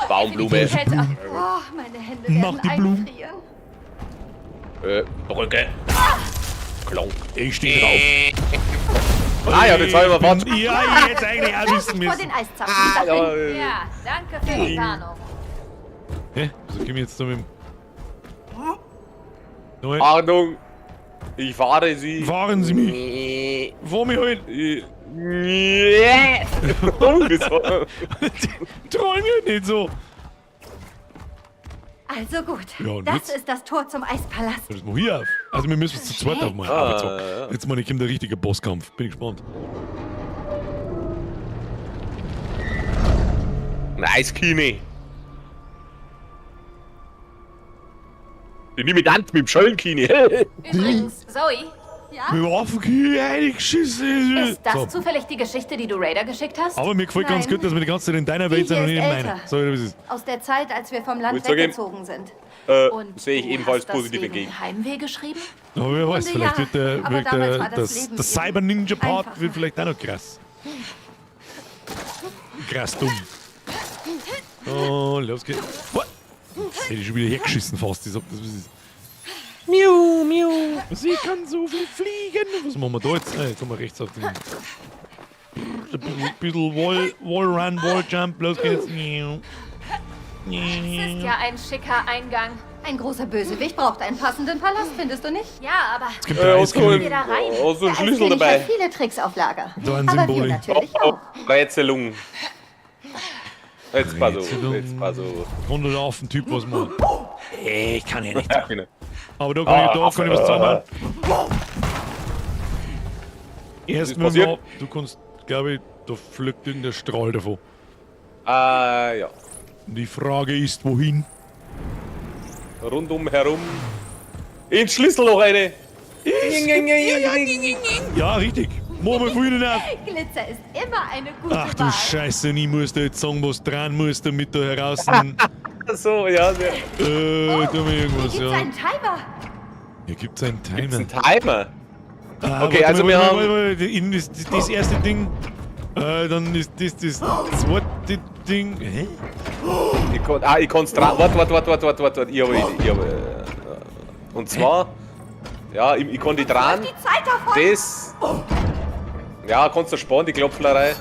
Baumblume. Oh, meine Hände Mach werden die Blumen. einfrieren. Brücke. Klonk. Ich stehe drauf. Ah ja, jetzt haben wir was. Ja, jetzt eigentlich auch wissen Vor müssen. den Eiszapfen. Ja, danke für die Warnung. Hä? Wieso gehen wir jetzt da mit dem... Nein. Achtung. Ich fahre Sie. Fahren Sie mich. Fahr mich halt. Wieso? Träum mich halt nicht so. Also gut, Ja, und das jetzt? ist das Tor zum Eispalast. Das mal hier auf. Also wir müssen es zu zweit aufmachen. Aber so. Jetzt mal, kommt der richtige Bosskampf. Bin ich gespannt. Ein Eiskine. Ich nehme mit Hand mit dem Schollenkine. Übrigens, Zoe, Mit Waffenkühe eingeschissen. ist das So. zufällig die Geschichte, die du Raider geschickt hast? Aber mir gefällt ganz Nein. gut, dass wir die ganze Zeit in deiner Welt Die sind und hier nicht in ist meiner. älter. So, wie es ist. Aus der Zeit, als wir vom Land Willst du gehen? weggezogen sind. Und sehe ich du ebenfalls hast das positive wegen Gegend. Heimweh geschrieben? Aber wer weiß, Grunde vielleicht ja, wird der, aber wird damals war der, das das, Leben das eben Cyber-Ninja-Part einfacher. wird vielleicht auch noch krass. Krass dumm. Oh, los geht's. What? Jetzt hätte ich schon wieder hergeschissen fast. Ich sag, das ist... Miau, miau. Sie kann so viel fliegen. Was machen wir da jetzt? Jetzt haben wir rechts auf den... Ein bisschen Wall-Run, Wall-Jump. Los geht's. Miau. Das ist ja ein schicker Eingang. Ein großer Bösewicht braucht einen passenden Palast, findest du nicht? Ja, aber Es gibt ein Eiskönig. geh da rein. Oh, so ein Der Schlüssel Eiskönig dabei. hat viele Tricks auf Lager. Da ein Aber Symbol. wir natürlich auch. Rätselung. Jetzt pass auf, Rätselung. jetzt pass auf. 100 Affen-Typ, was man. Ich kann ja nicht. Ja, genau. Aber da kann ich was zusammen. Erst Was ist mal, passiert? du kannst, glaube ich, da pflückt irgendein Strahl davon. Ah, ja. Und die Frage ist, wohin? Rundum herum. Ins Schlüsselloch eine. Ja, richtig. Machen wir vorhin auf. Glitzer ist immer eine gute Ach du Wahl. Scheiße, ich muss da jetzt sagen, was dran muss, damit da heraus. So, ja. Da haben wir irgendwas, Gibt's ja. einen Timer? Hier gibt's einen Timer. Ein Timer. Ah, Okay, warte also mal, wir warte haben- mal, das erste Ding. Dann ist das zweite Ding. Hä? Ich kann's dran. Warte. Ich habe. Und zwar. Ja, ich kann die dran. Die Zeit davon. Das. Ja, kannst du sparen, die Klopflerei.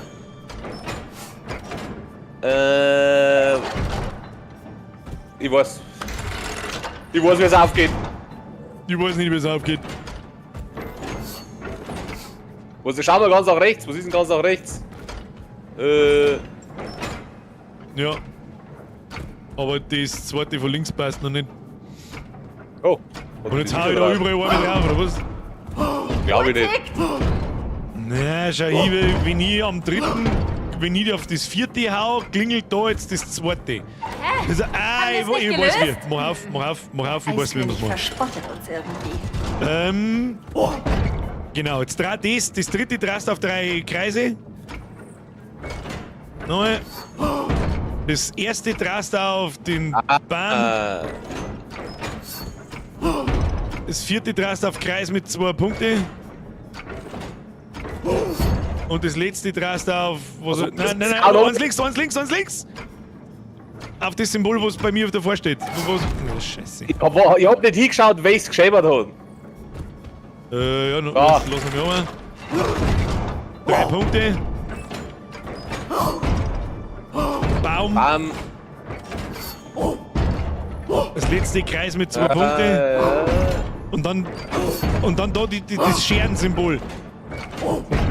Ich weiß. Ich weiß, wie es aufgeht. Ich weiß nicht, wie es aufgeht. Schau mal ganz nach rechts. Was ist denn ganz nach rechts? Ja. Aber das zweite von links passt noch nicht. Oh. Und jetzt hau ich da überall einen drauf, oder was? Glaube ich nicht. Na, schau hin, wenn ich am dritten, wenn ich auf das vierte hau, klingelt da jetzt das zweite. Also, ich wir's nicht weiß wie. gelöst? Mach auf, ich weiß wie man es Eiskönig macht. verspottet uns irgendwie. Genau, jetzt dreh das dritte drast auf 3 Kreise. Nochmal. Das erste drast auf den Bahn. Das vierte drast auf Kreis mit 2 Punkten. Und das letzte drast auf. Was, Also, nein, eins links. Auf das Symbol, was bei mir davor steht. Oh, Scheiße. Ich hab nicht hingeschaut, welches geschrieben hat. Ja, Ah. lass mich mal. 3 Punkte. Baum. Das letzte Kreis mit 2 Punkten. Und dann da das Scherensymbol.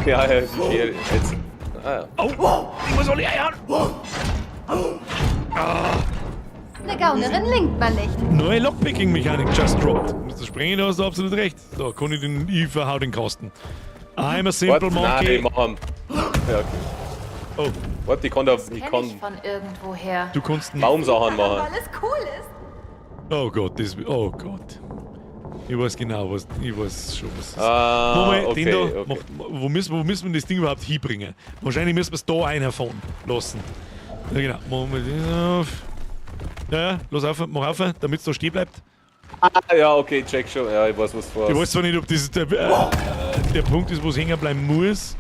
Ja, die Schere. Jetzt. Ah, ja. Oh, ich muss alle Eier. Eine Gaunerin linkt man nicht. Neue Lockpicking-Mechanik just dropped. Mr. Springen, da hast du absolut recht. Da kann ich den verhau den Kasten. I'm a simple Warte, nein, monkey. machen. Ja, okay. Oh, Warte, ich kann Kenn ich von irgendwoher. du kannst einen... Baumsachen machen. Weil es cool ist. Oh Gott, oh Gott. Ich weiß genau, ich weiß schon, was das ist. Ah, Nochmal, okay, den da, okay. wo müssen wir das Ding überhaupt hinbringen? Wahrscheinlich müssen wir es da reinfahren lassen. Ja genau, machen wir den auf. Ja, los auf, mach auf, damit es da stehen bleibt. Ah, ja, okay, check schon. Ja, ich weiß, was du Ich vorhast. weiß zwar nicht, ob das der Punkt ist, wo es hängen bleiben muss.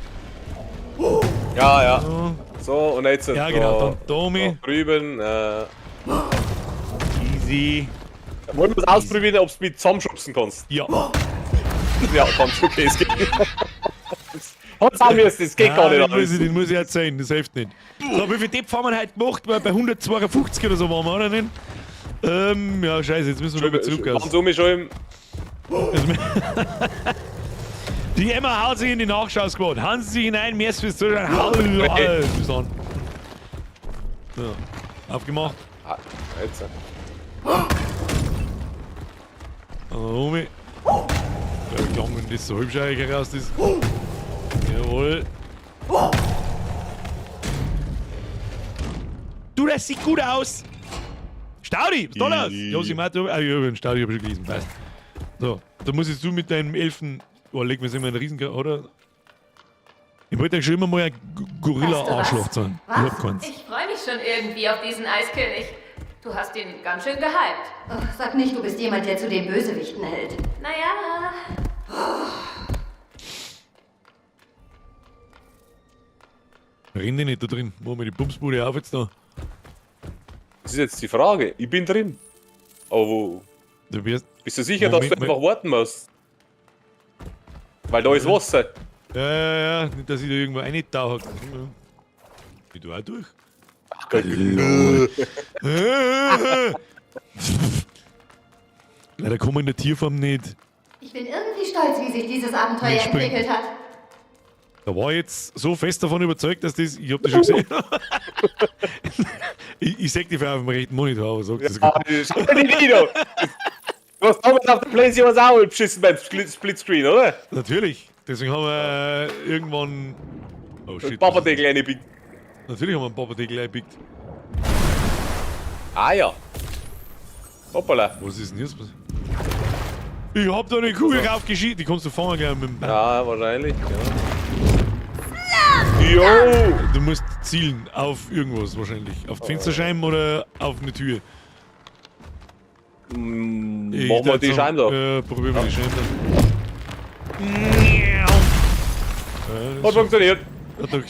Ja, ja. So, und jetzt Ja, genau, dann da oben. da drüben. Easy. Wollen wir es ausprobieren, ob du mit zusammenschubsen kannst? Ja. Ja, kannst du, okay, es geht. Hat's auch müssen, das geht gar nicht alles. Den muss ich jetzt sein, das hilft nicht. So, wie viel Tipp haben wir heute gemacht? Weil bei 152 oder so waren wir, oder nicht? Ja, scheiße, jetzt müssen wir wieder zurück aus. Ganz um mich schon. Die Emma haut sich in die Nachschau-Squad. Hauen Sie sich hinein, mehr fürs Zuschauen. Bis dann. So, aufgemacht. Ah, jetzt. Omi. Ja, klar, wenn das so hübsch eigentlich raus ist. Jawohl. Du, das sieht gut aus. Staudi, was soll das? Ja, sie meint, ja, den Staudi hab ich schon gelesen, passt. So, da muss jetzt du mit deinem Elfen. Oh, leg mir immer einen Riesen, oder? Ich wollte ja schon immer mal ein Gorilla-Arschloch sein. Ich hab keins. Ich freue mich schon irgendwie auf diesen Eiskönig. Du hast ihn ganz schön gehypt. Oh, sag nicht, du bist jemand, der zu den Bösewichten hält. Naja, Renn dich nicht da drin. Mach mir die Bumsbude auf jetzt da. Das ist jetzt die Frage. Ich bin drin. Aber wo? Du wirst. Bist du sicher, Moment, dass du einfach warten musst? Weil da ist Wasser. Ja. Nicht, dass ich da irgendwo eintauche. Geh du auch durch? Ach Gott. Leider kommen wir in der Tierform nicht. Ich bin irgendwie stolz, wie sich dieses Abenteuer Nicht springen. entwickelt hat. Da war ich jetzt so fest davon überzeugt, dass das. Ich hab das schon gesehen. ich sag die Frau auf dem rechten Monitor, aber sagst das Ah, schau dir die Video. Du hast damals auf der PlayStation was auch beschissen beim Splitscreen, oder? Natürlich. Deswegen haben wir irgendwann. Oh shit. Papadeckel reinbiegt. Natürlich haben wir einen Papadeckel eingepickt. Ah ja. Hoppala. Was ist denn jetzt? Ich hab da eine Kugel raufgeschieden. Die kannst du fangen gleich mit dem. Ja, wahrscheinlich. Ja. Jo! Du musst zielen auf irgendwas wahrscheinlich. Auf die Fensterscheiben oder auf eine Tür. Machen wir die Scheiben da. Ja, probieren wir die Scheiben da. Hat funktioniert.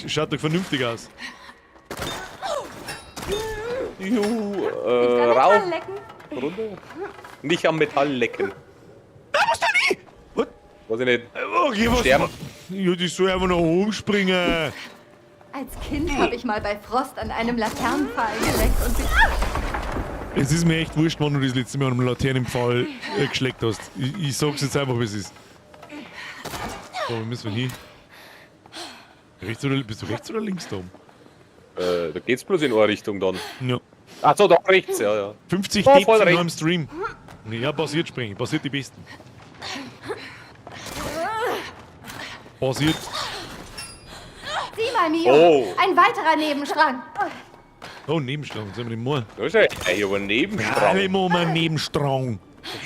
Schaut doch vernünftig aus. Juhu, Metall Raum. lecken? Runter. Nicht am Metall lecken. Was da nie? Was? Weiß ich nicht. Okay, was? Sterben. Ja, die soll einfach nach oben springen. Als Kind habe ich mal bei Frost an einem Laternenpfahl geleckt und bin... Es ist mir echt wurscht, wann du das letzte Mal an einem Laternenpfahl geschleckt hast. Ich sag's jetzt einfach, wie es ist. So, wo müssen wir hin? Rechts oder, bist du rechts oder links da oben? Da geht's bloß in eine Richtung dann. Ja. Achso, da rechts, ja. 50 Oh, Tipps voll in recht. einem Stream. Ja, passiert springen. Passiert die Besten. Passiert. Sieh mal, Mio, Oh. ein weiterer Nebenstrang. Oh, Nebenstrang. Sollen wir den machen? Da ist ja aber ein Nebenstrang. Alle machen wir einen Nebenstrang.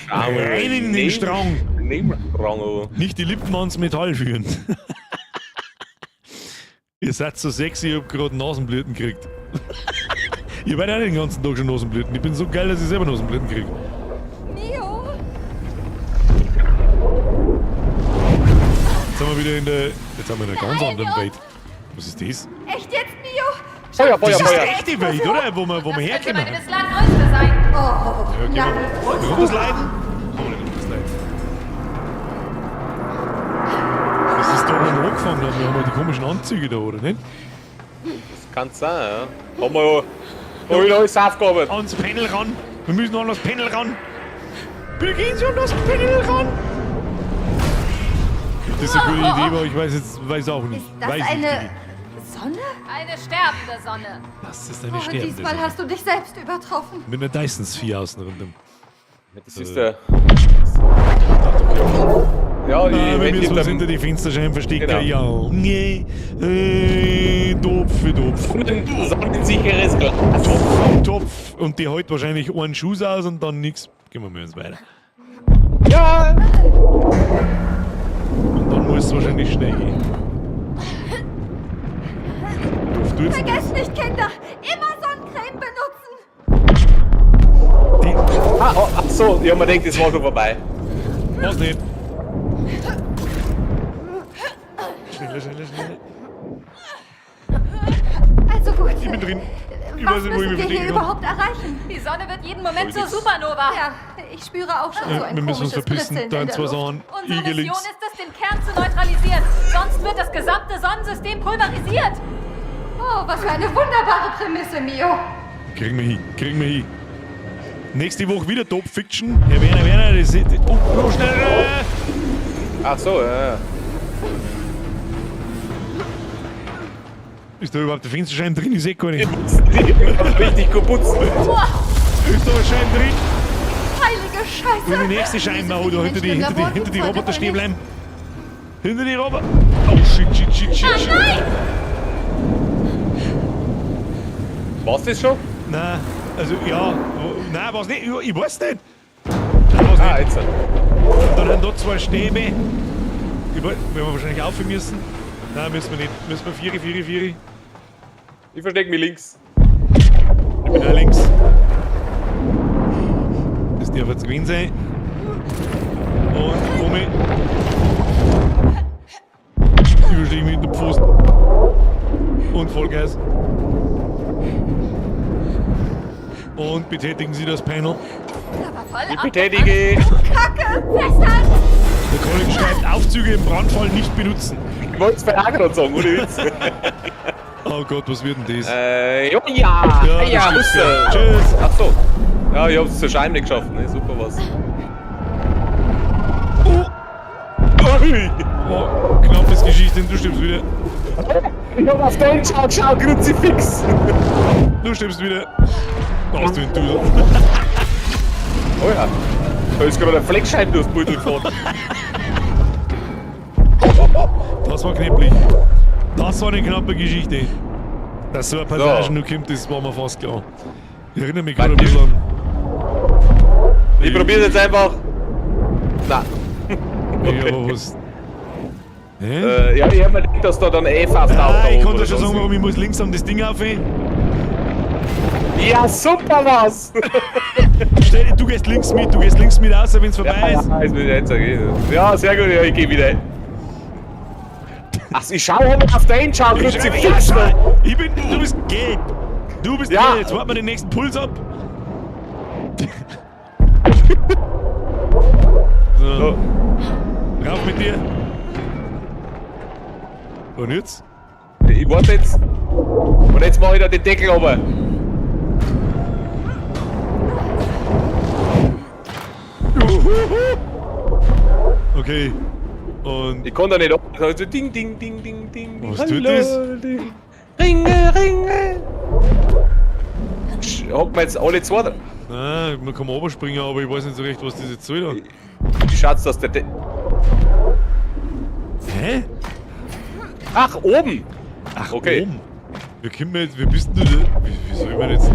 Schau mal, Rein in den Strang. Nebenstrang, oh. Nicht die Lippen ans Metall führen. Ihr seid so sexy, ich hab gerade Nasenblüten gekriegt. Ich werde auch den ganzen Tag schon Nasenblüten. Ich bin so geil, dass ich selber Nasenblüten kriege. Mio! Jetzt sind wir wieder in der. Jetzt haben wir in einer ganz anderen Welt. Was ist das? Echt jetzt, Mio? Feuer, Das ist die Feuer. echte Welt, oder? Wo wir das könnte herkommen. meine bislang größte sein. Oh, Ja, okay, na, wir das leiden? Oh, nicht das leiden. Was ist da oben angefangen? Wir haben ja die komischen Anzüge da, oder nicht? Kann's sein, ja. Haben wir ja wieder alles aufgearbeitet. Ans Panel ran. Wir müssen an das Panel ran. Bitte gehen Sie an das Panel ran. Das ist eine gute Idee, aber ich weiß auch nicht. ist das Weiß eine nicht. Sonne? Eine sterbende Sonne. Das ist eine Oh, sterbende diesmal Sonne. hast du dich selbst übertroffen. Mit einer Dyson-Sphere außen rundum. Das ist der. Ja, Nein, ich wenn wir so hinterm- hinter die Fensterscheiben versteckt. Genau. Ja. Nee. Topf für Topf. Sonnensicheres Glas. Topf. Und die hält wahrscheinlich einen Schuss aus und dann nix. Gehen wir mal ins weiter. Ja! Und dann muss es wahrscheinlich schnell gehen. Topf tut's. Vergesst nicht, Kinder, immer Sonnencreme benutzen. Ach so, ja, man denkt, das war schon vorbei. Was nicht? Schneller, schneller, schneller. Also gut. Ich bin drin. Ich Was weiß nicht, wo ich müssen mich wir hier verstecken kann. überhaupt erreichen? Die Sonne wird jeden Moment zur Supernova. Ja, ich spüre auch schon so ein Wir müssen uns komisches verpissen. Britzeln Da in in der zwei Luft. Sachen. Unsere Igel Mission links. ist es, den Kern zu neutralisieren. Sonst wird das gesamte Sonnensystem pulverisiert. Oh, was für eine wunderbare Prämisse, Mio. Kriegen wir hin, kriegen wir hin. Nächste Woche wieder Top Fiction. Herr Werner, das ist. Oh, schnell! Ach so, ja. Ist da überhaupt der Fensterscheiben drin? Ich seh gar nicht. Richtig kaputt. Ist da ein Schein drin? Heilige Scheiße. Und die nächste Scheibe auch da hinter die Roboter stehen bleiben. Hinter die Roboter. Oh shit. War's das schon? Nein, also ja. Nein, was nicht. Ich weiß nicht. Nein, was Ah, nicht. jetzt. Dann haben da zwei Stäbe. Werden wir wahrscheinlich aufhören müssen. Nein, müssen wir nicht. Müssen wir 4. Ich versteck mich links. Ich bin auch links. Das darf jetzt gewesen sein. Und Omi. Übersteige mich in den Pfosten. Und Vollgas. Und betätigen Sie das Panel. Ich betätige. Kacke, festhalten. Der Kollege schreibt, Aufzüge im Brandfall nicht benutzen. Ich wollte es verärgern sagen, ohne Witz. Oh Gott, was wird denn das? Ja. das ist Husse. ja. Tschüss. Ach so. Ja, ich hab's zur Scheibe nicht geschafft, ne? Super was. Oh, knappes Geschichte, du stimmst wieder. Ich hab auf den schau, Kruzifix. Du stimmst wieder. Da hast du ihn, du. Oh ja. Da ist gerade ein Fleckschein durchs Pult gefahren. Das war knipplig. Das war eine knappe Geschichte. Dass so eine Passage noch kommt, das war mir fast klar. Ich erinnere mich gerade ein bisschen an. Ich probier's jetzt einfach. Na. Ja, aber was. Hä? Ja, ich hab mir gedacht, dass da dann fast Ah, ich kann oder dir schon so. sagen, warum ich muss links an das Ding aufhören. Ja, super was! Stell dir, du gehst links mit aus, wenn es vorbei ist. Ja, ist wieder jetzt gehen. Ja, sehr gut, ja, ich geh wieder. Ach, ich schau auf den schau, Ich schreibe, ja, Kruzifix. schau, du bist gelb. Du bist Ja. gelb. Jetzt warten wir den nächsten Puls ab. So. Rauf mit dir. Und jetzt? Ich warte jetzt. Und jetzt mach ich da den Deckel runter. Okay. Und Ich kann da nicht ab. Also ding, ding, ding, ding, ding. Was tut das? Ding. Ringe, Ringe. Hocken wir jetzt alle zwei da? man kann runterspringen, aber ich weiß nicht so recht, was das jetzt soll da. Wie schaut's, dass der Hä? Ach, oben! Ach, Okay. oben. Wie können wir jetzt, wie bist denn du da? Wie soll man jetzt?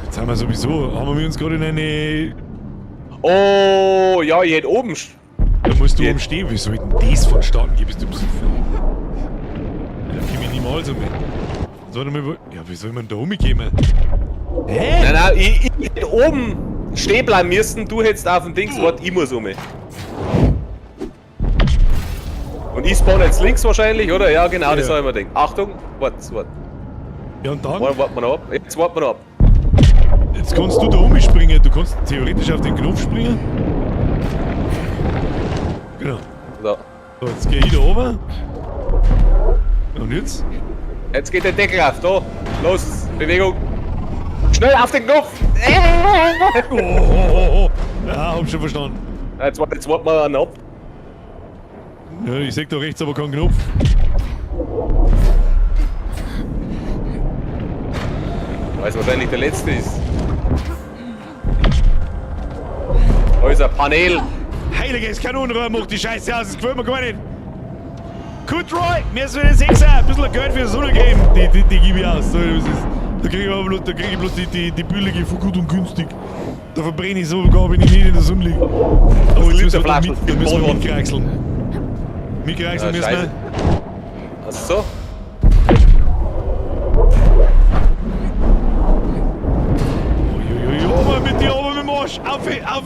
Jetzt haben wir sowieso, haben wir uns gerade in eine. Oh, ja, ich hätte oben. Da musst du Jetzt. oben stehen. Wie soll denn das vonstatten gehen? Bist du besoffen? Da komm ich niemals um. So, ja, wie soll man da umgehen? Hä? Nein, ich hätte oben stehen bleiben müssen, du hättest auf dem Dings, warte, ich muss um. Und ich spawn jetzt links wahrscheinlich, oder? Ja, genau, das Ja. soll ich mir denken. Achtung, warte. Ja, und dann? Warten wir noch ab. Jetzt warten wir noch ab. Jetzt kannst du da umspringen. Du kannst theoretisch auf den Knopf springen. Genau. So. So, jetzt geh ich da oben. Und jetzt? Jetzt geht der Deckel auf, da. Los, Bewegung. Schnell auf den Knopf! Oh. Ja, hab schon verstanden. Jetzt warten wir noch ab. Ja, ich seh da rechts aber keinen Knopf. Weil es wahrscheinlich der letzte ist. Da ist ein Panel. Heiliges Kanonenrohr macht die Scheiße aus, das gefällt mir gar nicht. Gut, Roy, mir für den Sechser ein bisschen Geld für die Sonne geben. Die gebe ich aus. So, das ist, da kriege ich, aber bloß, die billige von gut und günstig. Da verbrenne ich so gar, wenn ich nicht in der Sonne liege. Aber jetzt müssen wir da Literflaschen für müssen wir Bonbon. mitkraxeln. Mitkraxeln Ja, müssen scheiße. wir. Ach so. Ober mit dir, ober mit dem Arsch. Arsch! Auf!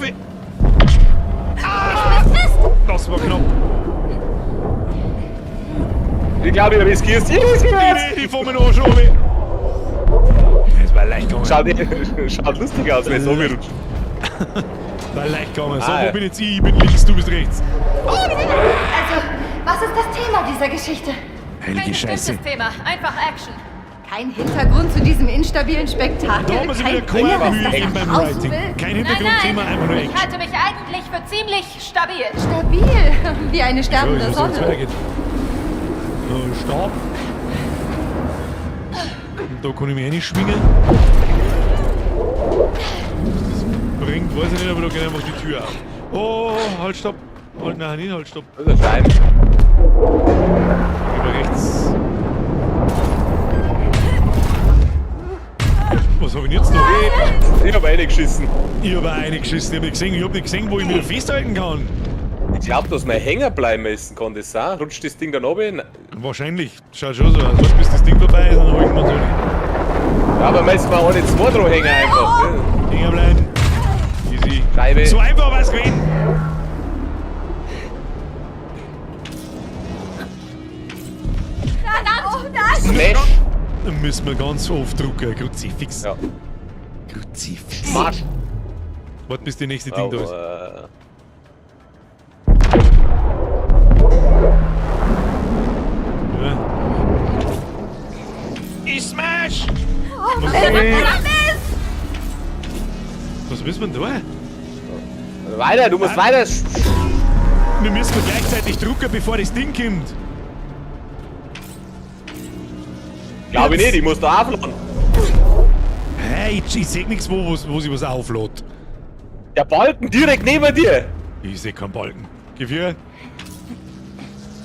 Ah! Das war knapp. Ich glaube, du riskierst. Die vor mir noch schon. Das war leicht gegangen. Schaut lustig aus, wenn es so rutscht. War leicht gegangen. So, Ah, ja. wo bin jetzt ich? Ich bin links, du bist rechts. Also, was ist das Thema dieser Geschichte? Heilige Scheiße. Thema, einfach Action. Kein Hintergrund zu diesem instabilen Spektakel. Da haben sie wieder kein Inneres, keine das Mühe nach beim draußen Writing. will. Kein Hintergrundthema, einfach nur Ich Action. halte mich eigentlich für ziemlich stabil. Stabil, wie eine So, sterbende ich weiß nicht, wie es Sonne. weitergeht. So, Stab. Und da kann ich mich reinschwingen. Das bringt, weiß ich nicht, aber da geht einfach die Tür auf. Oh, halt, stopp. Halt, nein, nicht, halt, stopp. Das ist ein Stein. Über rechts. Was hab ich denn jetzt noch? Ich hab reingeschissen. Ich hab auch reingeschissen. Ich hab nicht gesehen, wo ich mich festhalten kann. Ich glaub, dass man hängen bleiben müssen kann. Das auch? Rutscht das Ding dann runter? Wahrscheinlich. Schaut schon so aus. Warte, bis das Ding vorbei ist, dann hol ich mir so. Ja, aber müssen wir auch nicht zwei dran hängen einfach. Ne? Hängen bleiben. Easy. Scheibe. So einfach was gewesen. Smash. Dann müssen wir ganz oft drücken. Kruzifix. Ja. Kruzifix. Marsch. Warte, bis die nächste Ding da ist. Ja. Ich smash! Was müssen wir denn da? Weiter, du musst weiter. Wir müssen gleichzeitig drücken, bevor das Ding kommt. Glaube ich nicht, ich muss da aufladen. Hey, ich seh nichts, wo sich was auflädt. Der Balken direkt neben dir. Ich seh keinen Balken. Gefühl.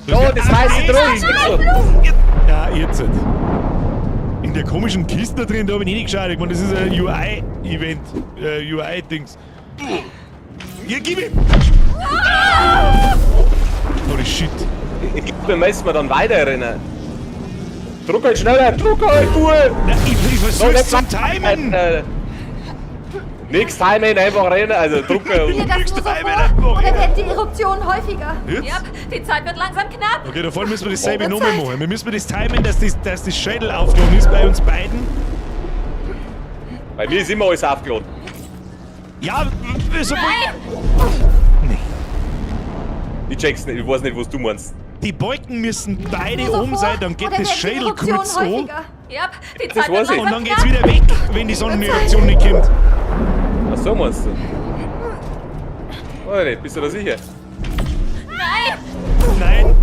Da, das weiße Drohnen. Ja, jetzt. In der komischen Kiste da drin, da hab ich nicht geschaut. Ich meine, das ist ein UI-Event. UI-Dings. Hier, gib ihm! Holy shit. Ich glaube, wir müssen dann weiterrennen. Druck halt schneller, druck halt, Bull! Na, ich versuch's zum Timen! Nix timen, einfach rennen, also drucken. Mir das Nix nur so Timen, vor, einfach oder rennen. werden die Eruptionen häufiger? Jetzt? Die Zeit wird langsam knapp. Okay, da vorne müssen wir dasselbe nochmal machen. Wir müssen das timen, dass das Schädel aufgegangen ist bei uns beiden. Bei mir ist immer alles aufgeladen. Ja, so Ich check's nicht, ich weiß nicht, was du meinst. die Balken müssen beide Nur so oben vor, sein, dann geht oder das werden die Schädel Eruptionen kurz an häufiger? Ja, die Das Zeit wird weiß ich. und langsam dann geht's knapp. wieder weg, wenn die Sonnenerektion nicht kommt. Ach so meinst du? Warte, bist du da sicher? Nein,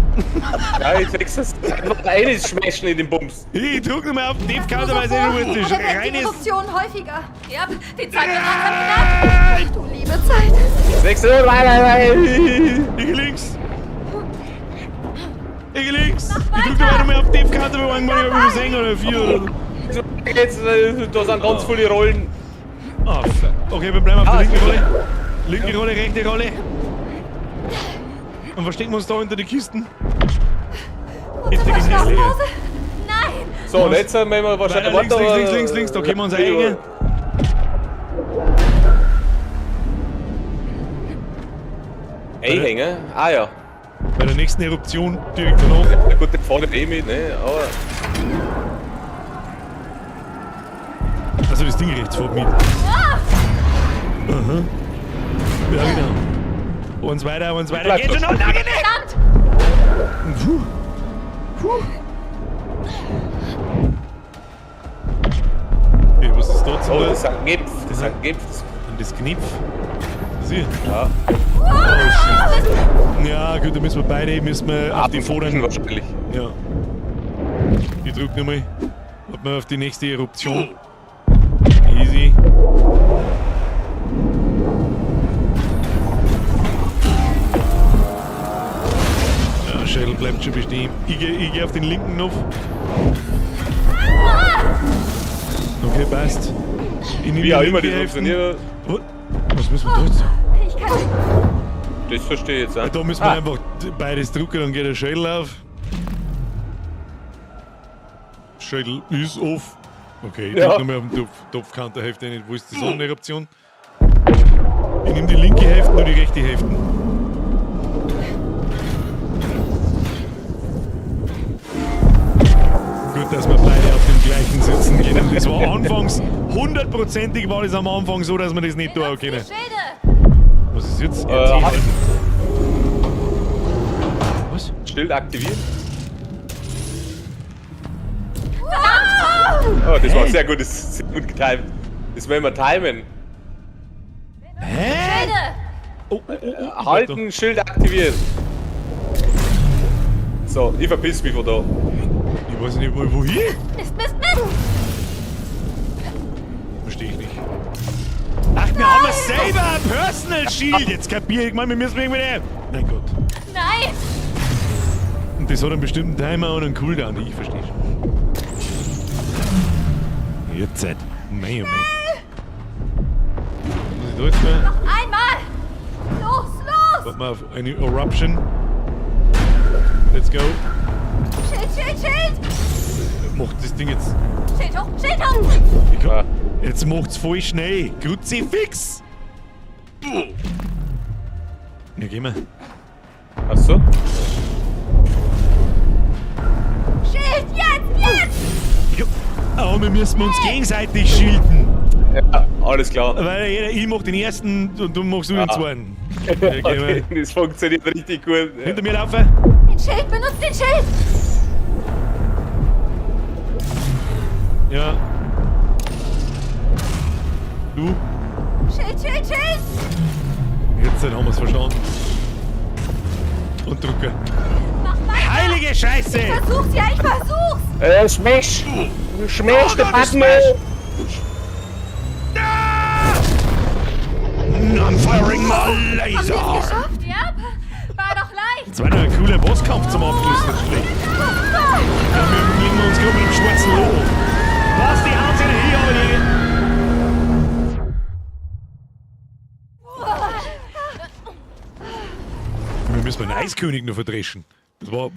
Ja, ich check's das. Einfach eine schmeschen in den Bums. ich drück nochmal auf den Counter, Nur weil so es vor, nicht oder ist. werden die Reines. Eruptionen häufiger? Ja, die Zeit wird langsam knapp. Du liebe Zeit. 6 Uhr, weiter. Ich geh links. Ich geh links. Ich drück nochmal mehr auf den Counter, wir wollen mal über 10 oder 4 oder so. Jetzt, da sind ganz viele Rollen. Ah, fuck. Okay, wir bleiben auf der linken Rolle. Linke Rolle, rechte Rolle. Und verstecken wir uns da hinter die Kisten. Hinter die Kisten. Schlafpause? Nein! So, und jetzt haben wir wahrscheinlich... Weiter, links, da können wir uns einhängen. Einhängen? Ah ja. Bei der nächsten Eruption direkt danach. Na gut, der fährt eh mit, ne? Aber... Also das Ding rechts fährt mit. Aha. Ja, genau. Uns weiter, Bleib Geht schon doch noch, stehen. geht nicht! Puh. Puh. Okay, was ist dort? Oh, das sind Gipf, das sind Gipf. Und das Knipf. Sie. Ja. Oh shit. Ja, gut, dann müssen wir auf die Vorderen. wahrscheinlich. Ja. Ich drück nochmal. Warten wir auf die nächste Eruption. Easy. Ja, Schädel bleibt schon bestehen. Ich geh auf den linken Knopf. Okay, passt. Ich nehm Wie auch die immer das linke Hälfte. funktioniert, Was müssen wir da jetzt? Ich kann nicht. das verstehe ich jetzt auch. Da müssen wir einfach beides drücken, dann geht der Schädel auf. Schädel ist off. Okay, ich Ja. drück nochmal auf den Topfcounter, hilft nicht. Wo ist die Sonneneruption? nimm die linke Hälfte und die rechte Hälfte. Gut, dass wir beide auf dem gleichen sitzen können. Das war anfangs, 100%ig war das am Anfang so, dass wir das nicht tun können. Was ist jetzt? Halt. Was? Schild aktivieren. Oh, das war sehr gut, das ist sehr gut getimt. Das wollen wir timen. Hä? Oh, Halten, Schild aktivieren. So, ich verpiss mich von da. Ich weiß nicht, wohin? Mist, Mist, Mist! Verstehe ich nicht. Ach, wir haben selber ein Personal Shield. Jetzt kapier ich mal, wir müssen irgendwie nehmen. Mein Gott. Nein! Und das hat einen bestimmten Timer und einen Cooldown. Ich verstehe schon. Jetzt Zeit. Mei, oh mei. Was muss ich da jetzt mal? Einmal! Los, los! Warte mal auf eine Eruption. Let's go. Schild, Schild, Schild! Macht das Ding jetzt. Schild hoch, Schild hoch! Ich glaub, jetzt macht's voll schnell. Kruzifix! Ja, geh mal. Achso. Schild, jetzt! Ja. Oh, wir müssen uns gegenseitig schilden. Ja, alles klar. Weil ich mach den ersten und du machst nur den zweiten. Ja, geh mal. Okay, das funktioniert richtig gut. Ja. Hinter mir laufen. Den Schild, benutzt den Schild! Ja. Du. Schild, Schild, Schild! Jetzt haben wir es verstanden. Und drücke. Mach weiter! Heilige Scheiße! Ich versuch's, ja, ich versuch's! Smash! Smash, der Button! I'm firing my Haben wir's laser! geschafft? Ja, war doch leicht! Das war noch ein cooler Bosskampf zum Abschluss, nicht schlecht. Ja, wir liegen uns gerade mit dem schwarzen Logo. Was, die hauen sie nicht hier, aber die... Wir müssen den Eiskönig noch verdreschen. Das war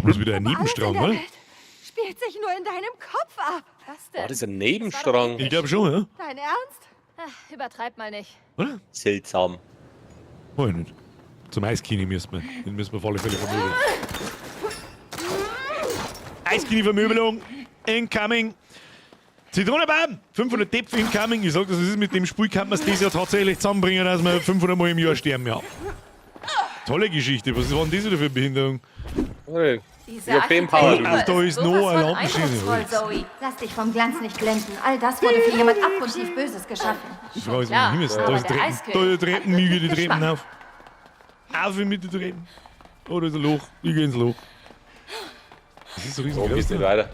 bloß wieder ein Nebenstrang, ne? Spielt sich nur in deinem Kopf ab. Was denn? War das ein Nebenstrang? Ich glaube schon, ja? Dein Ernst? Ach, übertreib mal nicht. Oder? Seltsam. Oh, ja nicht. Zum Eiskini müssen wir. Den müssen wir auf alle Fälle vermöbeln. Eiskini-Vermöbelung. Incoming. Zitronenbaum. 500 Depth incoming. Ich sag, das ist mit dem Spiel, kann man es dieses Jahr tatsächlich zusammenbringen, dass wir 500 Mal im Jahr sterben, ja. Tolle Geschichte. Was war denn das wieder für eine Behinderung? Hey. Diese Ja, Power, du. Da ist noch sowas eine von Lampenschine. eindrucksvoll, Zoe. Lass dich vom Glanz nicht blenden. All das wurde für jemand abgrundtief Böses geschaffen. Die Frau ist klar. im Himmel. Da Aber ist der Treppen. Eiskönig Da ist Treppen, Müge, die hat Treppen Geschmack. auf. Auf mit den Treppen. Oh, da ist ein Loch. Ich geh ins Loch. Das ist so So geht's riesengroß. nicht weiter.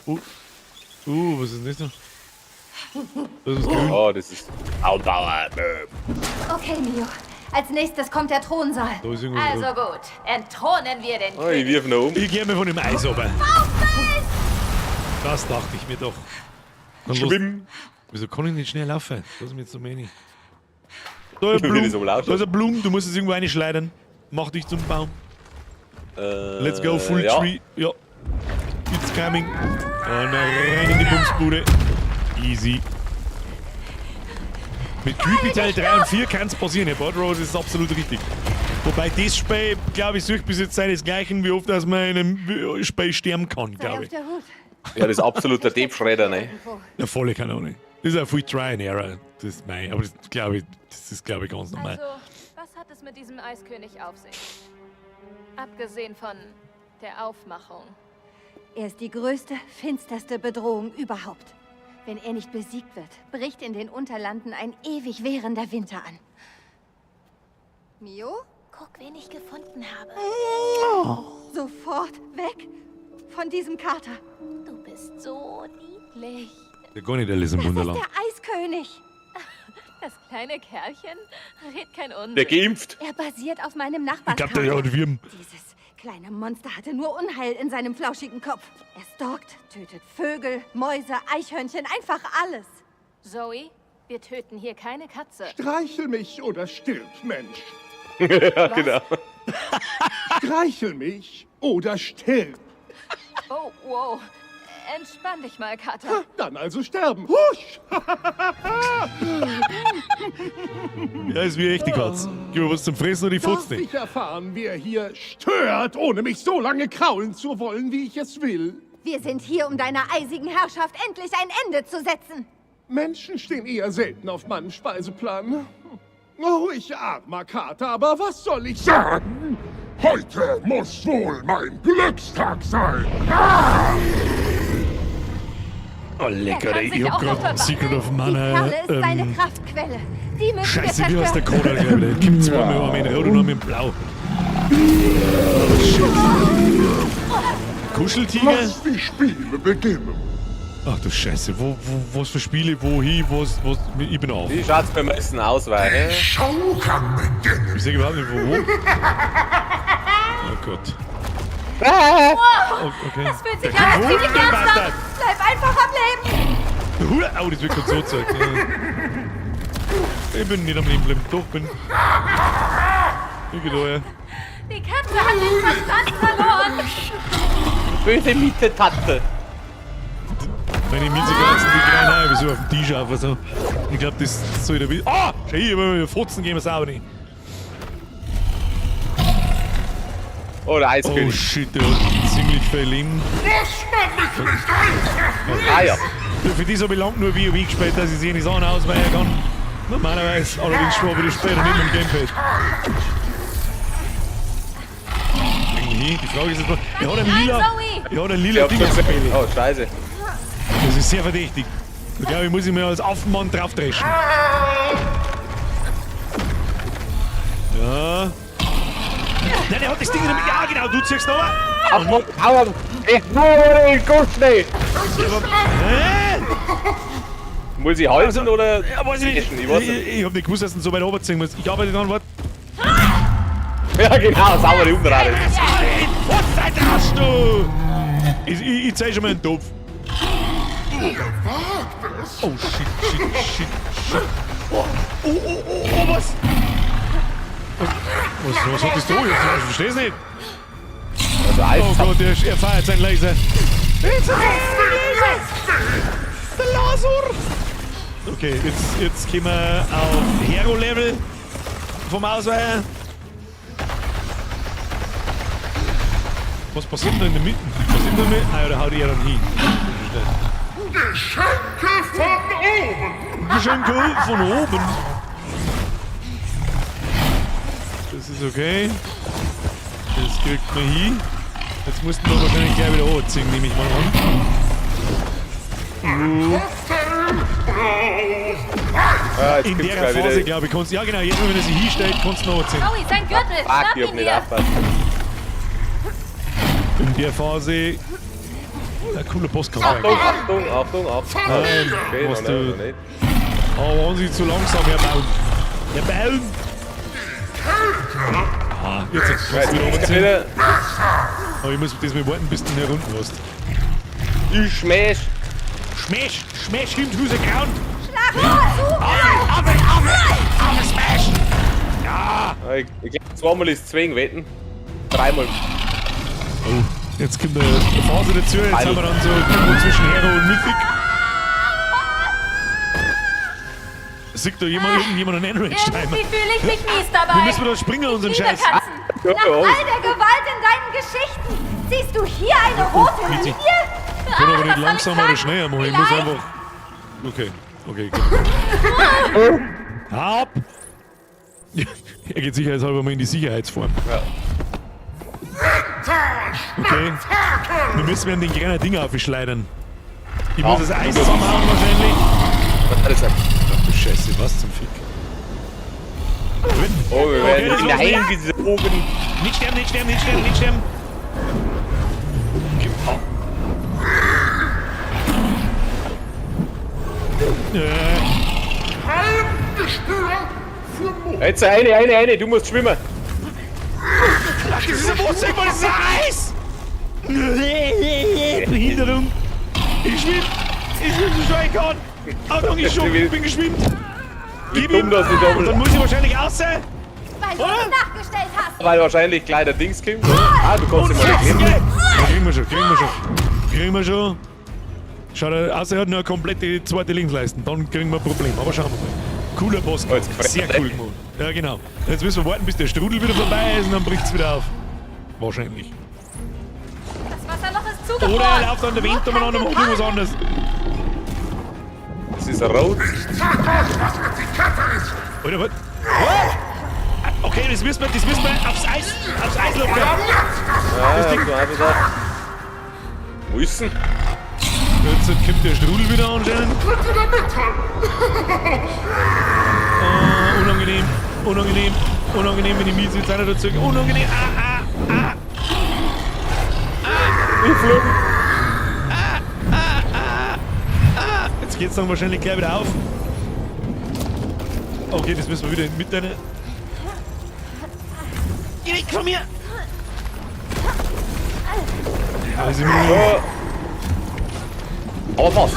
Was ist denn das da? Das ist grün. Oh, das ist. Outpower. Okay, Mio. Als nächstes kommt der Thronsaal. Da ist irgendwas Also drin. gut, entthronen wir den Oh, ich wirf noch um. Ich geh mir von dem Eis runter. Das dachte ich mir doch. Dann los. Schwimmen. Wieso kann ich nicht schnell laufen? Lass mich jetzt so wenig. Da ist Wie eine das so Blume. laut Da ist eine Blume. Du musst es irgendwo reinschleudern. Mach dich zum Baum. Let's go, full ja. tree. Ja. It's coming. Und rein in die Bumsbude. Easy. Mit Creepy Teil 3 und 4 kann es passieren. Herr Bodrose ist absolut richtig. Wobei das Spiel, glaube ich, sucht bis jetzt seinesgleichen, wie oft dass man in einem Spiel sterben kann, Sei glaube auf ich. der Hut. Ja, das ist absoluter Deep-Schredder, ne? Ja, volle Kanone. Das ist ein Full Try and Error. Das ist mein, aber das ist, glaube ich, ganz normal. Also, was hat es mit diesem Eiskönig auf sich? Abgesehen von der Aufmachung. Er ist die größte, finsterste Bedrohung überhaupt. Wenn er nicht besiegt wird, bricht in den Unterlanden ein ewig währender Winter an. Mio? Guck, wen ich gefunden habe. Sofort weg von diesem Kater. Du bist so niedlich. Der gar nicht alles im Das ist Wunderland. der Eiskönig. Das kleine Kerlchen redet kein Unsinn. Der geimpft. Er basiert auf meinem Ich Nachbarskater. glaube, der hat Wirm. Dieses kleine Monster hatte nur Unheil in seinem flauschigen Kopf. Er stalkt, tötet Vögel, Mäuse, Eichhörnchen, einfach alles. Zoe, wir töten hier keine Katze. Streichel mich oder stirb, Mensch. Ja, genau. Streichel mich oder stirb. Oh, wow. Entspann dich mal, Kater. Dann also sterben. Husch! Ja, ist wie echt die Katze. Gib mir was zum Fressen und ich futz Darf nicht. ich erfahren, wer hier stört, ohne mich so lange kraulen zu wollen, wie ich es will? Wir sind hier, um deiner eisigen Herrschaft endlich ein Ende zu setzen. Menschen stehen eher selten auf meinem Speiseplan. Oh, ich armer Kater, aber was soll ich sagen? Heute muss wohl mein Glückstag sein. Oh, lecker, kann ey. sich Ich hab auch noch grad Secret of Die Mana. Perle ist seine Kraftquelle. Die müssen Scheiße, wir wie heißt der zerstören. Code, glaube ich. Der gibt zweimal einmal in Rot und einmal in Blau. Oh, shit. Kuscheltiger? Lass die Spiele beginnen. Ach du Scheiße, was für Spiele, wohin, was, ich bin auf. Wie schaut's beim Essen aus, weil, Schau kann beginnen. Ich sehe überhaupt nicht, wo. Oh Gott. Oh, okay. Das fühlt sich Der an, als Hund, wie die der Ernst. Bastard. Bleib einfach am Leben. Hure, oh, das wird kurz so gezeigt. Ich bin nicht am Leben bleiben, doch bin. Ich geh da her. Die Katze hat den Verstand verloren. böse Miete-Tante. Meine Miezekatzen, die gehen rein, wieso auf den Tisch auf oder so. Ich glaube, das soll der wieder. Ah! Schau hier, wenn wir Fotzen gehen wir es auch nicht. Oh, der Oh Eiskönig. shit, der hat ziemlich viel Leben. Ah ja. Für die so belangt nur WoW gespielt, dass ich sie nicht so ausweichen kann. Normalerweise, allerdings schon wieder später nicht im Gamepad. Irgendwie, die Frage ist jetzt mal, er hat ein lila, Zoe! er hat ein Ich lila hab Ding schon auf gesehen. Bailey. Oh, scheiße. Das ist sehr verdächtig. Ich glaube, ich muss ihn mir als Affenmann draufdreschen. Ja. Nein, er hat das Ding in der Mitte. Ja, genau, du ziehst noch. Aua! Ich guck's nicht! Hä? Muss ich halten oder? Ja, weiß ich nicht. Ich weiß nicht. Ich hab nicht gewusst, dass du so weit runterziehen musst. Ich arbeite dann, warte. Ja, genau, saubere Umdrahte. Was seid hast du? Ich zeig schon mal einen Topf. Oh, shit. Oh, was? Was hat das da jetzt? Ich versteh's nicht. Also Eis. Oh Gott, er feiert sein Laser. Der Laser! Okay, jetzt gehen wir auf Hero-Level vom Ausweichen. Was passiert denn in der Mitte? Was ist denn mit? Ah, oder haut ihr dann hin? Geschenke von oben. Geschenke von oben. Das ist okay. Das kriegt man hin. Jetzt mussten wir wahrscheinlich gleich wieder hochziehen, nehme ich mal an. Ah, jetzt In gibt's der gleich Phase, wieder. glaube ich, kannst du. Ja, genau, jetzt, wenn er sich hinstellt, kannst du noch hochziehen. Zoe, sein Gürtel! Fuck, Schnapp ich hab ihn nicht dir! aufgepasst. In der Phase. Ein cooler Postkampf. Achtung. Nein, Okay, was noch du. nicht. Oh, waren sie zu langsam herbauen. Herbauen! Ah, jetzt kannst du wieder Jetzt runterziehen. wieder. Aber ich muss das mal warten, bis du ihn herunten hast. Ich schmäsch. Smash him to the ground! Smash! Ja! Ich glaube, zweimal ist Zwing wetten. Dreimal. Oh, jetzt kommt eine Phase dazu, jetzt haben wir dann so irgendwo zwischen Hero und Mythic. Sieht da irgendjemand einen Enrage-Timer? Irgendwie fühle ich mich mies Wir dabei. müssen da springen, unseren Liebe Scheiß. Katzen. Ja, Nach all der Gewalt in deinen Geschichten siehst du hier eine rote bitte. Linie? Ich kann aber nicht langsamer oder schneller machen. Ich muss einfach. Okay, gut. Ab! Er geht sicherheitshalber mal in die Sicherheitsform. Ja. Okay. Wir müssen an den kleinen Ding aufschleudern. Ich muss das Eis zusammenhauen wahrscheinlich. Was hat er gesagt? Ach du Scheiße, was zum Fick. Oh, wir Okay, das werden war's. hineingesogen. Nicht sterben. Okay. Oh. Jetzt eine, du musst schwimmen. Das ist ein Wurzel, das ist Eis! Behinderung. Ich schwimm so schnell ich kann. Achtung, ich bin geschwimmt. Gib ihm. Dumm, dass du Dann da muss ich wahrscheinlich aussehen. Weil du Oder? ihn nachgestellt hast. weil wahrscheinlich gleich der Dings kommt. Ah, du kannst ihn mal Flitzen, nehmen. gell? Ja, kriegen wir schon. Schaut, außer er hat nur eine komplette zweite Linksleisten. Dann kriegen wir ein Problem. Aber schauen wir mal. Cooler Bosskampf. Jetzt gefressen, Sehr cool gemacht. Ja, genau. Jetzt müssen wir warten, bis der Strudel wieder vorbei ist und dann bricht's wieder auf. Wahrscheinlich. Das Wasserloch ist zugefroren. Oder er läuft an der Wind umeinander und macht irgendwas anderes. Das ist rot. Oder was? Okay, das müssen wir aufs Eis locken. Ja, da. Wo ist denn? Jetzt kommt der Strudel wieder anscheinend. Unangenehm, wenn die Miese jetzt einer dazu. Unangenehm. Ich flog. Jetzt geht's dann wahrscheinlich gleich wieder auf. Okay, das müssen wir wieder mit deiner. Geh weg von mir! Ja, sind wir Ja. Aber fast.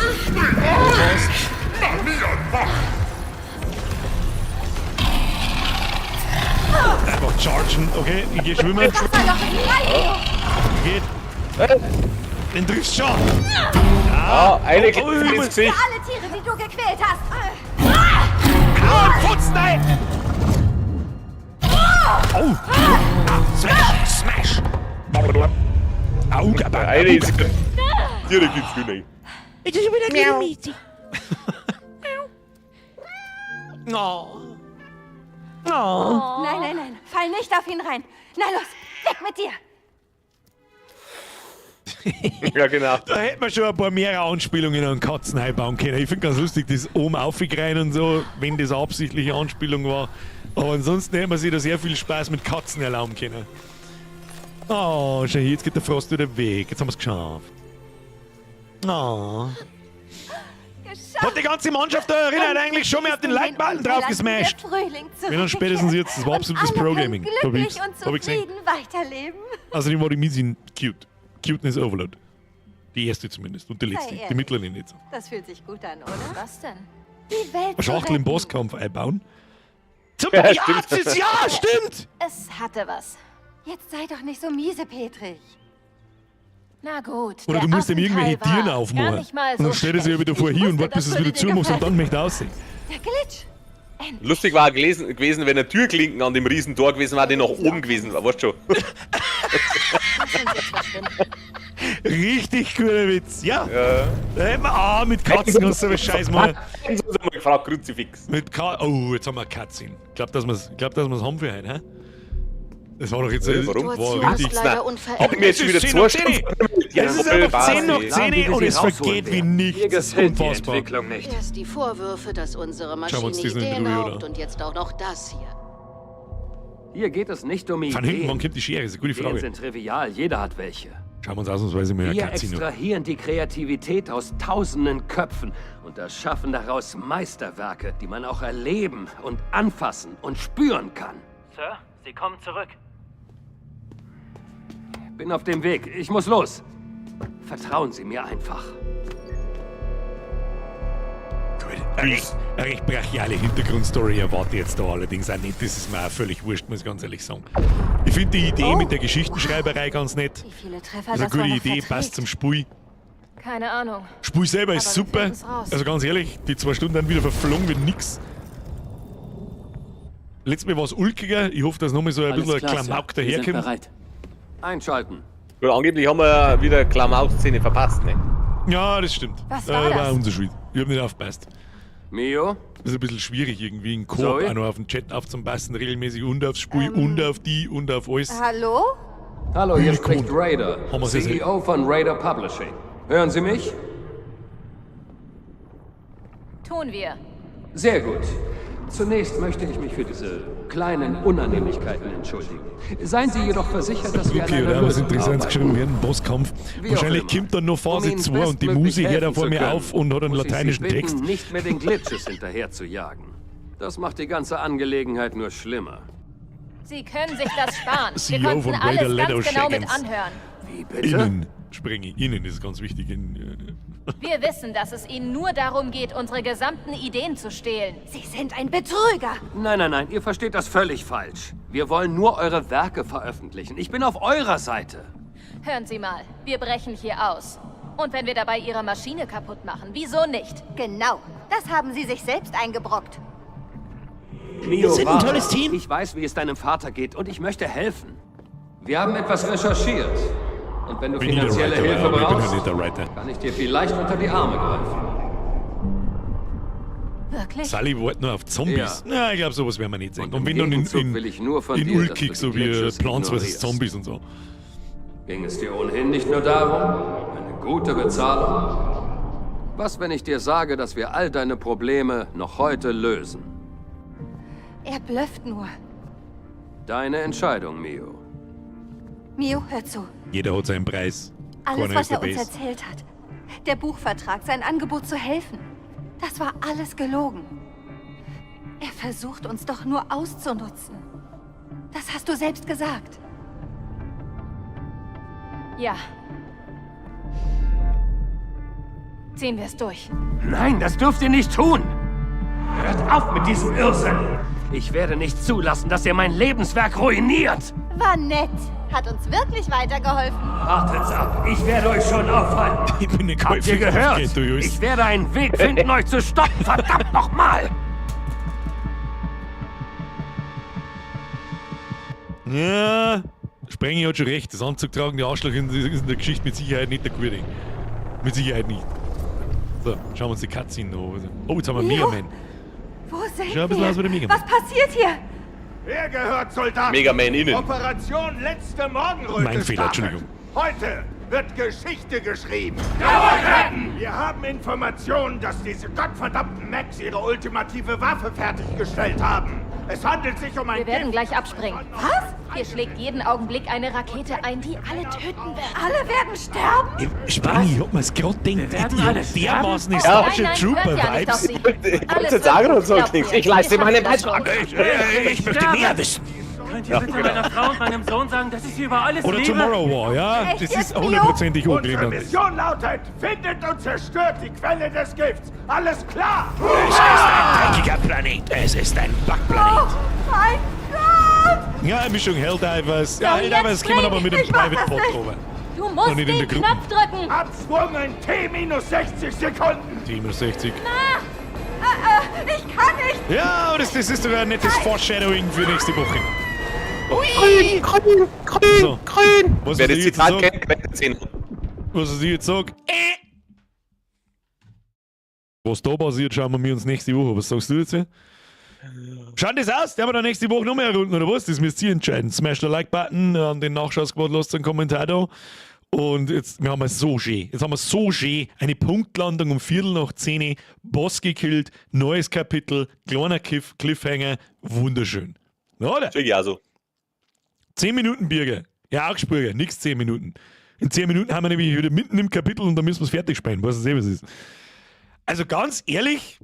Einfach chargen. Okay, ich geh schwimmen. Geht. Den triffst du schon. Ah, eine ich Kette muss- ins Gesicht. Alle Tiere, die du gequält hast. Hau, Putz, nein! Oh! Smash! Auge, Eine ist direkt ins Gesicht. Jetzt ist schon wieder eine Miezi. Oh. Oh. Nein. Fall nicht auf ihn rein. Na los, weg mit dir. Ja, genau. Da hätten wir schon ein paar mehr Anspielungen an Katzen einbauen können. Ich finde ganz lustig, das oben aufgerein und so, wenn das eine absichtliche Anspielung war. Aber ansonsten hätten wir sich da sehr viel Spaß mit Katzen erlauben können. Oh, schau hier, jetzt geht der Frost wieder weg. Jetzt haben wir es geschafft. Oh. Hat die ganze Mannschaft da erinnert eigentlich schon mal auf den Lightballen drauf gesmashed. Wir haben spätestens jetzt, das war absolutes Pro-Gaming. Hab ich gesehen. Weiterleben. Außerdem war die Miezi cute. Cuteness Overload. Die erste zumindest und die letzte. Die mittlere nicht so. Das fühlt sich gut an, oder? Was denn? Die Welt Eine zu Schachtel im retten. Bosskampf einbauen. Ja, stimmt. Ja, stimmt! Es hatte was. Jetzt sei doch nicht so miese, Petrich. Na gut. Oder du der musst ihm irgendwelche Affenteil war Tiere gar aufmachen. nicht mal Und dann so stellt er sich ja schlecht. wieder vor Ich hier und wusste, wartet, bis das es wieder würde dir zumachst und dann gefallen. möchte er aussehen. Der Glitch. Lustig war gewesen, wenn eine Türklinken an dem riesen Tor gewesen war, die nach oben gewesen war. Weißt du schon? Richtig cooler Witz, ja. Ja. Da hätten wir, mit Katzen kannst du aber Scheiß machen. Haben sie uns einmal gefragt, Kruzifix. Oh, jetzt haben wir Katzen. Ich glaub, dass wir's haben für heute, hä? Das war doch jetzt... Warum? War richtig... Hab ich mir jetzt schon wieder Es ist 10 zugestimmt? Es ist einfach 10 nach 10 und es vergeht wie nichts. Mir Das ist gefällt die unfassbar. Entwicklung nicht. Erst die Vorwürfe, dass unsere Schauen wir Maschine uns diesen in Ideen Ruhe, raubt oder? und jetzt auch noch das hier. Hier geht es nicht um Von hinten, wann Ideen. kommt die Schere? Das ist eine gute Ideen Frage. sind trivial, jeder hat welche. Schauen wir uns ausnahmsweise mal eine Wir Katze an. extrahieren die Kreativität aus tausenden Köpfen und erschaffen daraus Meisterwerke, die man auch erleben und anfassen und spüren kann. Sir, Sie kommen zurück. Bin auf dem Weg. Ich muss los. Vertrauen Sie mir einfach. Eine recht brachiale Hintergrundstory erwarte ich jetzt da allerdings auch nicht. Das ist mir auch völlig wurscht, muss ich ganz ehrlich sagen. Ich finde die Idee mit der Geschichtenschreiberei ganz nett. Wie viele Treffer Das ist eine das wohl gute noch Idee, verträgt. passt zum Spiel. Keine Ahnung. Spiel selber ist Aber wir super. finden's raus. Also ganz ehrlich, die 2 Stunden dann wieder verflogen wie nix. Letztes Mal war es ulkiger. Ich hoffe, dass nochmal so ein bisschen ein Klamauk Wir sind daherkommt. bereit. Einschalten. Gut, angeblich haben wir wieder Klamauk-Szene verpasst, ne? Ja, das stimmt. Was war War das? unser Schuld. Ich hab nicht aufgepasst. Mio? Das ist ein bisschen schwierig irgendwie in Coop Zoe? auch noch auf den Chat aufzupassen, regelmäßig und aufs Spiel und auf die und auf alles. Hallo? Hallo, hier spricht Raider, Haben wir's jetzt CEO von Raider Publishing. Hören Sie mich? Tun wir. Sehr gut. Zunächst möchte ich mich für diese kleinen Unannehmlichkeiten entschuldigen. Seien Sie jedoch versichert, dass wir an Okay, einer oder was Lösung Interessantes arbeiten. geschrieben werden, Bosskampf. Wie Wahrscheinlich auch immer. kommt dann noch Phase Ihnen 2 und die bestmöglich Musik hört da helfen vor zu mir können, auf und hat einen muss ich Sie lateinischen bitten, Text. nicht mit den Glitches hinterher zu jagen. Das macht die ganze Angelegenheit nur schlimmer. Sie können sich das sparen. Wir CEO konnten von alles Raider Leto ganz genau mit Shaggins. anhören. Wie bitte? Innen springe ich. Innen ist ganz wichtig. Wir wissen, dass es Ihnen nur darum geht, unsere gesamten Ideen zu stehlen. Sie sind ein Betrüger. Nein, ihr versteht das völlig falsch. Wir wollen nur eure Werke veröffentlichen. Ich bin auf eurer Seite. Hören Sie mal, wir brechen hier aus. Und wenn wir dabei ihre Maschine kaputt machen, wieso nicht? Genau. Das haben sie sich selbst eingebrockt. Mio, sind ein tolles Team. Ich weiß, wie es deinem Vater geht und ich möchte helfen. Wir haben etwas recherchiert. Und wenn du Bin ich der finanzielle Writer, Hilfe aber ich bin brauchst, halt nicht der Writer. kann ich dir vielleicht unter die Arme greifen. Wirklich? Sully wartet nur auf Zombies. Ja. Ja, ich glaube, sowas werden wir nicht sehen. Und Und im wenn dann Gegenzug will ich nur von in dir, dass ulkig, du so die wie Glitches Plants vs. ignorierst. Zombies und so. Ging es dir ohnehin nicht nur darum, eine gute Bezahlung? Was, wenn ich dir sage, dass wir all deine Probleme noch heute lösen? Er blufft nur. Deine Entscheidung, Mio. Mio, hör zu. Jeder hat seinen Preis. Alles, Keiner was ist der er uns Best. erzählt hat. Der Buchvertrag, sein Angebot zu helfen. Das war alles gelogen. Er versucht uns doch nur auszunutzen. Das hast du selbst gesagt. Ja. Ziehen wir es durch. Nein, das dürft ihr nicht tun! Hört auf mit diesem Irrsinn! Ich werde nicht zulassen, dass ihr mein Lebenswerk ruiniert! War nett. Hat uns wirklich weitergeholfen. Wartet's ab, ich werde euch schon aufhalten! Ich bin eine Habt ihr gehört? Ich werde einen Weg finden, euch zu stoppen, verdammt nochmal! Ja, Sprengi hat schon recht. Das anzugtragende Arschloch ist in der Geschichte mit Sicherheit nicht der Gute. Mit Sicherheit nicht. So, schauen wir uns die Cutscene noch an. Oh, jetzt haben wir Mio, Mega Man. Wo sind Schau ein bisschen wir? aus wie der Mega Man. Was passiert hier? Wer gehört Soldaten? Mega Man innen. Operation letzte Morgenröte Mein Fehler, startet. Entschuldigung. Heute wird Geschichte geschrieben. Jawohl, wir haben Informationen, dass diese gottverdammten Mechs ihre ultimative Waffe fertiggestellt haben. Es handelt sich um ein Wir werden Gift- gleich abspringen. Was? Hier schlägt jeden Augenblick eine Rakete ein, die alle töten wird. Alle werden sterben? Sprengi, ich hab mir's gerade gedacht. werden Ich alle hab dermaßen die sterben. Starship Nein, nein, hört ja nicht auf Trooper-Vibes. sie. Ich wollte jetzt sagen und so klingt's. Ich leiste meinen Beitrag. Ich möchte mehr wissen. Könnt ihr bitte meiner Frau und meinem Sohn sagen, dass ich sie über alles Oder liebe? Tomorrow War, ja? Echt Das jetzt, ist Mio? hundertprozentig Unsere hochgelegt. Mission lautet, findet und zerstört die Quelle des Gifts. Alles klar? Es ist ein dreckiger Planet. Es ist ein Backplanet. Mein Gott! Ja, eine Mischung Helldivers. Ja, So, Helldivers jetzt kommen aber mit dem ich mach Private das Pod nicht. drüber. Du musst Und nicht in den der Gruppe. Knopf drücken. Absprung in T-60 Sekunden. Team 60. Ich kann nicht! Ja, aber das ist sogar ein nettes Foreshadowing für nächste Woche. Grün, grün, grün, So. grün. Was Wer ich das jetzt Zitat sag, kennt, kennt es ihn. was ich jetzt sag. Was da passiert, schauen wir uns nächste Woche. Was sagst du jetzt? Schaut das aus? Der wir da nächste Woche noch mehr runden, oder was? Das müsst ihr entscheiden. Smash den Like-Button, an den Nachschausport, lasst einen Kommentar da. Und jetzt wir haben wir so schön. Jetzt haben wir so schön eine Punktlandung um 10:15, Boss gekillt, neues Kapitel, kleiner Cliffhanger, wunderschön. Ja, oder? Schick ja so. 10 Minuten, Birger. Ja, Augsburger, nix 10 Minuten. In 10 Minuten haben wir nämlich wieder mitten im Kapitel und dann müssen wir es fertig spielen. Weißt du sehen, was es ist. Also ganz ehrlich,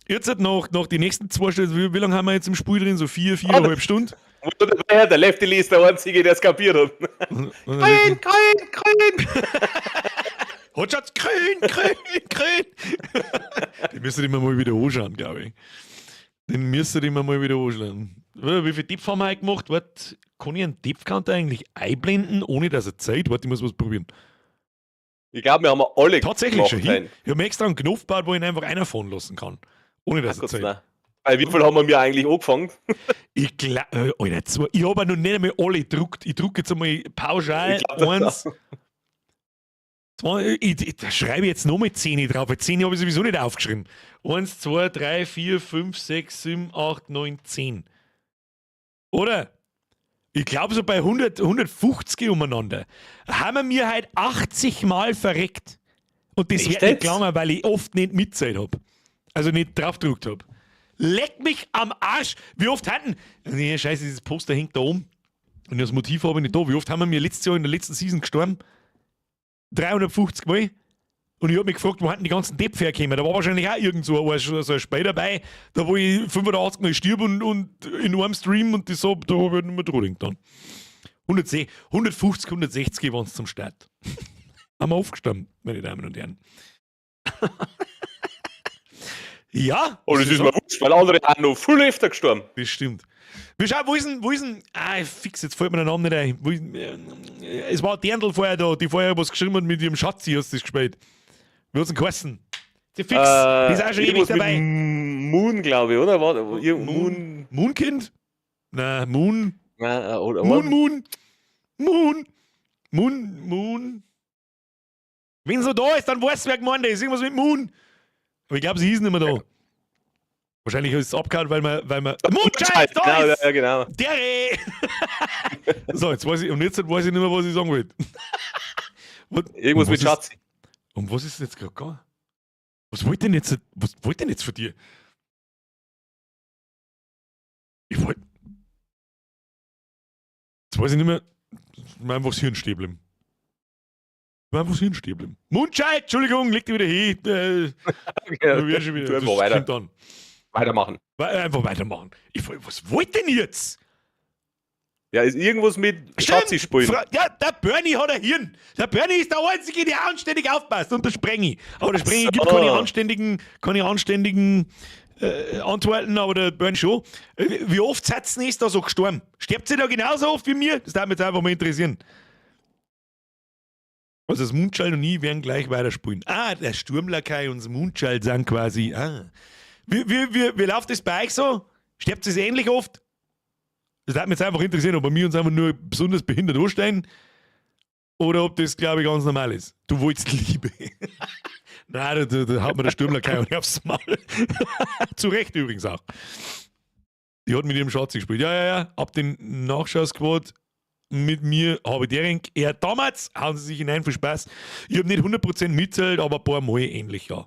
jetzt halt noch die nächsten 2 Stunden, wie lange haben wir jetzt im Spiel drin? So 4,5 Stunden? Wo du dabei hast, der Lefty Lee ist der Einzige, der es kapiert hat. Grün, grün, grün. Hat Schatz, grün. Den müsst ihr immer mal wieder anschauen, glaube ich. Den müsst ihr immer mal wieder anschauen. Wie viel Tipp haben wir heute gemacht? Warte, kann ich einen Tippcounter eigentlich einblenden, ohne dass er Zeit? Warte, ich muss was probieren. Ich glaube, wir haben alle Tatsächlich schon hin. hin. Ich habe mir extra einen Knopf gebaut, wo ich ihn einfach reinfahren lassen kann. Ohne dass er Zeit. Weil wie viel haben wir eigentlich angefangen? Ich glaube, Alter, ich habe noch nicht einmal alle gedruckt. Ich drucke jetzt einmal pauschal Ich glaub, das 1. 2, da schreibe ich jetzt noch mit 10 drauf, weil 10 habe ich sowieso nicht aufgeschrieben. 1, 2, 3, 4, 5, 6, 7, 8, 9, 10. Oder? Ich glaube so bei 150 umeinander haben wir halt 80 Mal verreckt. Und das wird nicht lange, weil ich oft nicht mitzählt habe. Also nicht draufgedruckt habe. Leck mich am Arsch! Wie oft hatten. Nee, scheiße, dieses Poster hängt da oben. Und das Motiv habe ich nicht da. Wie oft haben wir letztes Jahr in der letzten Season gestorben? 350 Mal. Und ich habe mich gefragt, wo hatten die ganzen Depp hergekommen? Da war wahrscheinlich auch irgend so ein Spiel dabei, da wo ich 85 Mal stirb und in einem Stream und das da habe ich nicht mehr dran gedacht dann. 150, 160 waren es zum Start. Haben wir aufgestanden, meine Damen und Herren. Ja? Und es ist mir wurscht, weil andere haben noch viel öfter gestorben. Das stimmt. Schau, wo ist denn, fix, jetzt fällt mir der Name nicht ein. Es war Dirndl vorher da, die vorher was geschrieben hat mit ihrem Schatzi, hast du das gespielt. Wie hat's denn geheißen? Die Fix, die ist auch schon ewig dabei. Moon, glaube ich, oder? Moon. Moonkind? Nein, Moon. Oder Moon. Wenn sie da ist, dann weißt du, wer gemeint ist. Irgendwas mit Moon. Aber ich glaube, sie hieß nicht mehr da. Ja. Wahrscheinlich ist es abgehauen, weil man Moonchild, da ist! Ja, genau. Der So, jetzt weiß ich nicht mehr, was ich sagen wollte. Irgendwas mit Schatzi. Um was ist es jetzt gerade gegangen? Was wollte denn jetzt von dir? Ich wollte. Jetzt weiß ich nicht mehr. Ich meine, einfach das Hirn stehen bleiben. Mundscheid, Entschuldigung, leg dich wieder hin. Wir schon wieder. Tu weiter. Weitermachen. Einfach weitermachen. Was wollt denn jetzt? Ja, ist irgendwas mit Schatzi spielen. Ja, der Bernie hat ein Hirn. Der Bernie ist der Einzige, der anständig aufpasst. Und der Sprengi. Aber der Sprengi gibt keine anständigen Antworten, aber der Bernie schon. Wie oft seid ihr da so gestorben? Stirbt sie da genauso oft wie mir? Das darf mich jetzt einfach mal interessieren. Also das Mundschall und ich werden gleich weiterspielen. Der Sturmlakai und das Mundschall sind quasi. Wie läuft das bei euch so? Stirbt es ähnlich oft? Das würde mich jetzt einfach interessieren, ob wir uns einfach nur besonders behindert anstellen oder ob das, glaube ich, ganz normal ist. Du wolltest Liebe. Nein, da haut mir der Sturmlakai und aufs Maul. Zu Recht übrigens auch. Die hat mit ihrem Schatzi gespielt. Ja. Ab den Nachschau-Squad mit mir habe ich deren. Damals hauen sie sich hinein für Spaß. Ich habe nicht 100% mitzählt, aber ein paar Mal ähnlich, ja.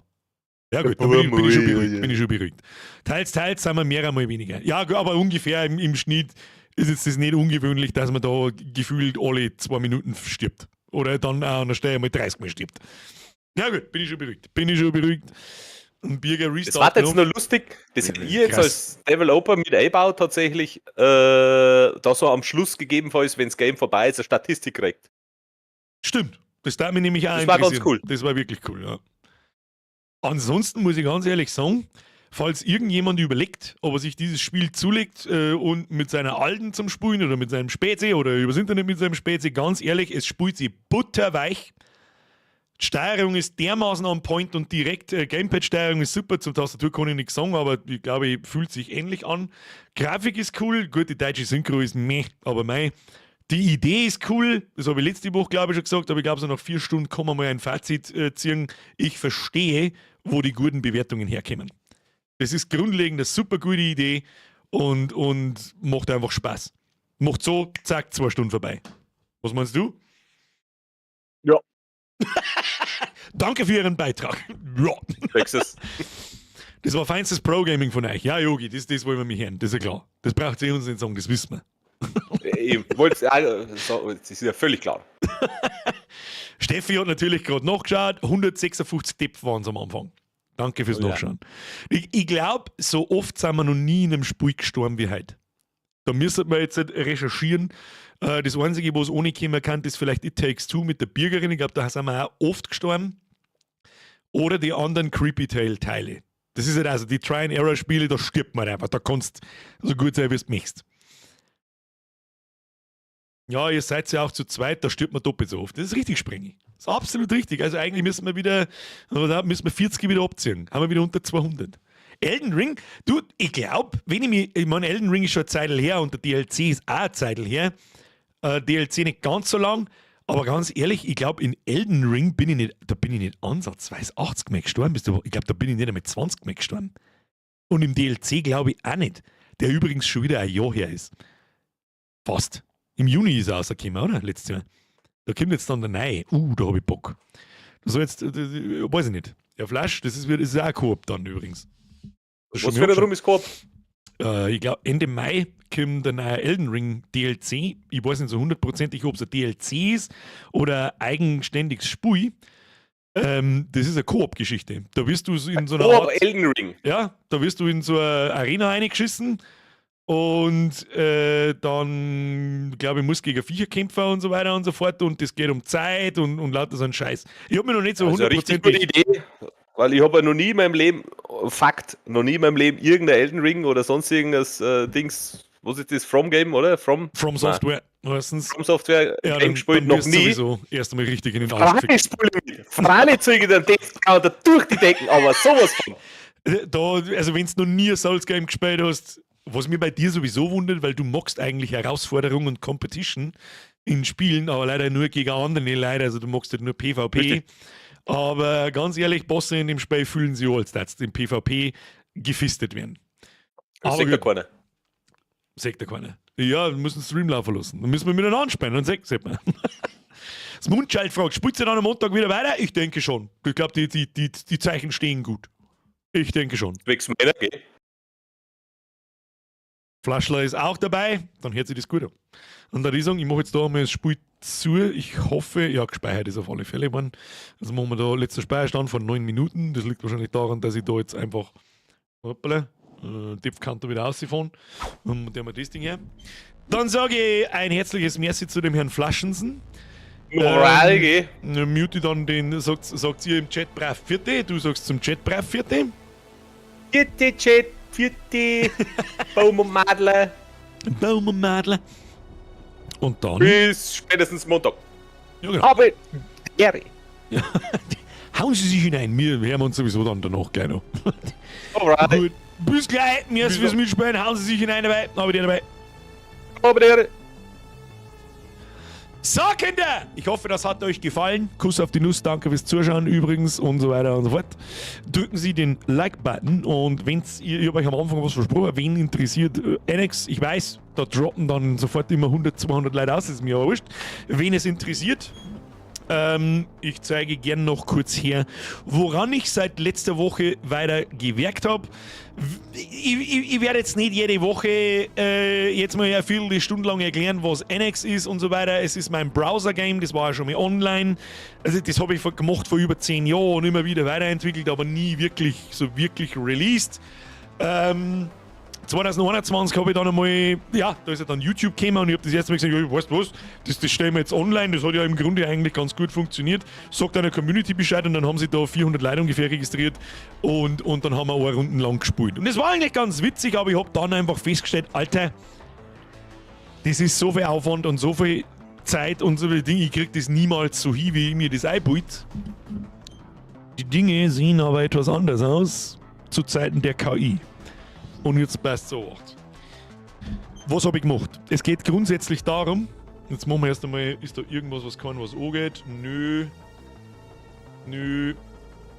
Ja gut, da bin ich schon beruhigt. Teils sind wir mehr, einmal weniger. Ja, aber ungefähr im Schnitt ist jetzt das nicht ungewöhnlich, dass man da gefühlt alle 2 Minuten stirbt. Oder dann auch an der Stelle mal 30 Mal stirbt. Ja gut, bin ich schon beruhigt. Und Birger Restart. Das war jetzt noch lustig, dass ihr jetzt als Developer mit einbaut tatsächlich da so am Schluss gegebenenfalls, wenn das Game vorbei ist, eine Statistik kriegt. Stimmt, das darf mich nämlich auch interessieren. Das war ganz cool. Das war wirklich cool, ja. Ansonsten muss ich ganz ehrlich sagen, falls irgendjemand überlegt, ob er sich dieses Spiel zulegt und mit seiner Alten zum Spielen oder mit seinem Spezi oder übers Internet mit seinem Spezi, ganz ehrlich, es spielt sich butterweich. Die Steuerung ist dermaßen on point und direkt. Gamepad-Steuerung ist super, zum Tastatur kann ich nichts sagen, aber ich glaube, fühlt sich ähnlich an. Grafik ist cool, gut, die deutsche Synchro ist meh, aber mei. Die Idee ist cool, das habe ich letzte Woche, glaube ich, schon gesagt, aber ich glaube, so nach 4 Stunden kann man mal ein Fazit ziehen. Ich verstehe, wo die guten Bewertungen herkommen. Das ist grundlegend eine super gute Idee und macht einfach Spaß. Macht so, zack, 2 Stunden vorbei. Was meinst du? Ja. Danke für Ihren Beitrag. Ja. Das war feinstes Pro-Gaming von euch. Ja, Yogi, das wollen wir mich hören, das ist ja klar. Das braucht ihr uns nicht sagen, das wissen wir. Das ist ja völlig klar. Steffi hat natürlich gerade nachgeschaut. 156 Tipps waren es am Anfang. Danke fürs Nachschauen. Ich glaube, so oft sind wir noch nie in einem Spiel gestorben wie heute. Da müssen wir jetzt recherchieren. Das Einzige, was ohne kommen kann, ist vielleicht It Takes Two mit der Bürgerin. Ich glaube, da sind wir auch oft gestorben. Oder die anderen Creepy Tale-Teile. Das ist halt also die Try-and-Error-Spiele, da stirbt man einfach. Da kannst du so gut sein, wie du möchtest. Ja, ihr seid ja auch zu zweit, da stirbt man doppelt so oft. Das ist richtig, Sprengi. Das ist absolut richtig. Also eigentlich müssen wir 40 wieder abziehen. Haben wir wieder unter 200. Elden Ring, du, ich glaube, ich meine, Elden Ring ist schon eine Zeit her und der DLC ist auch eine Zeit her. DLC nicht ganz so lang, aber ganz ehrlich, ich glaube, in Elden Ring bin ich nicht ansatzweise 80 Mal gestorben. Ich glaube, da bin ich nicht einmal 20 Mal gestorben. Und im DLC glaube ich auch nicht. Der übrigens schon wieder ein Jahr her ist. Fast. Im Juni ist er rausgekommen, oder? Letztes Jahr. Da kommt jetzt dann der neue. Da habe ich Bock. Das soll jetzt, weiß ich nicht. Der Flash, das ist auch ein Koop dann übrigens. Was für darum ist Koop? Ich glaube, Ende Mai kommt der neue Elden Ring DLC. Ich weiß nicht so 100%, ob es ein DLC ist oder ein eigenständiges Spiel. Das ist eine Koop-Geschichte. Da wirst du in so einer Art, Elden Ring. Ja, da wirst du in so eine Arena reingeschissen. Und dann, glaube ich, muss gegen Viecher kämpfen und so weiter und so fort. Und das geht um Zeit und lauter so ein Scheiß. Ich habe mir noch nicht so 100%. Richtig gute Idee. Weil ich habe ja noch nie in meinem Leben, noch nie in meinem Leben irgendein Elden Ring oder sonst irgendwas Dings, was ist das, From Game, oder? From Software, meistens. From Software Ja, Game gespielt, noch nie. sowieso erst einmal richtig in den Arsch gefickt. Freilich zeige ich den Death-Counter durch die Decken, aber sowas von. Also wenn du noch nie ein Souls-Game gespielt hast, was mir bei dir sowieso wundert, weil du magst eigentlich Herausforderung und Competition in Spielen, aber leider nur gegen andere Leute, also du magst halt nur PvP. Richtig. Aber ganz ehrlich, Bosse in dem Spiel fühlen sich als dass im PvP gefistet werden. Aber sagt ja keiner. Sagt ja keiner. Ja, wir müssen den Stream laufen lassen. Dann müssen wir miteinander anspielen, dann sagt man. Das Mundschalt fragt, spielt ihr dann am Montag wieder weiter? Ich denke schon. Ich glaube, die Zeichen stehen gut. Ich denke schon. Wächst Männer, gell? Flaschler ist auch dabei, dann hört sich das gut an. Und da ich sagen, ich mache jetzt da einmal das Spiel zu. Ich hoffe, ja, gespeichert ist auf alle Fälle. Also machen wir da letzter Speicherstand von 9 Minuten. Das liegt wahrscheinlich daran, dass ich da jetzt einfach Depth-Counter wieder rausgefahren und der mal das Ding her. Dann sage ich ein herzliches Merci zu dem Herrn Flaschensen. Moral, gell? Mute dann den, sagt ihr im Chat brav Vierte, du sagst zum Chat brav Vierte. Vierte Chat, Vierte, Baum und Madler. Baum und Madler. Und dann? Bis spätestens Montag. Ja, genau. Aber, Gary. Ja, hauen Sie sich hinein, wir hören uns sowieso dann danach gleich noch. Alright. Gut. Bis gleich, merci fürs Mitspielen, hauen Sie sich hinein dabei, aber der dabei. Aber der. So, Kinder, ich hoffe, das hat euch gefallen. Kuss auf die Nuss, danke fürs Zuschauen übrigens und so weiter und so fort. Drücken Sie den Like-Button und ich habe euch am Anfang was versprochen, wen interessiert NX, ich weiß, da droppen dann sofort immer 100, 200 Leute aus, ist mir aber wurscht. Wen es interessiert, ich zeige gern noch kurz her, woran ich seit letzter Woche weiter gewerkt habe. Ich werde jetzt nicht jede Woche jetzt mal eine Viertelstunde lang erklären, was NX ist und so weiter. Es ist mein Browser-Game, das war ja schon mal online. Also das habe ich gemacht vor über 10 Jahren und immer wieder weiterentwickelt, aber nie wirklich released. 2021 habe ich dann einmal, ja, da ist ja dann YouTube gekommen und ich habe das erste Mal gesagt, ja, weißt du was, das stellen wir jetzt online, das hat ja im Grunde eigentlich ganz gut funktioniert. Sagt einer Community Bescheid und dann haben sie da 400 Leute ungefähr registriert und dann haben wir eine Runde lang gespielt. Und das war eigentlich ganz witzig, aber ich habe dann einfach festgestellt, Alter, das ist so viel Aufwand und so viel Zeit und so viele Dinge, ich kriege das niemals so hin, wie ich mir das einbaut. Die Dinge sehen aber etwas anders aus zu Zeiten der KI. Und jetzt passt so. Was habe ich gemacht? Es geht grundsätzlich darum, jetzt machen wir erst einmal, ist da irgendwas, was kann, was angeht? Nö.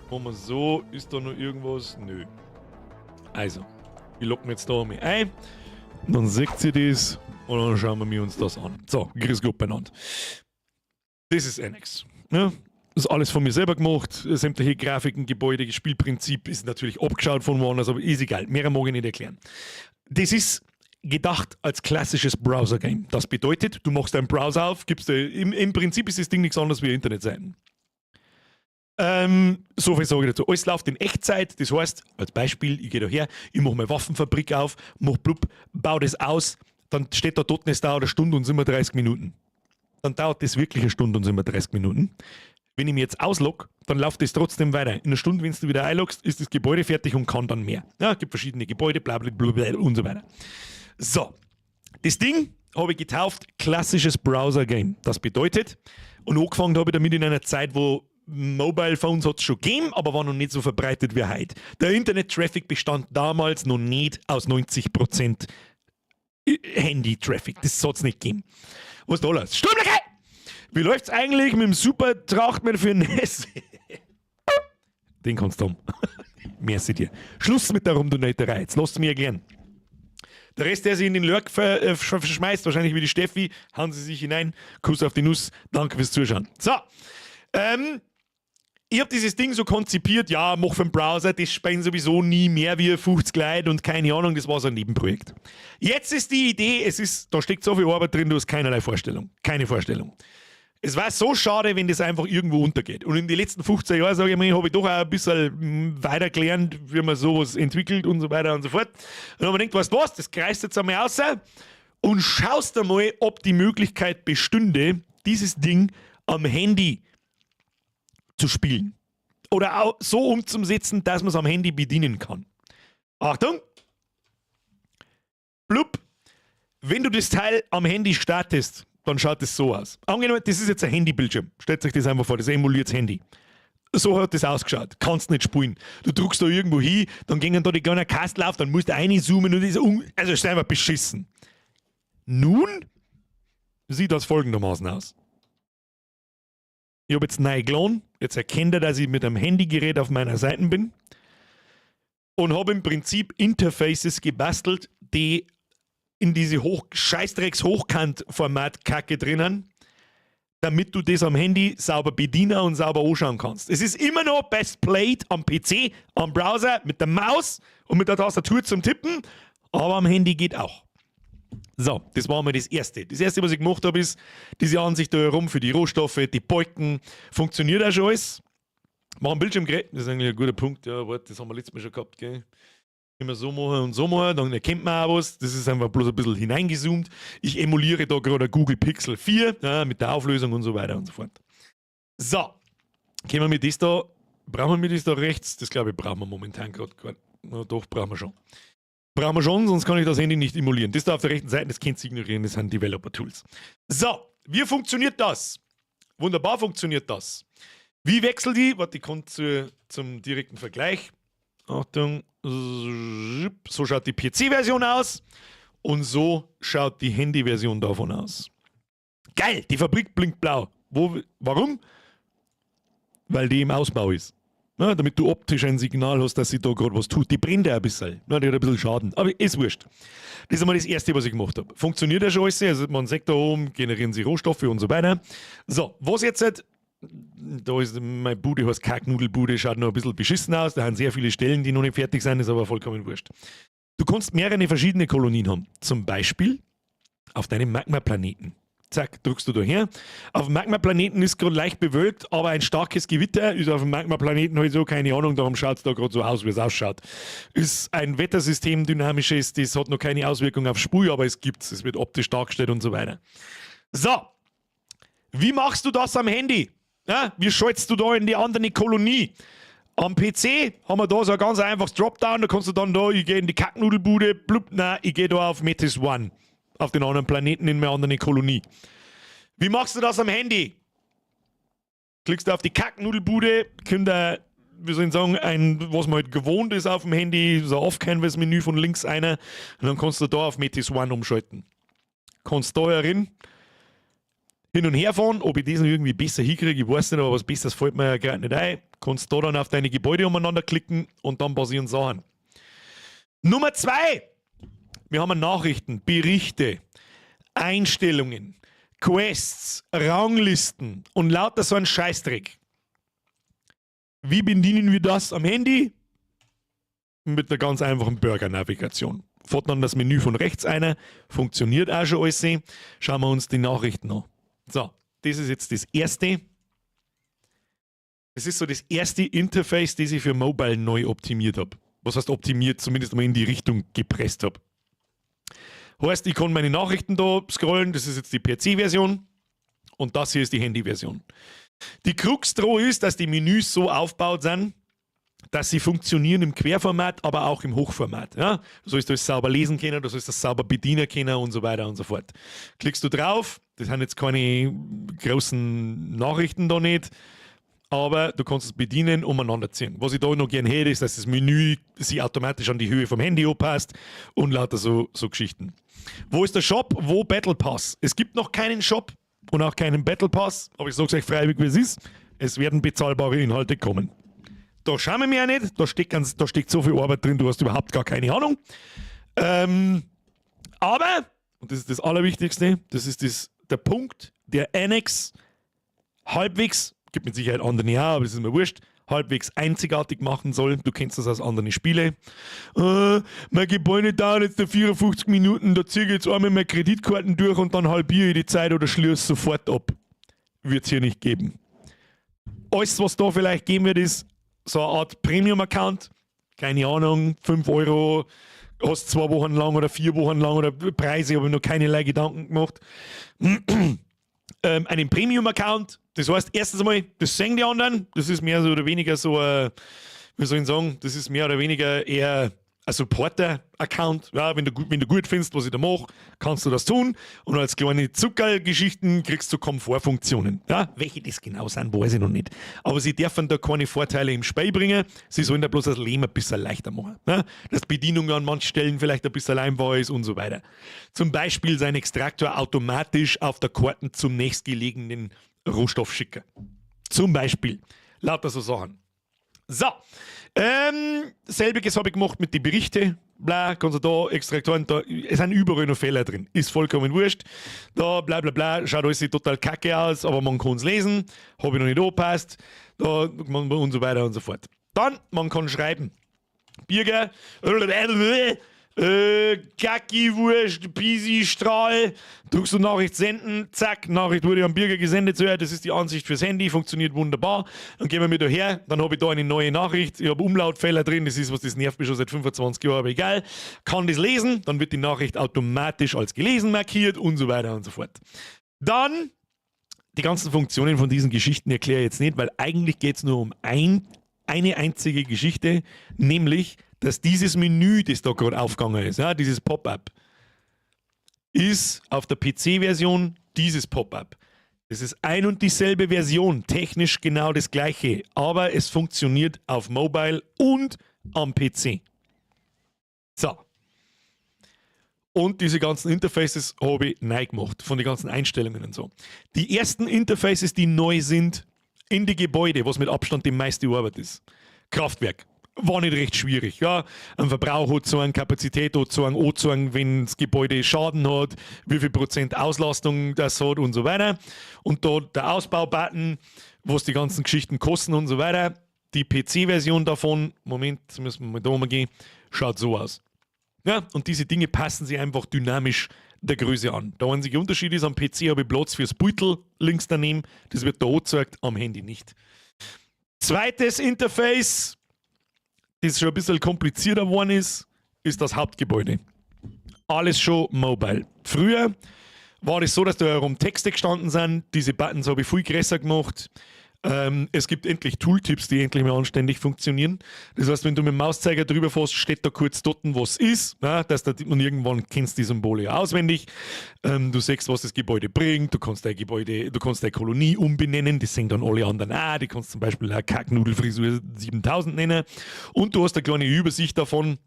Machen wir so, ist da noch irgendwas? Nö. Also, ich logge mir jetzt da einmal ein, dann seht ihr das und dann schauen wir uns das an. So, grüß Gott beieinander. Das ist NX. Ja? Das ist alles von mir selber gemacht, sämtliche Grafiken, Gebäude, das Spielprinzip ist natürlich abgeschaut von woanders, aber ist egal, mehr mag ich nicht erklären. Das ist gedacht als klassisches Browser-Game. Das bedeutet, du machst deinen Browser auf, im Prinzip ist das Ding nichts anderes wie Internetseiten. So viel sage ich dazu. Alles läuft in Echtzeit, das heißt, als Beispiel, ich gehe da her, ich mache meine Waffenfabrik auf, mache blub, baue das aus, dann steht da dort, es dauert eine Stunde und 37 Minuten. Dann dauert das wirklich eine Stunde und 37 Minuten. Wenn ich mich jetzt auslogge, dann läuft das trotzdem weiter. In einer Stunde, wenn du wieder einloggst, ist das Gebäude fertig und kann dann mehr. Ja, es gibt verschiedene Gebäude, bla bla bla bla und so weiter. So, das Ding habe ich getauft, klassisches Browser-Game. Das bedeutet, und angefangen habe ich damit in einer Zeit, wo Mobile Phones hat es schon gegeben, aber war noch nicht so verbreitet wie heute. Der Internet-Traffic bestand damals noch nicht aus 90% Handy-Traffic. Das hat es nicht gegeben. Was ist da los? Sturmlöcher! Wie läuft's eigentlich mit dem Super Trachtmann für NES? Den kannst du haben. Merci dir. Schluss mit der Rumdonaterei. Jetzt lasst es mir erklären. Der Rest, der sich in den Lurk verschmeißt, wahrscheinlich wie die Steffi, hauen sie sich hinein. Kuss auf die Nuss. Danke fürs Zuschauen. So. Ich habe dieses Ding so konzipiert, ja, mach für den Browser, das spielen sowieso nie mehr wie 50 Leute und keine Ahnung, das war so ein Nebenprojekt. Jetzt ist die Idee, da steckt so viel Arbeit drin, du hast keinerlei Vorstellung. Keine Vorstellung. Es war so schade, wenn das einfach irgendwo untergeht. Und in den letzten 15 Jahren, sage ich mal, habe ich doch auch ein bisschen weiter gelernt, wie man sowas entwickelt und so weiter und so fort. Und dann habe ich gedacht, weißt du was, das kreist jetzt einmal raus und schaust einmal, ob die Möglichkeit bestünde, dieses Ding am Handy zu spielen. oder auch so umzusetzen, dass man es am Handy bedienen kann. Achtung! Blub! Wenn du das Teil am Handy startest, dann schaut es so aus. Angenommen, das ist jetzt ein Handybildschirm. Stellt euch das einfach vor, das emuliert das Handy. So hat das ausgeschaut. Kannst nicht spulen. Du drückst da irgendwo hin, dann gehen da die kleinen Kastel auf, dann musst du reinzoomen und das also ist einfach beschissen. Nun sieht das folgendermaßen aus. Ich habe jetzt neu geladen, jetzt erkennt er, dass ich mit einem Handygerät auf meiner Seite bin und habe im Prinzip Interfaces gebastelt, die in diese Scheißdrecks-Hochkant-Format-Kacke drinnen, damit du das am Handy sauber bedienen und sauber anschauen kannst. Es ist immer noch best played am PC, am Browser, mit der Maus und mit der Tastatur zum Tippen, aber am Handy geht auch. So, das war mal das Erste. Das Erste, was ich gemacht habe, ist diese Ansicht da herum für die Rohstoffe, die Balken. Funktioniert auch schon alles. Mach ein Bildschirmgerät, das ist eigentlich ein guter Punkt. Ja, warte, das haben wir letztes Mal schon gehabt, gell? Immer so machen und so machen, dann erkennt man auch was. Das ist einfach bloß ein bisschen hineingezoomt. Ich emuliere da gerade Google Pixel 4 ja, mit der Auflösung und so weiter und so fort. So, können wir mit das da, brauchen wir das da rechts? Das glaube ich brauchen wir momentan gerade gar nicht. Na, doch, brauchen wir schon. Brauchen wir schon, sonst kann ich das Handy nicht emulieren. Das da auf der rechten Seite, das könnt ihr ignorieren, das sind Developer-Tools. So, wie funktioniert das? Wunderbar funktioniert das. Wie wechselt die? Warte, ich komme zum direkten Vergleich. Achtung. So schaut die PC-Version aus und so schaut die Handy-Version davon aus. Geil, die Fabrik blinkt blau. Warum? Weil die im Ausbau ist. Ja, damit du optisch ein Signal hast, dass sie da gerade was tut. Die brennt ja ein bisschen. Ja, die hat ein bisschen Schaden. Aber ist wurscht. Das ist einmal das Erste, was ich gemacht habe. Funktioniert ja schon alles. Also man sagt da oben, generieren sie Rohstoffe und so weiter. So, was jetzt halt, da ist meine Bude, heißt Kacknudelbude, schaut noch ein bisschen beschissen aus. Da haben sehr viele Stellen, die noch nicht fertig sind, ist aber vollkommen wurscht. Du kannst mehrere verschiedene Kolonien haben. Zum Beispiel auf deinem Magma-Planeten. Zack, drückst du da her. Auf dem Magma-Planeten ist gerade leicht bewölkt, aber ein starkes Gewitter ist auf dem Magma-Planeten halt so, keine Ahnung, darum schaut es da gerade so aus, wie es ausschaut. Ist ein Wettersystem, dynamisches, das hat noch keine Auswirkung auf Sprüh, aber es gibt's. Es wird optisch dargestellt und so weiter. So, wie machst du das am Handy? Ja, wie schaltest du da in die andere Kolonie? Am PC haben wir da so ein ganz einfaches Dropdown, da kannst du dann da, ich gehe in die Kacknudelbude, blub, nein, ich gehe da auf Metis One. Auf den anderen Planeten in einer anderen Kolonie. Wie machst du das am Handy? Klickst du auf die Kacknudelbude, kommt wie soll ich sagen, was man halt gewohnt ist auf dem Handy, so ein Off-Canvas-Menü von links einer, und dann kannst du da auf Metis One umschalten. Kannst da herin hin und her fahren, ob ich das noch irgendwie besser hinkriege, ich weiß nicht, aber was Besseres fällt mir ja gerade nicht ein. Kannst da dann auf deine Gebäude umeinander klicken und dann passieren Sachen. Nummer 2. Wir haben Nachrichten, Berichte, Einstellungen, Quests, Ranglisten und lauter so ein Scheißdreck. Wie bedienen wir das am Handy? Mit einer ganz einfachen Burger-Navigation. Fährt dann das Menü von rechts ein, funktioniert auch schon alles. Schauen wir uns die Nachrichten an. So, das ist jetzt das erste. Das ist so das erste Interface, das ich für Mobile neu optimiert habe. Was heißt optimiert? Zumindest mal in die Richtung gepresst habe. Heißt, ich kann meine Nachrichten da scrollen, das ist jetzt die PC-Version und das hier ist die Handy-Version. Die Krux dran ist, dass die Menüs so aufgebaut sind, dass sie funktionieren im Querformat, aber auch im Hochformat. Ja? Du sollst das sauber lesen können, du sollst das sauber bedienen können und so weiter und so fort. Klickst du drauf, das sind jetzt keine großen Nachrichten da nicht, aber du kannst es bedienen, umeinander ziehen. Was ich da noch gerne hätte, ist, dass das Menü sich automatisch an die Höhe vom Handy anpasst und lauter so Geschichten. Wo ist der Shop? Wo Battle Pass? Es gibt noch keinen Shop und auch keinen Battle Pass, aber ich sage es euch freiwillig, wie es ist. Es werden bezahlbare Inhalte kommen. Da schauen wir mir ja nicht, da steckt so viel Arbeit drin, du hast überhaupt gar keine Ahnung. Aber, und das ist das Allerwichtigste, das ist der Punkt, der Annex halbwegs, gibt mit Sicherheit andere ja, aber das ist mir wurscht, halbwegs einzigartig machen soll. Du kennst das aus anderen Spielen. Mein Gebäude dauert jetzt 54 Minuten, da ziehe ich jetzt einmal meine Kreditkarten durch und dann halbiere ich die Zeit oder schließe sofort ab. Wird es hier nicht geben. Alles, was da vielleicht geben wird, ist so eine Art Premium-Account. Keine Ahnung, 5 €, hast 2 Wochen lang oder 4 Wochen lang oder Preise, habe ich noch keinerlei Gedanken gemacht. Einen Premium-Account, Das heißt, erstens einmal, das sehen die anderen, das ist mehr oder weniger so ein, wie soll ich sagen, das ist mehr oder weniger eher ein Supporter-Account. Ja, wenn du gut findest, was ich da mache, kannst du das tun. Und als kleine Zuckergeschichten kriegst du Komfortfunktionen. Ja, welche das genau sind, weiß ich noch nicht. Aber sie dürfen da keine Vorteile im Spiel bringen. Sie sollen da bloß das Leben ein bisschen leichter machen. Ja, dass die Bedienung an manchen Stellen vielleicht ein bisschen einfach ist und so weiter. Zum Beispiel sein Extraktor automatisch auf der Karten zum nächstgelegenen Rohstoff schicken. Zum Beispiel. Lauter so Sachen. So. Selbiges habe ich gemacht mit den Berichten. Bla, kannst du da Extraktoren, da, es sind überall noch Fehler drin. Ist vollkommen wurscht. Da, bla bla bla, schaut alles total kacke aus, aber man kann es lesen. Habe ich noch nicht angepasst. Da, und so weiter und so fort. Dann, man kann schreiben. Birger, Kacki, Wurst, Pisi, Strahl, drückst du Nachricht senden, zack, Nachricht wurde am Birger gesendet, so, ja, das ist die Ansicht fürs Handy, funktioniert wunderbar, dann gehen wir mit daher, dann habe ich da eine neue Nachricht, ich habe Umlautfehler drin, das ist was, das nervt mich schon seit 25 Jahren, aber egal, kann das lesen, dann wird die Nachricht automatisch als gelesen markiert und so weiter und so fort. Dann, die ganzen Funktionen von diesen Geschichten erkläre ich jetzt nicht, weil eigentlich geht es nur um eine einzige Geschichte, nämlich dass dieses Menü, das da gerade aufgegangen ist, ja, dieses Pop-up, ist auf der PC-Version dieses Pop-up. Es ist ein und dieselbe Version, technisch genau das gleiche, aber es funktioniert auf Mobile und am PC. So. Und diese ganzen Interfaces habe ich neu gemacht, von den ganzen Einstellungen und so. Die ersten Interfaces, die neu sind, in die Gebäude, was mit Abstand die meiste Arbeit ist. Kraftwerk. War nicht recht schwierig. Ja? Ein Verbrauch hat so eine Kapazität, hat so ein wenn das Gebäude Schaden hat, wie viel Prozent Auslastung das hat und so weiter. Und da der Ausbau-Button, was die ganzen Geschichten kosten und so weiter. Die PC-Version davon, Moment, jetzt müssen wir mal da mal gehen, schaut so aus. Ja, und diese Dinge passen sich einfach dynamisch der Größe an. Der einzige Unterschied ist, am PC habe ich Platz fürs Beutel links daneben. Das wird da angezeigt, am Handy nicht. Zweites Interface, das schon ein bisschen komplizierter geworden ist das Hauptgebäude. Alles schon mobile. Früher war es so, dass da herum Texte gestanden sind. Diese Buttons habe ich viel größer gemacht. Es gibt endlich Tooltips, die endlich mal anständig funktionieren. Das heißt, wenn du mit dem Mauszeiger drüber fährst, steht da kurz dort, was ist. Ja, und irgendwann kennst du die Symbole ja auswendig. Du siehst, was das Gebäude bringt. Du kannst deine Kolonie umbenennen. Das sehen dann alle anderen auch. Die kannst zum Beispiel eine Kacknudelfrisur 7000 nennen. Und du hast eine kleine Übersicht davon,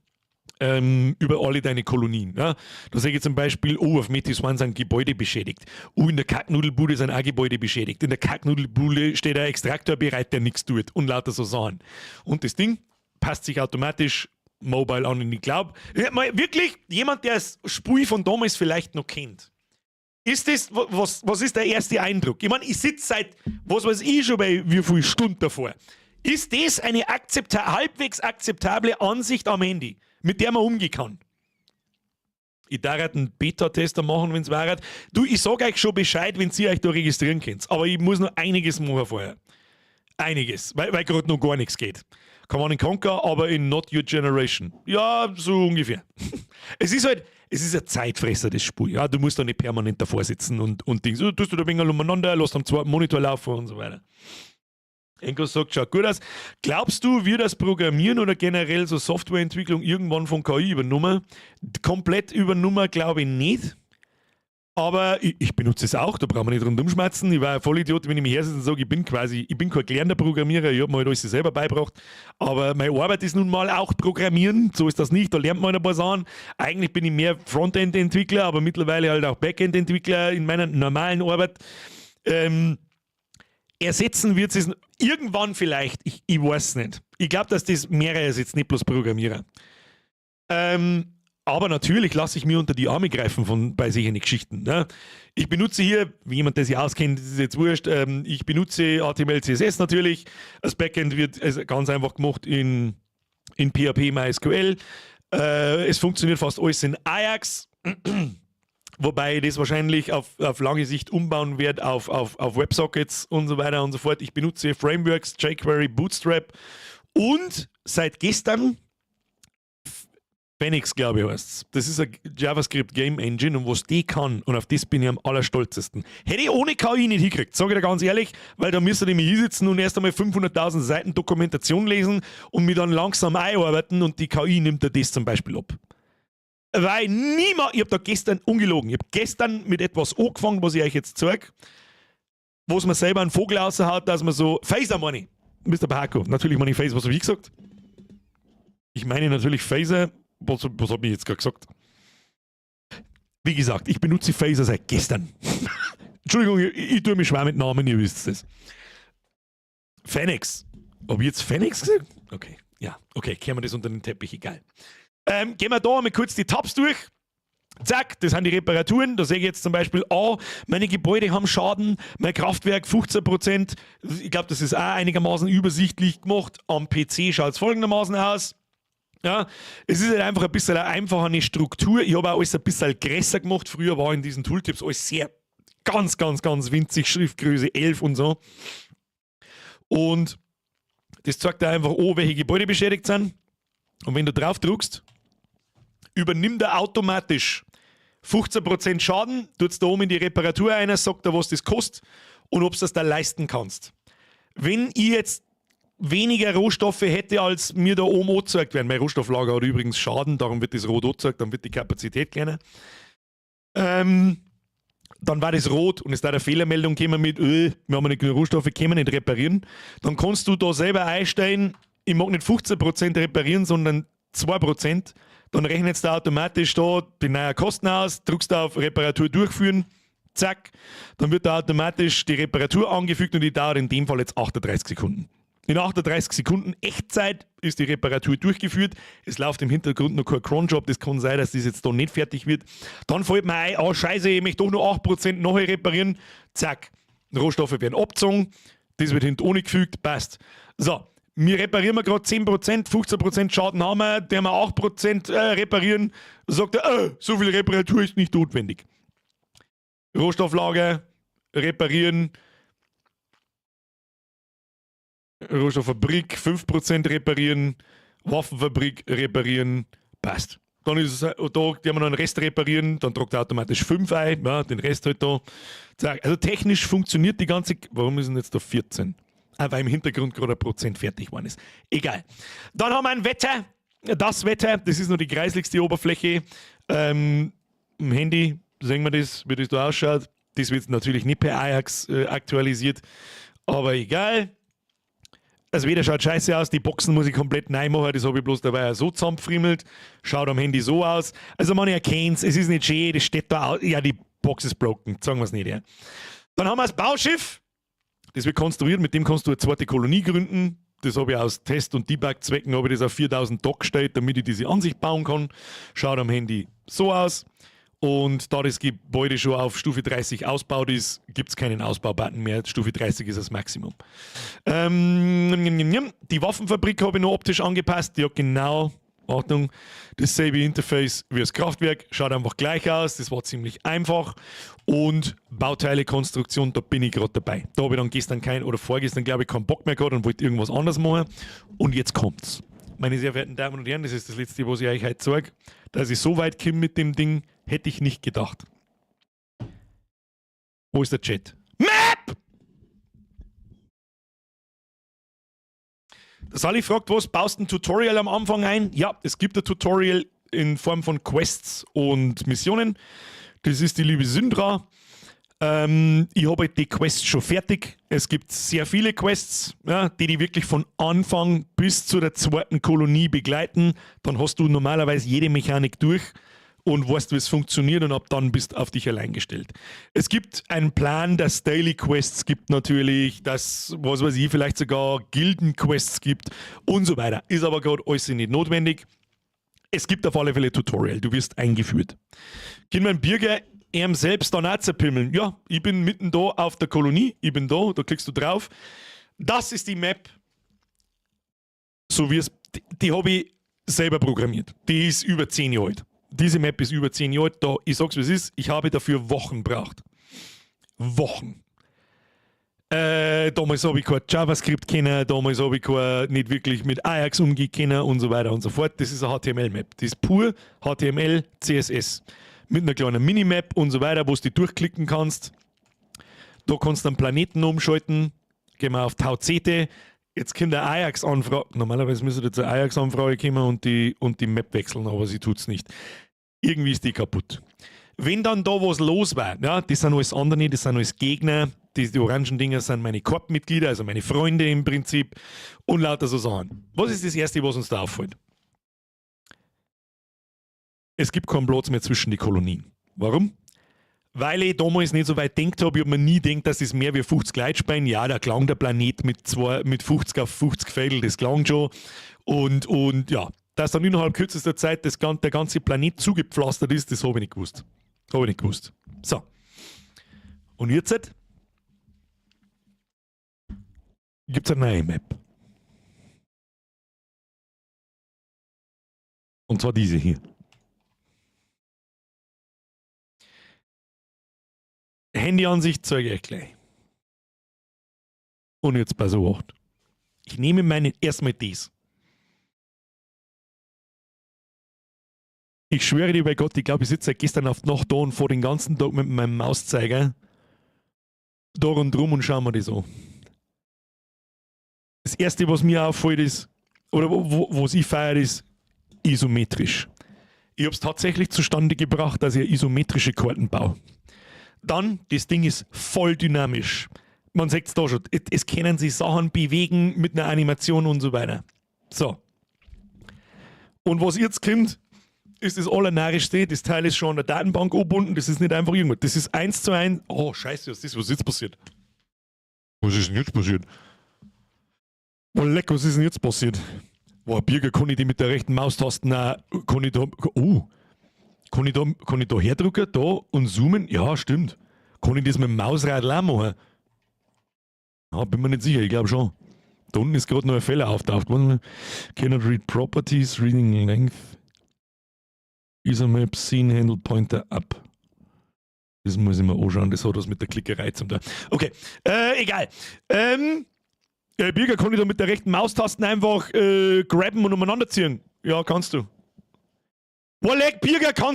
über alle deine Kolonien. Ja? Da sage ich zum Beispiel, auf Metis One sind Gebäude beschädigt. In der Kacknudelbude sind auch Gebäude beschädigt. In der Kacknudelbude steht ein Extraktor bereit, der nichts tut. Und lauter so Sachen. Und das Ding passt sich automatisch mobile an. Und ich glaube, wirklich, jemand, der das Spiel von damals vielleicht noch kennt, ist das, was ist der erste Eindruck? Ich meine, ich sitze seit, was weiß ich schon bei wie viel Stunden davor. Ist das eine halbwegs akzeptable Ansicht am Handy, mit der man umgehen kann? Ich darf einen Beta-Tester machen, wenn es wäre. Du, ich sage euch schon Bescheid, wenn ihr euch da registrieren könnt. Aber ich muss noch einiges machen vorher. Einiges, weil gerade noch gar nichts geht. Kann man in Conquer, aber in Not Your Generation. Ja, so ungefähr. Es ist ein Zeitfresser, das Spiel. Ja, du musst da nicht permanent davor sitzen und Dings. Du tust da ein wenig umeinander, lässt am zweiten Monitor laufen und so weiter. Enko sagt, schaut gut aus. Glaubst du, wird das Programmieren oder generell so Softwareentwicklung irgendwann von KI übernommen? Komplett übernommen glaube ich nicht. Aber ich benutze es auch, da brauchen wir nicht rundum schmerzen. Ich war ein Vollidiot, wenn ich mich hersitze und sage, ich bin kein gelernter Programmierer, ich habe mir halt alles selber beigebracht. Aber meine Arbeit ist nun mal auch Programmieren, so ist das nicht, da lernt man ein paar Sachen. Eigentlich bin ich mehr Frontend-Entwickler, aber mittlerweile halt auch Backend-Entwickler in meiner normalen Arbeit. Ersetzen wird es irgendwann vielleicht, ich weiß nicht. Ich glaube, dass das mehrere ersetzt, nicht bloß Programmierer. Aber natürlich lasse ich mir unter die Arme greifen bei solchen Geschichten. Ne? Ich benutze hier, wie jemand, der sich auskennt, das ist jetzt wurscht, ich benutze HTML, CSS natürlich. Das Backend wird ganz einfach gemacht in PHP, MySQL. Es funktioniert fast alles in Ajax. Wobei ich das wahrscheinlich auf lange Sicht umbauen werde auf WebSockets und so weiter und so fort. Ich benutze Frameworks, jQuery, Bootstrap und seit gestern Phoenix, glaube ich, heißt es. Das ist eine JavaScript Game Engine und was die kann, und auf das bin ich am allerstolzesten. Hätte ich ohne KI nicht hingekriegt, sage ich dir ganz ehrlich, weil da müsste ich mich hinsitzen und erst einmal 500.000 Seiten Dokumentation lesen und mich dann langsam einarbeiten und die KI nimmt dir das zum Beispiel ab. Weil niemand, ich habe da gestern ungelogen, ich habe gestern mit etwas angefangen, was ich euch jetzt zeige, wo es mir selber einen Vogel raushaut, dass man so, Phaser meine ich, Mr. Bahako, natürlich meine ich Phaser, was habe ich gesagt? Ich meine natürlich Phaser. Was habe ich jetzt gerade gesagt? Wie gesagt, ich benutze Phaser seit gestern. Entschuldigung, ich tue mich schwer mit Namen, ihr wisst es. Phoenix. Habe ich jetzt Phoenix gesagt? Okay, ja, okay, kehren wir das unter den Teppich, egal. Gehen wir da mal kurz die Tabs durch. Zack, das sind die Reparaturen. Da sehe ich jetzt zum Beispiel, meine Gebäude haben Schaden, mein Kraftwerk 15%. Ich glaube, das ist auch einigermaßen übersichtlich gemacht. Am PC schaut es folgendermaßen aus. Ja, es ist halt einfach ein bisschen eine einfache Struktur. Ich habe auch alles ein bisschen größer gemacht. Früher war in diesen Tooltips alles sehr ganz winzig, Schriftgröße 11 und so. Und das zeigt dir einfach welche Gebäude beschädigt sind. Und wenn du drauf drückst, übernimmt er automatisch 15% Schaden, tut es da oben in die Reparatur ein, sagt er, was das kostet und ob du das da leisten kannst. Wenn ich jetzt weniger Rohstoffe hätte, als mir da oben angezeigt werden. Mein Rohstofflager hat übrigens Schaden, darum wird das rot angezeigt, dann wird die Kapazität kleiner. Dann war das rot und es da eine Fehlermeldung gekommen mit, wir haben nicht genug Rohstoffe, können wir nicht reparieren. Dann kannst du da selber einstellen, ich mag nicht 15% reparieren, sondern 2%. Dann rechnet es da automatisch da die neuen Kosten aus, drückst auf Reparatur durchführen, zack, dann wird da automatisch die Reparatur angefügt und die dauert in dem Fall jetzt 38 Sekunden. In 38 Sekunden Echtzeit ist die Reparatur durchgeführt. Es läuft im Hintergrund noch kein Cronjob. Das kann sein, dass das jetzt da nicht fertig wird. Dann fällt mir ein, scheiße, ich möchte doch nur 8% nachher reparieren. Zack, Rohstoffe werden abgezogen. Das wird hinten ohne gefügt. Passt. So, wir reparieren gerade 10%, 15% Schaden haben wir, der wir 8% reparieren. Sagt er, so viel Reparatur ist nicht notwendig. Rohstofflager, reparieren. Rohstofffabrik 5% reparieren, Waffenfabrik reparieren, passt. Dann ist es da, die haben wir noch einen Rest reparieren, dann drückt er automatisch 5 ein, ja, den Rest halt da. Also technisch funktioniert die ganze, warum ist denn jetzt da 14? Weil im Hintergrund gerade 1% fertig geworden ist. Egal. Dann haben wir ein Wetter. Das Wetter, das ist noch die kreisligste Oberfläche. Im Handy sehen wir das, wie das da ausschaut. Das wird natürlich nicht per Ajax aktualisiert, aber egal. Das Wetter schaut scheiße aus, die Boxen muss ich komplett neu machen, das habe ich bloß dabei so zusammengefriemelt. Schaut am Handy so aus. Also man erkennt es ist nicht schön, das steht da aus. Ja, die Box ist broken, sagen wir es nicht. Ja. Dann haben wir das Bauschiff, das wird konstruiert, mit dem kannst du eine zweite Kolonie gründen. Das habe ich aus Test- und Debug-Zwecken habe ich das auf 4000 Dock gestellt, damit ich diese Ansicht bauen kann. Schaut am Handy so aus. Und da das Gebäude schon auf Stufe 30 ausgebaut ist, gibt es keinen Ausbaubutton mehr. Stufe 30 ist das Maximum. Die Waffenfabrik habe ich noch optisch angepasst. Die hat genau, Achtung, dasselbe Interface wie das Kraftwerk. Schaut einfach gleich aus. Das war ziemlich einfach. Und Bauteilekonstruktion, da bin ich gerade dabei. Da habe ich dann gestern vorgestern, glaube ich, keinen Bock mehr gehabt und wollte irgendwas anderes machen. Und jetzt kommt's. Meine sehr verehrten Damen und Herren, das ist das Letzte, was ich euch heute sage. Dass ich so weit komme mit dem Ding, hätte ich nicht gedacht. Wo ist der Chat? Map! Der Sally fragt, was baust ein Tutorial am Anfang ein? Ja, es gibt ein Tutorial in Form von Quests und Missionen. Das ist die liebe Syndra. Ich habe die Quests schon fertig. Es gibt sehr viele Quests, ja, die wirklich von Anfang bis zu der zweiten Kolonie begleiten. Dann hast du normalerweise jede Mechanik durch und weißt, wie es funktioniert und ab dann bist du auf dich allein gestellt. Es gibt einen Plan, dass Daily Quests gibt natürlich, dass, was weiß ich, vielleicht sogar Gilden Quests gibt und so weiter. Ist aber gerade alles nicht notwendig. Es gibt auf alle Fälle Tutorial, du wirst eingeführt. Gehen wir in Bürger selbst dann auch zerpimmeln. Ja, ich bin mitten da auf der Kolonie, ich bin da klickst du drauf. Das ist die Map, so wie es, die habe ich selber programmiert. Die ist über 10 Jahre alt. Diese Map ist über 10 Jahre alt. Da, ich sag's wie es ist, ich habe dafür Wochen gebraucht. Wochen. Damals habe ich kein JavaScript kennen, damals habe ich nicht wirklich mit Ajax umgehen können und so weiter und so fort. Das ist eine HTML-Map. Das ist pur HTML, CSS. Mit einer kleinen Minimap und so weiter, wo du die durchklicken kannst. Da kannst du einen Planeten umschalten. Gehen wir auf Tauzete. Jetzt kommt eine Ajax-Anfrage. Normalerweise müsste jetzt eine Ajax-Anfrage kommen und die Map wechseln, aber sie tut es nicht. Irgendwie ist die kaputt. Wenn dann da was los war, ja, das sind alles andere, das sind alles Gegner, die orangen Dinger sind meine Korb-Mitglieder, also meine Freunde im Prinzip und lauter so Sachen. Was ist das Erste, was uns da auffällt? Es gibt keinen Platz mehr zwischen die Kolonien. Warum? Weil ich damals nicht so weit gedacht habe, ich habe mir nie gedacht, dass es mehr wie 50 Leute spielen. Ja, da klang der Planet mit 50 auf 50 Fädel, das klang schon. Und ja, dass dann innerhalb kürzester Zeit der ganze Planet zugepflastert ist, das habe ich nicht gewusst. So. Und jetzt gibt es eine neue Map. Und zwar diese hier. Handyansicht zeige ich gleich. Und jetzt bei so 8. Ich nehme erstmal das. Ich schwöre dir bei Gott, ich glaube, ich sitze seit gestern auf die Nacht da und vor den ganzen Tag mit meinem Mauszeiger da rundherum und schauen wir das an. Das Erste, was mir auffällt, ist, oder was ich feiere, ist isometrisch. Ich habe es tatsächlich zustande gebracht, dass ich isometrische Karten baue. Dann, das Ding ist voll dynamisch. Man sieht es da schon. Es können sich Sachen bewegen mit einer Animation und so weiter. So. Und was jetzt kommt, ist das Allernarischste. Das Teil ist schon an der Datenbank angebunden. Das ist nicht einfach irgendwas. Das ist 1:1. Oh, scheiße, was ist jetzt passiert? Was ist denn jetzt passiert? Oh, leck, was ist denn jetzt passiert? Boah, Birger, kann ich die mit der rechten Maustaste, kann ich da herdrücken, da und zoomen? Ja, stimmt. Kann ich das mit dem Mausrad auch machen? Ja, bin mir nicht sicher, ich glaube schon. Da unten ist gerade noch ein Fehler auftaucht. Cannot read properties, reading length. Isomap, scene handle pointer up. Das muss ich mir anschauen, das hat was mit der Klickerei zum tun. Okay, egal. Birger, kann ich da mit der rechten Maustaste einfach grabben und umeinander ziehen? Ja, kannst du. Oleg, Birger, kann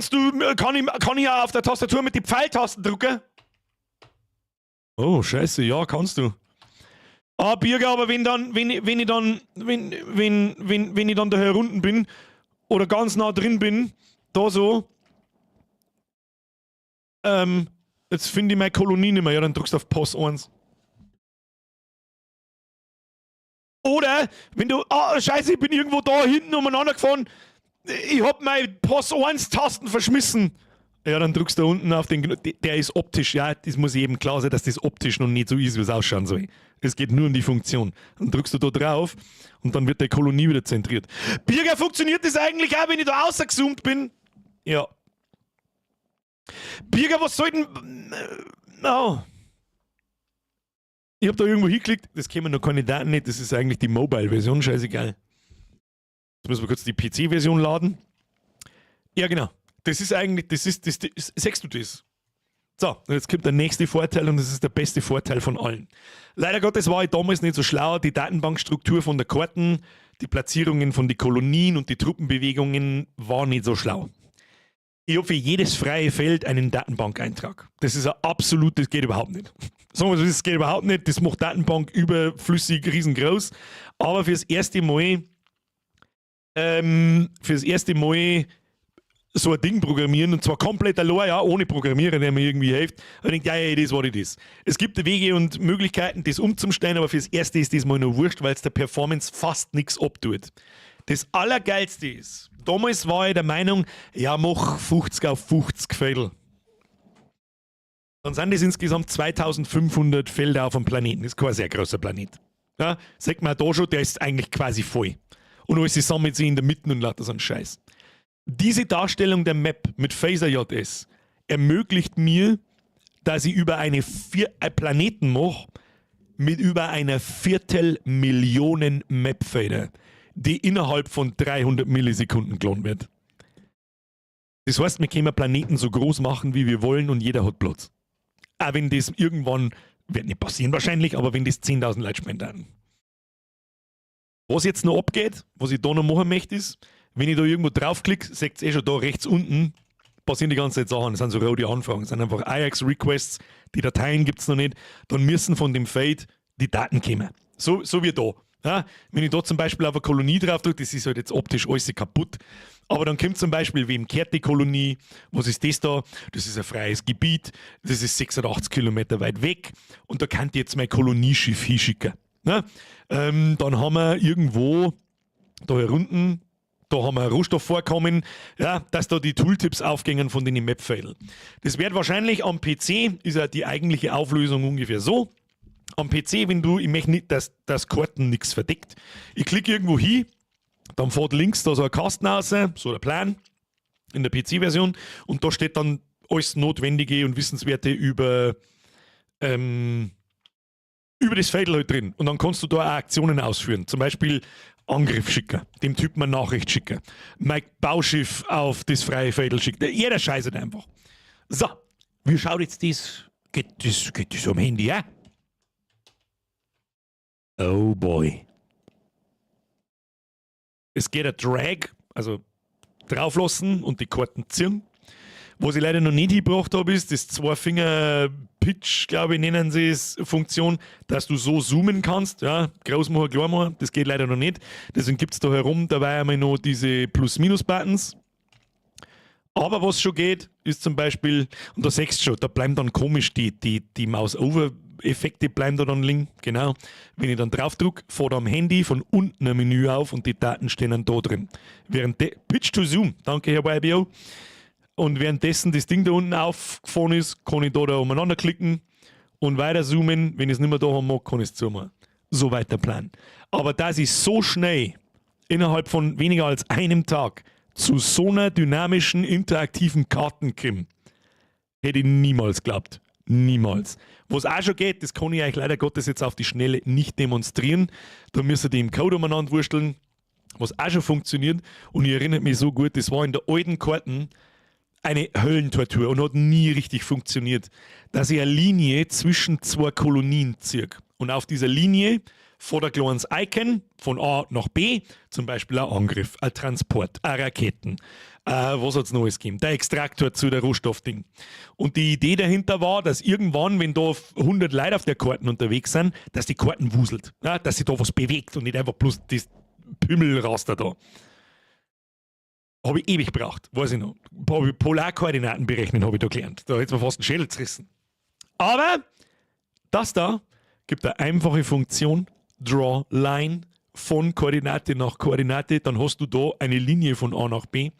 ich ja auf der Tastatur mit den Pfeiltasten drücken? Oh, scheiße, ja, kannst du. Ah, Birger, aber wenn ich dann da herunten bin oder ganz nah drin bin, da so, jetzt finde ich meine Kolonie nicht mehr, ja, dann drückst du auf Pos 1. Oder, wenn du, scheiße, ich bin irgendwo da hinten umeinander gefahren, ich hab meine Pos 1-Tasten verschmissen. Ja, dann drückst du da unten auf den, der ist optisch, ja, das muss jedem klar sein, dass das optisch noch nicht so ist, wie es ausschauen soll. Es geht nur um die Funktion. Dann drückst du da drauf und dann wird die Kolonie wieder zentriert. Birger, funktioniert das eigentlich auch, wenn ich da rausgezoomt bin? Ja. Birger, was soll denn... Oh. Ich hab da irgendwo hingeklickt, das kämen noch keine Daten nicht, das ist eigentlich die Mobile-Version, scheißegal. Jetzt müssen wir kurz die PC-Version laden. Ja, genau. Das ist eigentlich, sagst du das? So, jetzt kommt der nächste Vorteil und das ist der beste Vorteil von allen. Leider Gottes war ich damals nicht so schlau, die Datenbankstruktur von der Karten, die Platzierungen von den Kolonien und die Truppenbewegungen war nicht so schlau. Ich habe für jedes freie Feld einen Datenbankeintrag. Das ist ein absolutes, das geht überhaupt nicht. Sagen wir so, das geht überhaupt nicht, das macht Datenbank überflüssig, riesengroß. Aber fürs erste Mal so ein Ding programmieren, und zwar komplett allein, ja, ohne Programmierer, der mir irgendwie hilft. Und ich denke, ja, das war das. Es gibt Wege und Möglichkeiten, das umzustellen, aber fürs Erste ist das mal noch wurscht, weil es der Performance fast nichts abtut. Das Allergeilste ist, damals war ich der Meinung, ja, mach 50 auf 50 Felder. Dann sind das insgesamt 2500 Felder auf dem Planeten. Das ist kein sehr großer Planet. Ja, sagt man da schon, der ist eigentlich quasi voll. Und alles sammelt sich in der Mitte und lauter so einen Scheiß. Diese Darstellung der Map mit PhaserJS ermöglicht mir, dass ich über einen Planeten mache mit über einer Viertelmillion Mapfader, die innerhalb von 300 Millisekunden geladen wird. Das heißt, wir können Planeten so groß machen, wie wir wollen und jeder hat Platz. Auch wenn das irgendwann wird nicht passieren wahrscheinlich, aber wenn das 10.000 Leute spenden. Was jetzt noch abgeht, was ich da noch machen möchte, ist, wenn ich da irgendwo draufklicke, seht ihr schon da rechts unten, passieren die ganze Zeit Sachen. Das sind so rote Anfragen. Das sind einfach Ajax-Requests, die Dateien gibt es noch nicht. Dann müssen von dem Fade die Daten kommen. So wie da. Ja, wenn ich da zum Beispiel auf eine Kolonie drauf drücke, das ist halt jetzt optisch alles kaputt. Aber dann kommt zum Beispiel, wem kehrt die Kolonie? Was ist das da? Das ist ein freies Gebiet. Das ist 86 Kilometer weit weg. Und da kann ich jetzt mein Kolonieschiff hinschicken. Ja? Dann haben wir irgendwo da herunten, da haben wir ein Rohstoffvorkommen, ja, dass da die Tooltips aufgehen von den Map-File. Das wird wahrscheinlich am PC, ist ja die eigentliche Auflösung ungefähr so. Am PC, wenn ich möchte nicht, dass das Karten nichts verdeckt. Ich klicke irgendwo hin, dann fährt links da so ein Kasten raus, so der Plan in der PC-Version und da steht dann alles Notwendige und Wissenswerte über das Fadel halt drin. Und dann kannst du da auch Aktionen ausführen. Zum Beispiel Angriff schicken, dem Typen eine Nachricht schicken, mein Bauschiff auf das freie Fadel schicken. Jeder scheißet einfach. So, wie schaut jetzt das? Geht das am Handy, ja? Oh boy. Es geht ein Drag, also drauflassen und die Karten ziehen. Was ich leider noch nicht hingebracht habe, ist das Zwei-Finger-Pitch, glaube ich, nennen sie es, Funktion, dass du so zoomen kannst. Ja, groß machen, klein machen, das geht leider noch nicht. Deswegen gibt es da herum dabei einmal noch diese Plus-Minus-Buttons. Aber was schon geht, ist zum Beispiel, und da siehst du schon, da bleiben dann komisch die Mouse-Over-Effekte bleiben da dann liegen. Genau. Wenn ich dann drauf drücke, fährt am Handy von unten ein Menü auf und die Daten stehen dann da drin. Pitch to Zoom, danke Herr YBO. Und währenddessen das Ding da unten aufgefahren ist, kann ich da umeinander klicken und weiter zoomen. Wenn ich es nicht mehr da haben mag, kann ich es zumachen. So weit der Plan. Aber dass ich so schnell innerhalb von weniger als einem Tag zu so einer dynamischen, interaktiven Karten komme, hätte ich niemals geglaubt. Niemals. Was auch schon geht, das kann ich euch leider Gottes jetzt auf die Schnelle nicht demonstrieren. Da müsst ihr im Code umeinander wursteln, was auch schon funktioniert. Und ich erinnere mich so gut, das war in der alten Karten eine Höllentortur und hat nie richtig funktioniert, dass ich eine Linie zwischen zwei Kolonien ziehe. Und auf dieser Linie vor der kleines Icon von A nach B, zum Beispiel ein Angriff, ein Transport, eine Raketen, was hat es Neues gegeben? Der Extraktor zu der Rohstoffding. Und die Idee dahinter war, dass irgendwann, wenn da 100 Leute auf der Karten unterwegs sind, dass die Karten wuselt, ja, dass sich da was bewegt und nicht einfach bloß das Pümmelraster da. Habe ich ewig gebraucht, weiß ich noch. Polarkoordinaten berechnen habe ich da gelernt. Da hätte es mir fast einen Schädel zerrissen. Aber das da gibt eine einfache Funktion, Draw Line von Koordinate nach Koordinate. Dann hast du da eine Linie von A nach B.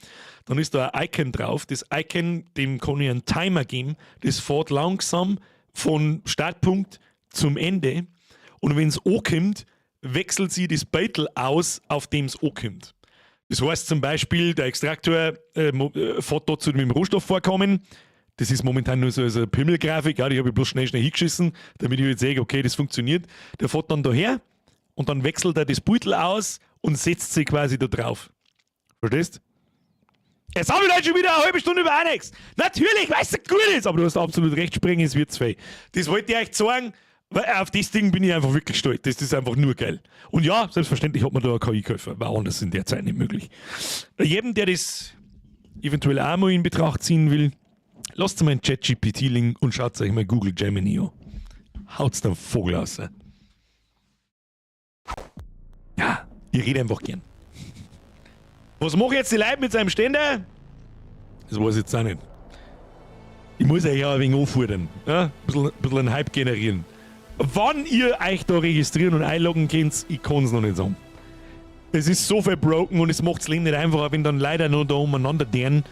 Dann ist da ein Icon drauf. Das Icon, dem kann ich einen Timer geben. Das fährt langsam von Startpunkt zum Ende. Und wenn es ankommt, wechselt sie das Beutel aus, auf dem es ankommt. Das heißt zum Beispiel, der Extraktor fährt da zu dem Rohstoffvorkommen. Das ist momentan nur so eine Pimmelgrafik, ja, die habe ich bloß schnell hingeschissen, damit ich jetzt sehe, okay, das funktioniert. Der fährt dann daher und dann wechselt er das Beutel aus und setzt sich quasi da drauf. Verstehst? Jetzt habe ich heute schon wieder eine halbe Stunde über nichts. Natürlich, weil es gut ist, aber du hast absolut recht, springen ist wird zwei. Das wollte ich euch sagen, weil auf das Ding bin ich einfach wirklich stolz. Das ist einfach nur geil. Und ja, selbstverständlich hat man da eine KI-Käufer. War anders in der Zeit nicht möglich. Jedem, der das eventuell auch mal in Betracht ziehen will, lasst mal einen ChatGPT-Link und schaut euch mal Google Gemini an. Haut's den Vogel raus. Ja, ich rede einfach gern. Was mache jetzt die Leute mit seinem Ständer? Das weiß ich jetzt auch nicht. Ich muss euch ja ein wenig anfordern. Ja? Ein bisschen einen Hype generieren. Wann ihr euch da registrieren und einloggen könnt, ich kann es noch nicht sagen. Es ist so verbroken und es macht das Leben nicht einfacher, wenn dann leider noch da umeinander deren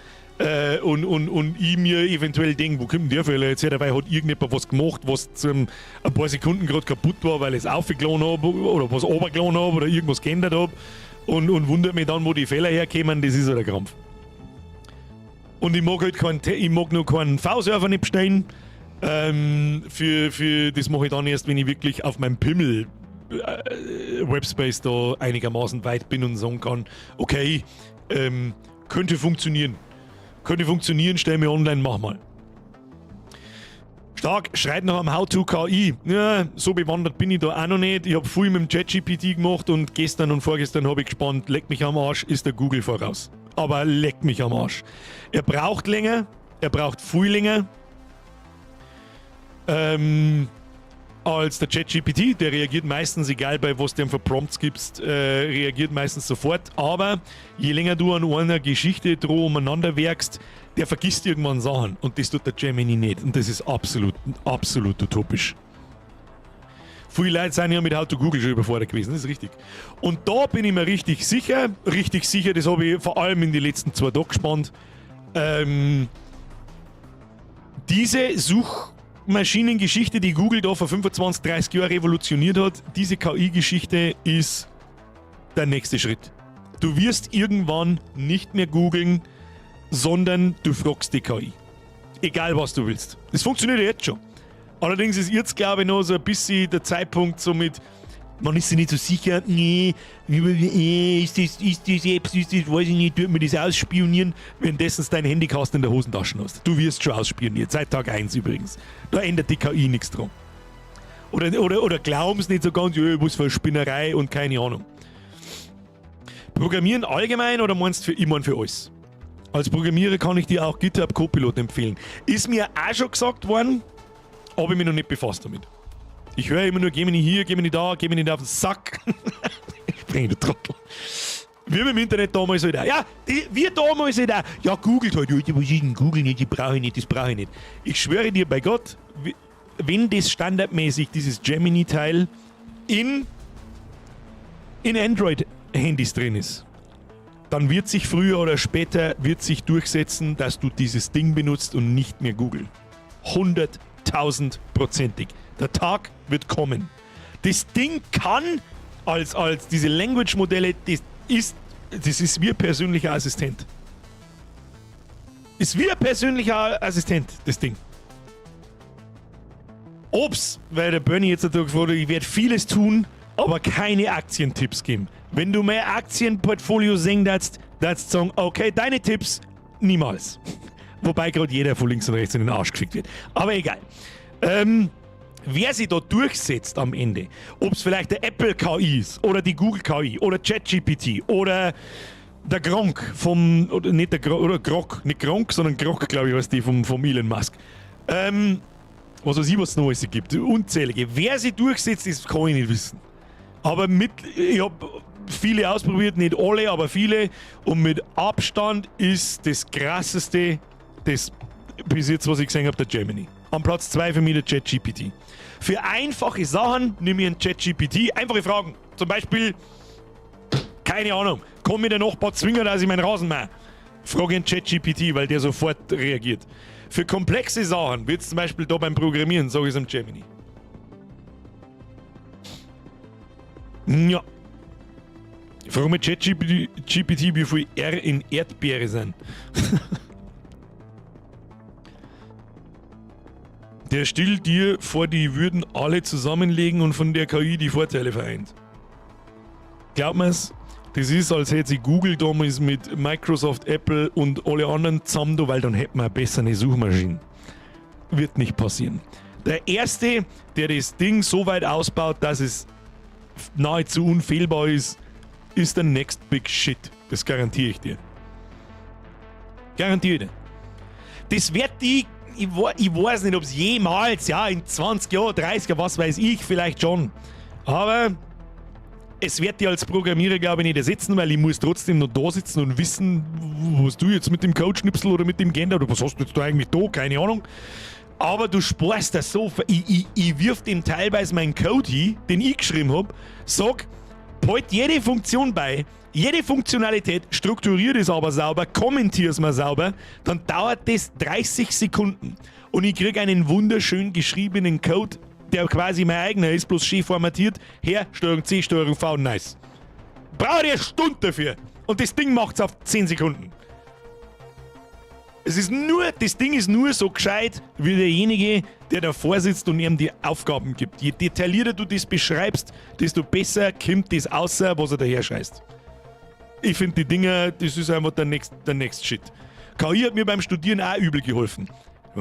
und ich mir eventuell denke, wo kommt denn der Fehler jetzt her? Dabei hat irgendjemand was gemacht, was zu ein paar Sekunden gerade kaputt war, weil ich es aufgeladen habe oder was runtergeladen habe oder irgendwas geändert habe und wundert mich dann, wo die Fehler herkommen, das ist halt ein Krampf. Und ich mag halt noch keinen V-Server nicht bestellen. Für das mache ich dann erst, wenn ich wirklich auf meinem Pimmel Webspace da einigermaßen weit bin und sagen kann, okay, könnte funktionieren. Könnte funktionieren, stell mir online, mach mal. Stark, schreit nach einem How-to-KI. Ja, so bewandert bin ich da auch noch nicht. Ich habe viel mit dem ChatGPT gemacht und gestern und vorgestern habe ich gespannt, leck mich am Arsch, ist der Google voraus. Aber leck mich am Arsch. Er braucht länger, er braucht viel länger als der ChatGPT. Der reagiert meistens, egal bei was du ihm für Prompts gibst, reagiert meistens sofort. Aber je länger du an einer Geschichte droh umeinander werkst, der vergisst irgendwann Sachen. Und das tut der Gemini nicht. Und das ist absolut utopisch. Viele Leute sind ja mit How to Google schon überfordert gewesen, das ist richtig. Und da bin ich mir richtig sicher, das habe ich vor allem in den letzten 2 Tagen gespannt. Diese Suchmaschinengeschichte, die Google da vor 25, 30 Jahren revolutioniert hat, diese KI-Geschichte ist der nächste Schritt. Du wirst irgendwann nicht mehr googeln, sondern du fragst die KI. Egal was du willst. Das funktioniert ja jetzt schon. Allerdings ist jetzt, glaube ich, noch so ein bisschen der Zeitpunkt so mit, man ist sich nicht so sicher, ist das, weiß ich nicht, tut mir das ausspionieren, währenddessen du dein Handykasten in der Hosentasche hast. Du wirst schon ausspioniert, seit Tag 1 übrigens. Da ändert die KI nichts dran. Oder glauben es nicht so ganz, was für eine Spinnerei und keine Ahnung. Programmieren allgemein oder meinst du für alles? Als Programmierer kann ich dir auch GitHub Copilot empfehlen. Ist mir auch schon gesagt worden, habe ich mich noch nicht befasst damit. Ich höre immer nur, geh mir nicht hier, geh mir nicht da, geh mir nicht auf den Sack. Ich bringe den Trottel. Wir haben im Internet damals halt auch. Ja, wir damals halt auch. Ja, googelt halt. Was ist denn Google nicht? Das brauche ich nicht. Ich schwöre dir bei Gott, wenn das standardmäßig, dieses Gemini-Teil in Android-Handys drin ist, dann wird sich früher oder später durchsetzen, dass du dieses Ding benutzt und nicht mehr Google. 100.000%ig. Der Tag wird kommen. Das Ding kann als diese Language-Modelle, das ist wie ein persönlicher Assistent. Ist wie ein persönlicher Assistent, das Ding. Weil der Bernie jetzt gefragt hat, ich werde vieles tun, aber keine Aktientipps geben. Wenn du mehr Aktienportfolio sehen darfst sagen, okay, deine Tipps niemals. Wobei gerade jeder von links und rechts in den Arsch gefickt wird. Aber egal. Wer sich da durchsetzt am Ende, ob es vielleicht der Apple KI ist oder die Google KI oder ChatGPT oder der Gronk nicht Gronk, sondern Grok, glaube ich, was die vom Elon Musk. Was weiß ich, was es noch alles gibt. Unzählige. Wer sich durchsetzt, das kann ich nicht wissen. Aber ich habe viele ausprobiert, nicht alle, aber viele. Und mit Abstand ist das krasseste, das bis jetzt, was ich gesehen habe, der Gemini. Am Platz 2 für mich der ChatGPT. Für einfache Sachen nehme ich einen ChatGPT. Einfache Fragen. Zum Beispiel, keine Ahnung, kann mir der Nachbar zwingen, dass ich meinen Rasen mache? Frage einen ChatGPT, weil der sofort reagiert. Für komplexe Sachen, wie zum Beispiel da beim Programmieren, sage ich es am Gemini. Ja. Ich frage mich ChatGPT, wie viel R in Erdbeere sind. Der stellt dir vor, die würden alle zusammenlegen und von der KI die Vorteile vereint. Glaubt man's? Das ist, als hätte sich Google damals mit Microsoft, Apple und alle anderen zusammen, weil dann hätten wir eine bessere Suchmaschine. Wird nicht passieren. Der Erste, der das Ding so weit ausbaut, dass es nahezu unfehlbar ist, ist der Next Big Shit. Das garantiere ich dir. Garantiere dir. Das wird die, ich weiß nicht, ob es jemals, ja, in 20 Jahren, 30 Jahren, was weiß ich, vielleicht schon. Aber es wird dir als Programmierer, glaube ich, nicht ersetzen, weil ich muss trotzdem noch da sitzen und wissen, was du jetzt mit dem Codeschnipsel oder mit dem Gender oder was hast du jetzt da eigentlich da, keine Ahnung. Aber du sparst das so. Ich wirf dem teilweise meinen Code hin, den ich geschrieben habe, sag, halt jede Funktion bei, jede Funktionalität, strukturier das aber sauber, kommentier es mal sauber, dann dauert das 30 Sekunden. Und ich kriege einen wunderschön geschriebenen Code, der quasi mein eigener ist, bloß schön formatiert. Her, Steuerung C, Steuerung V, nice. Brauche ich eine Stunde dafür. Und das Ding macht's auf 10 Sekunden. Das Ding ist nur so gescheit, wie derjenige, der davor sitzt und ihm die Aufgaben gibt. Je detaillierter du das beschreibst, desto besser kommt das außer, was er daher scheißt. Ich finde die Dinger, das ist einfach der next Shit. KI hat mir beim Studieren auch übel geholfen.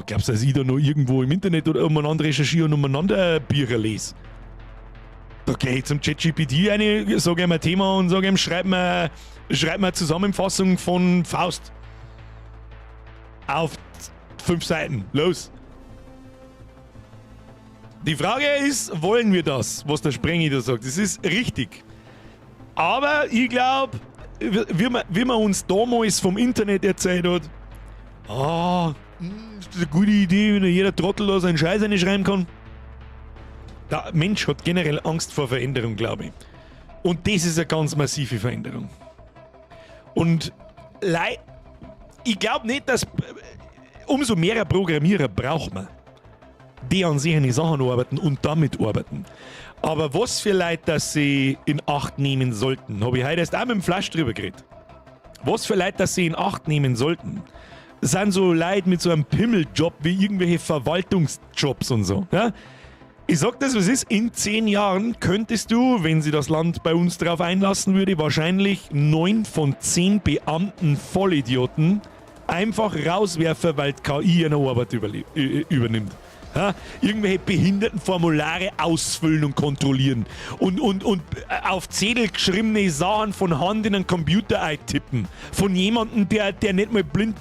Glaubst du, dass ich da noch irgendwo im Internet oder umeinander recherchiere und umeinander Bücher lese? Da gehe ich zum ChatGPT rein, sage ihm ein Thema und sage ihm, schreib mir eine Zusammenfassung von Faust. Auf 5 Seiten. Los. Die Frage ist, wollen wir das, was der Sprengi da sagt? Das ist richtig. Aber ich glaube, wie man uns damals vom Internet erzählt hat, ist das eine gute Idee, wenn jeder Trottel da seinen Scheiß schreiben kann. Der Mensch hat generell Angst vor Veränderung, glaube ich. Und das ist eine ganz massive Veränderung. Und ich glaube nicht, dass umso mehr Programmierer braucht man, die an sich eine Sachen arbeiten und damit arbeiten. Aber was für Leute, dass sie in Acht nehmen sollten, habe ich heute erst auch mit dem Flash drüber geredet. Was für Leute, dass sie in Acht nehmen sollten, sind so Leute mit so einem Pimmeljob wie irgendwelche Verwaltungsjobs und so. Ja? Ich sag das, was ist, in 10 Jahren könntest du, wenn sie das Land bei uns darauf einlassen würde, wahrscheinlich 9 von 10 Beamten Vollidioten einfach rauswerfen, weil die KI eine Arbeit übernimmt. Ja? Irgendwelche Behindertenformulare ausfüllen und kontrollieren und auf Zettel geschriebene Sachen von Hand in einen Computer eintippen. Von jemandem, der nicht mal blind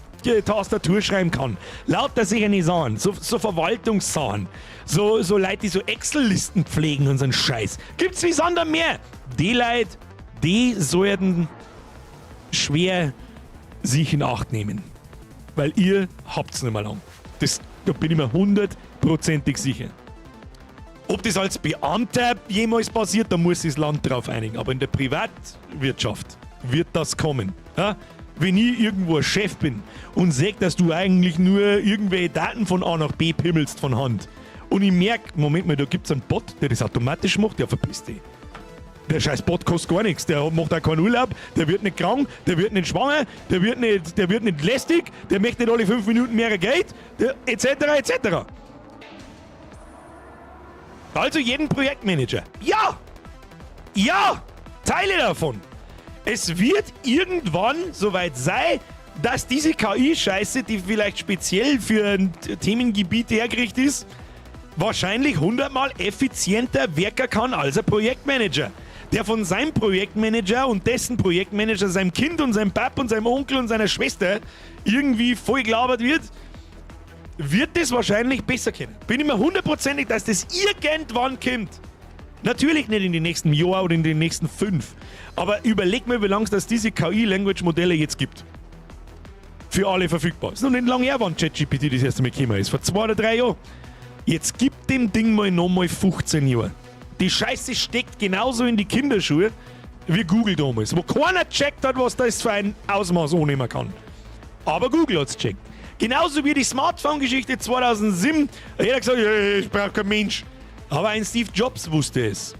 Tastatur schreiben kann. Lauter sicher nicht Sachen, so Verwaltungssachen, so Leute, die so Excel-Listen pflegen und so einen Scheiß. Gibt's wie Sander mehr? Die Leute, die sollten schwer sich in Acht nehmen. Weil ihr habt's nicht mehr lang. Da bin ich mir 100%ig sicher. Ob das als Beamter jemals passiert, da muss sich das Land drauf einigen. Aber in der Privatwirtschaft wird das kommen. Ja? Wenn ich irgendwo ein Chef bin und sehe, dass du eigentlich nur irgendwelche Daten von A nach B pimmelst von Hand und ich merke, Moment mal, da gibt es einen Bot, der das automatisch macht, der verpiss dich. Der scheiß Bot kostet gar nichts, der macht auch keinen Urlaub, der wird nicht krank, der wird nicht schwanger, der wird nicht lästig, der möchte nicht alle 5 Minuten mehr Geld, etc. etc. Also jeden Projektmanager. Ja! Teile davon! Es wird irgendwann soweit sein, dass diese KI-Scheiße, die vielleicht speziell für ein Themengebiet hergerichtet ist, wahrscheinlich 100-mal effizienter wirken kann als ein Projektmanager. Der von seinem Projektmanager und dessen Projektmanager, seinem Kind und seinem Pap und seinem Onkel und seiner Schwester irgendwie voll gelabert wird das wahrscheinlich besser können. Bin ich mir 100%ig, dass das irgendwann kommt. Natürlich nicht in den nächsten Jahren oder in den nächsten 5. Aber überleg mir, wie lange es diese KI-Language-Modelle jetzt gibt. Für alle verfügbar. Es ist noch nicht lange her, wann ChatGPT das erste Mal gekommen ist. Vor 2 oder 3 Jahren. Jetzt gibt dem Ding mal nochmal 15 Jahre. Die Scheiße steckt genauso in die Kinderschuhe wie Google damals. Wo keiner checkt hat, was das für ein Ausmaß annehmen kann. Aber Google hat's checkt. Genauso wie die Smartphone-Geschichte 2007. Jeder hat gesagt, ich brauche keinen Mensch. Aber ein Steve Jobs wusste es.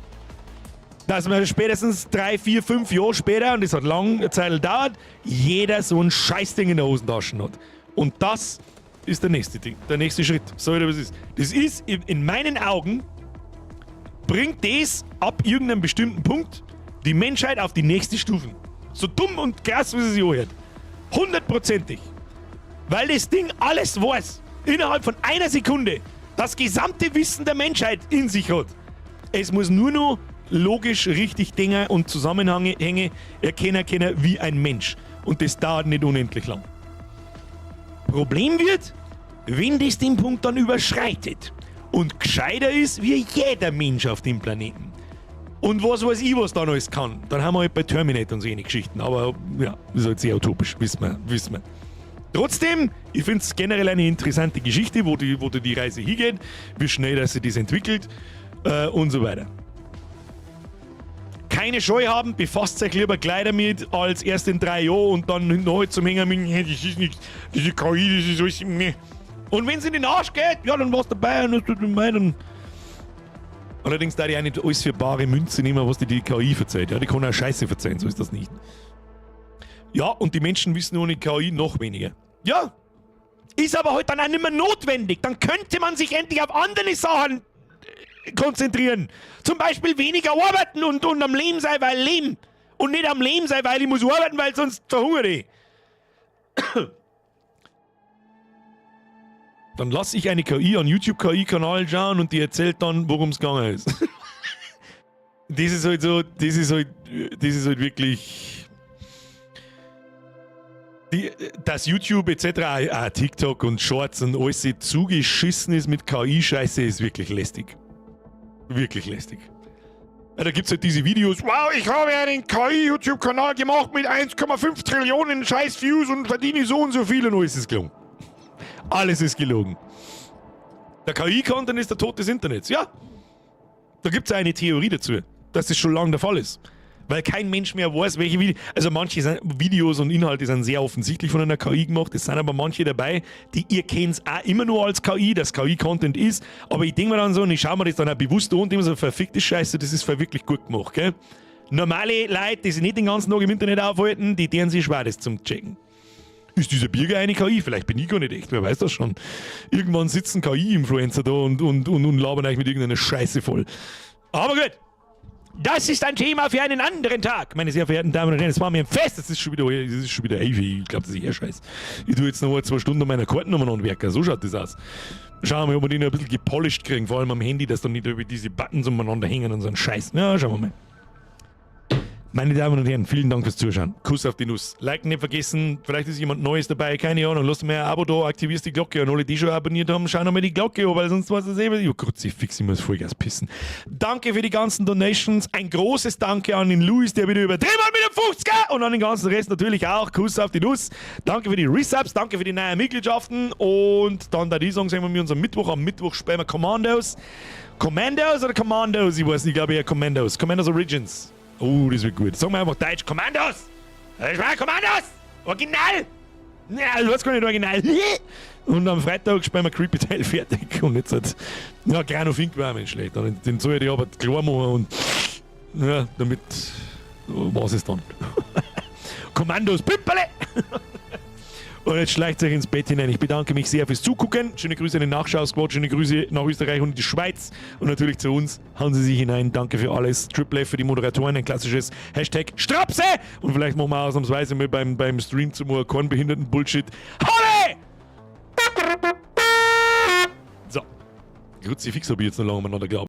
Dass man spätestens 3, 4, 5 Jahre später, und das hat lange Zeit gedauert, jeder so ein Scheißding in der Hosentasche hat. Und das ist der nächste Ding, der nächste Schritt. So wie das ist. Das ist in meinen Augen, bringt das ab irgendeinem bestimmten Punkt die Menschheit auf die nächste Stufe. So dumm und krass, wie es sich anhört. 100%ig. Weil das Ding alles weiß. Innerhalb von einer Sekunde. Das gesamte Wissen der Menschheit in sich hat. Es muss nur noch logisch richtig Dinge und Zusammenhänge erkennen wie ein Mensch. Und das dauert nicht unendlich lang. Problem wird, wenn das den Punkt dann überschreitet und gescheiter ist wie jeder Mensch auf dem Planeten. Und was weiß ich, was da noch alles kann. Dann haben wir halt bei Terminator und so eine Geschichten. Aber ja, ist halt sehr utopisch, wissen wir. Trotzdem, ich finde es generell eine interessante Geschichte, wo die Reise hingeht, wie schnell dass sie das entwickelt und so weiter. Keine Scheu haben, befasst euch lieber gleich damit, als erst in 3 Jahren und dann neu zum Hängen mit, das ist nichts, diese KI, das ist alles, meh. Und wenn es in den Arsch geht, ja, dann war's dabei und das tut mir meinen. Allerdings darf ich auch nicht alles für bare Münze nehmen, was die KI verzeiht. Ja, die kann auch Scheiße verzeihen, so ist das nicht. Ja, und die Menschen wissen ohne KI noch weniger. Ja, ist aber heute dann auch nicht mehr notwendig. Dann könnte man sich endlich auf andere Sachen konzentrieren. Zum Beispiel weniger arbeiten und am Leben sein, weil Leben. Und nicht am Leben sein, weil ich muss arbeiten, weil sonst verhungere ich. Dann lasse ich eine KI an YouTube-KI-Kanal schauen und die erzählt dann, worum es gegangen ist. Das ist halt wirklich... Dass YouTube etc., auch TikTok und Shorts und alles zugeschissen ist mit KI-Scheiße, ist wirklich lästig. Wirklich lästig. Ja, da gibt es halt diese Videos, wow, ich habe einen KI-YouTube-Kanal gemacht mit 1,5 Trillionen scheiß Views und verdiene so und so viel und alles ist gelogen. Alles ist gelogen. Der KI-Content ist der Tod des Internets. Ja, da gibt es eine Theorie dazu, dass das schon lange der Fall ist. Weil kein Mensch mehr weiß, welche Videos... Also manche Videos und Inhalte sind sehr offensichtlich von einer KI gemacht. Es sind aber manche dabei, die ihr kennt es auch immer nur als KI, dass KI-Content ist. Aber ich denke mir dann so, und ich schaue mir das dann auch bewusst an und immer so, verfickte Scheiße, das ist wirklich gut gemacht, gell? Normale Leute, die sich nicht den ganzen Tag im Internet aufhalten, die deren sich schwer, das zum checken. Ist dieser Bürger eine KI? Vielleicht bin ich gar nicht echt, wer weiß das schon. Irgendwann sitzen KI-Influencer da und labern euch mit irgendeiner Scheiße voll. Aber gut. Das ist ein Thema für einen anderen Tag, meine sehr verehrten Damen und Herren. Es war mir ein Fest, das ist schon wieder ich glaube, das ist eher scheiß. Ich tue jetzt noch 2 Stunden an meiner Kartennummer anwerken, so schaut das aus. Schauen wir mal, ob wir den ein bisschen gepolished kriegen, vor allem am Handy, dass dann nicht über diese Buttons umeinander hängen und so ein Scheiß. Ja, schauen wir mal. Meine Damen und Herren, vielen Dank fürs Zuschauen. Kuss auf die Nuss. Liken nicht vergessen, vielleicht ist jemand Neues dabei, keine Ahnung. Lass mir ein Abo da, aktivierst die Glocke. Und alle, die schon abonniert haben, schauen nochmal die Glocke an, weil sonst weiß es eh. Oh Gott, ich muss Vollgas pissen. Danke für die ganzen Donations. Ein großes Danke an den Luis, der wieder übertrieben hat mit dem 50er. Und an den ganzen Rest natürlich auch. Kuss auf die Nuss. Danke für die Resubs, danke für die neuen Mitgliedschaften. Und dann da die sagen, sehen wir uns am Mittwoch. Am Mittwoch spielen wir Commandos. Commandos oder Commandos? Ich weiß nicht, ich glaube eher Commandos. Commandos Origins. Oh, das wird gut. Sagen wir einfach Deutsch. Kommandos! Ich meine Kommandos! Original! Ja, du hast gar nicht original. Und am Freitag spielen wir Creepy Tale fertig. Und jetzt hat... Ja, kleiner Fink war nicht schlecht. Den soll ich aber klar machen und... Ja, damit... Was ist dann? Kommandos, Pimperle! Und jetzt schleicht euch ins Bett hinein. Ich bedanke mich sehr fürs Zugucken. Schöne Grüße an den Nachschau-Squad, schöne Grüße nach Österreich und die Schweiz. Und natürlich zu uns. Hauen Sie sich hinein. Danke für alles. Triple F für die Moderatoren. Ein klassisches Hashtag Strapse. Und vielleicht machen wir ausnahmsweise mal beim Stream zum kornbehinderten Bullshit. Holle! So. Kruzifix habe ich jetzt noch lange umeinander geglaubt.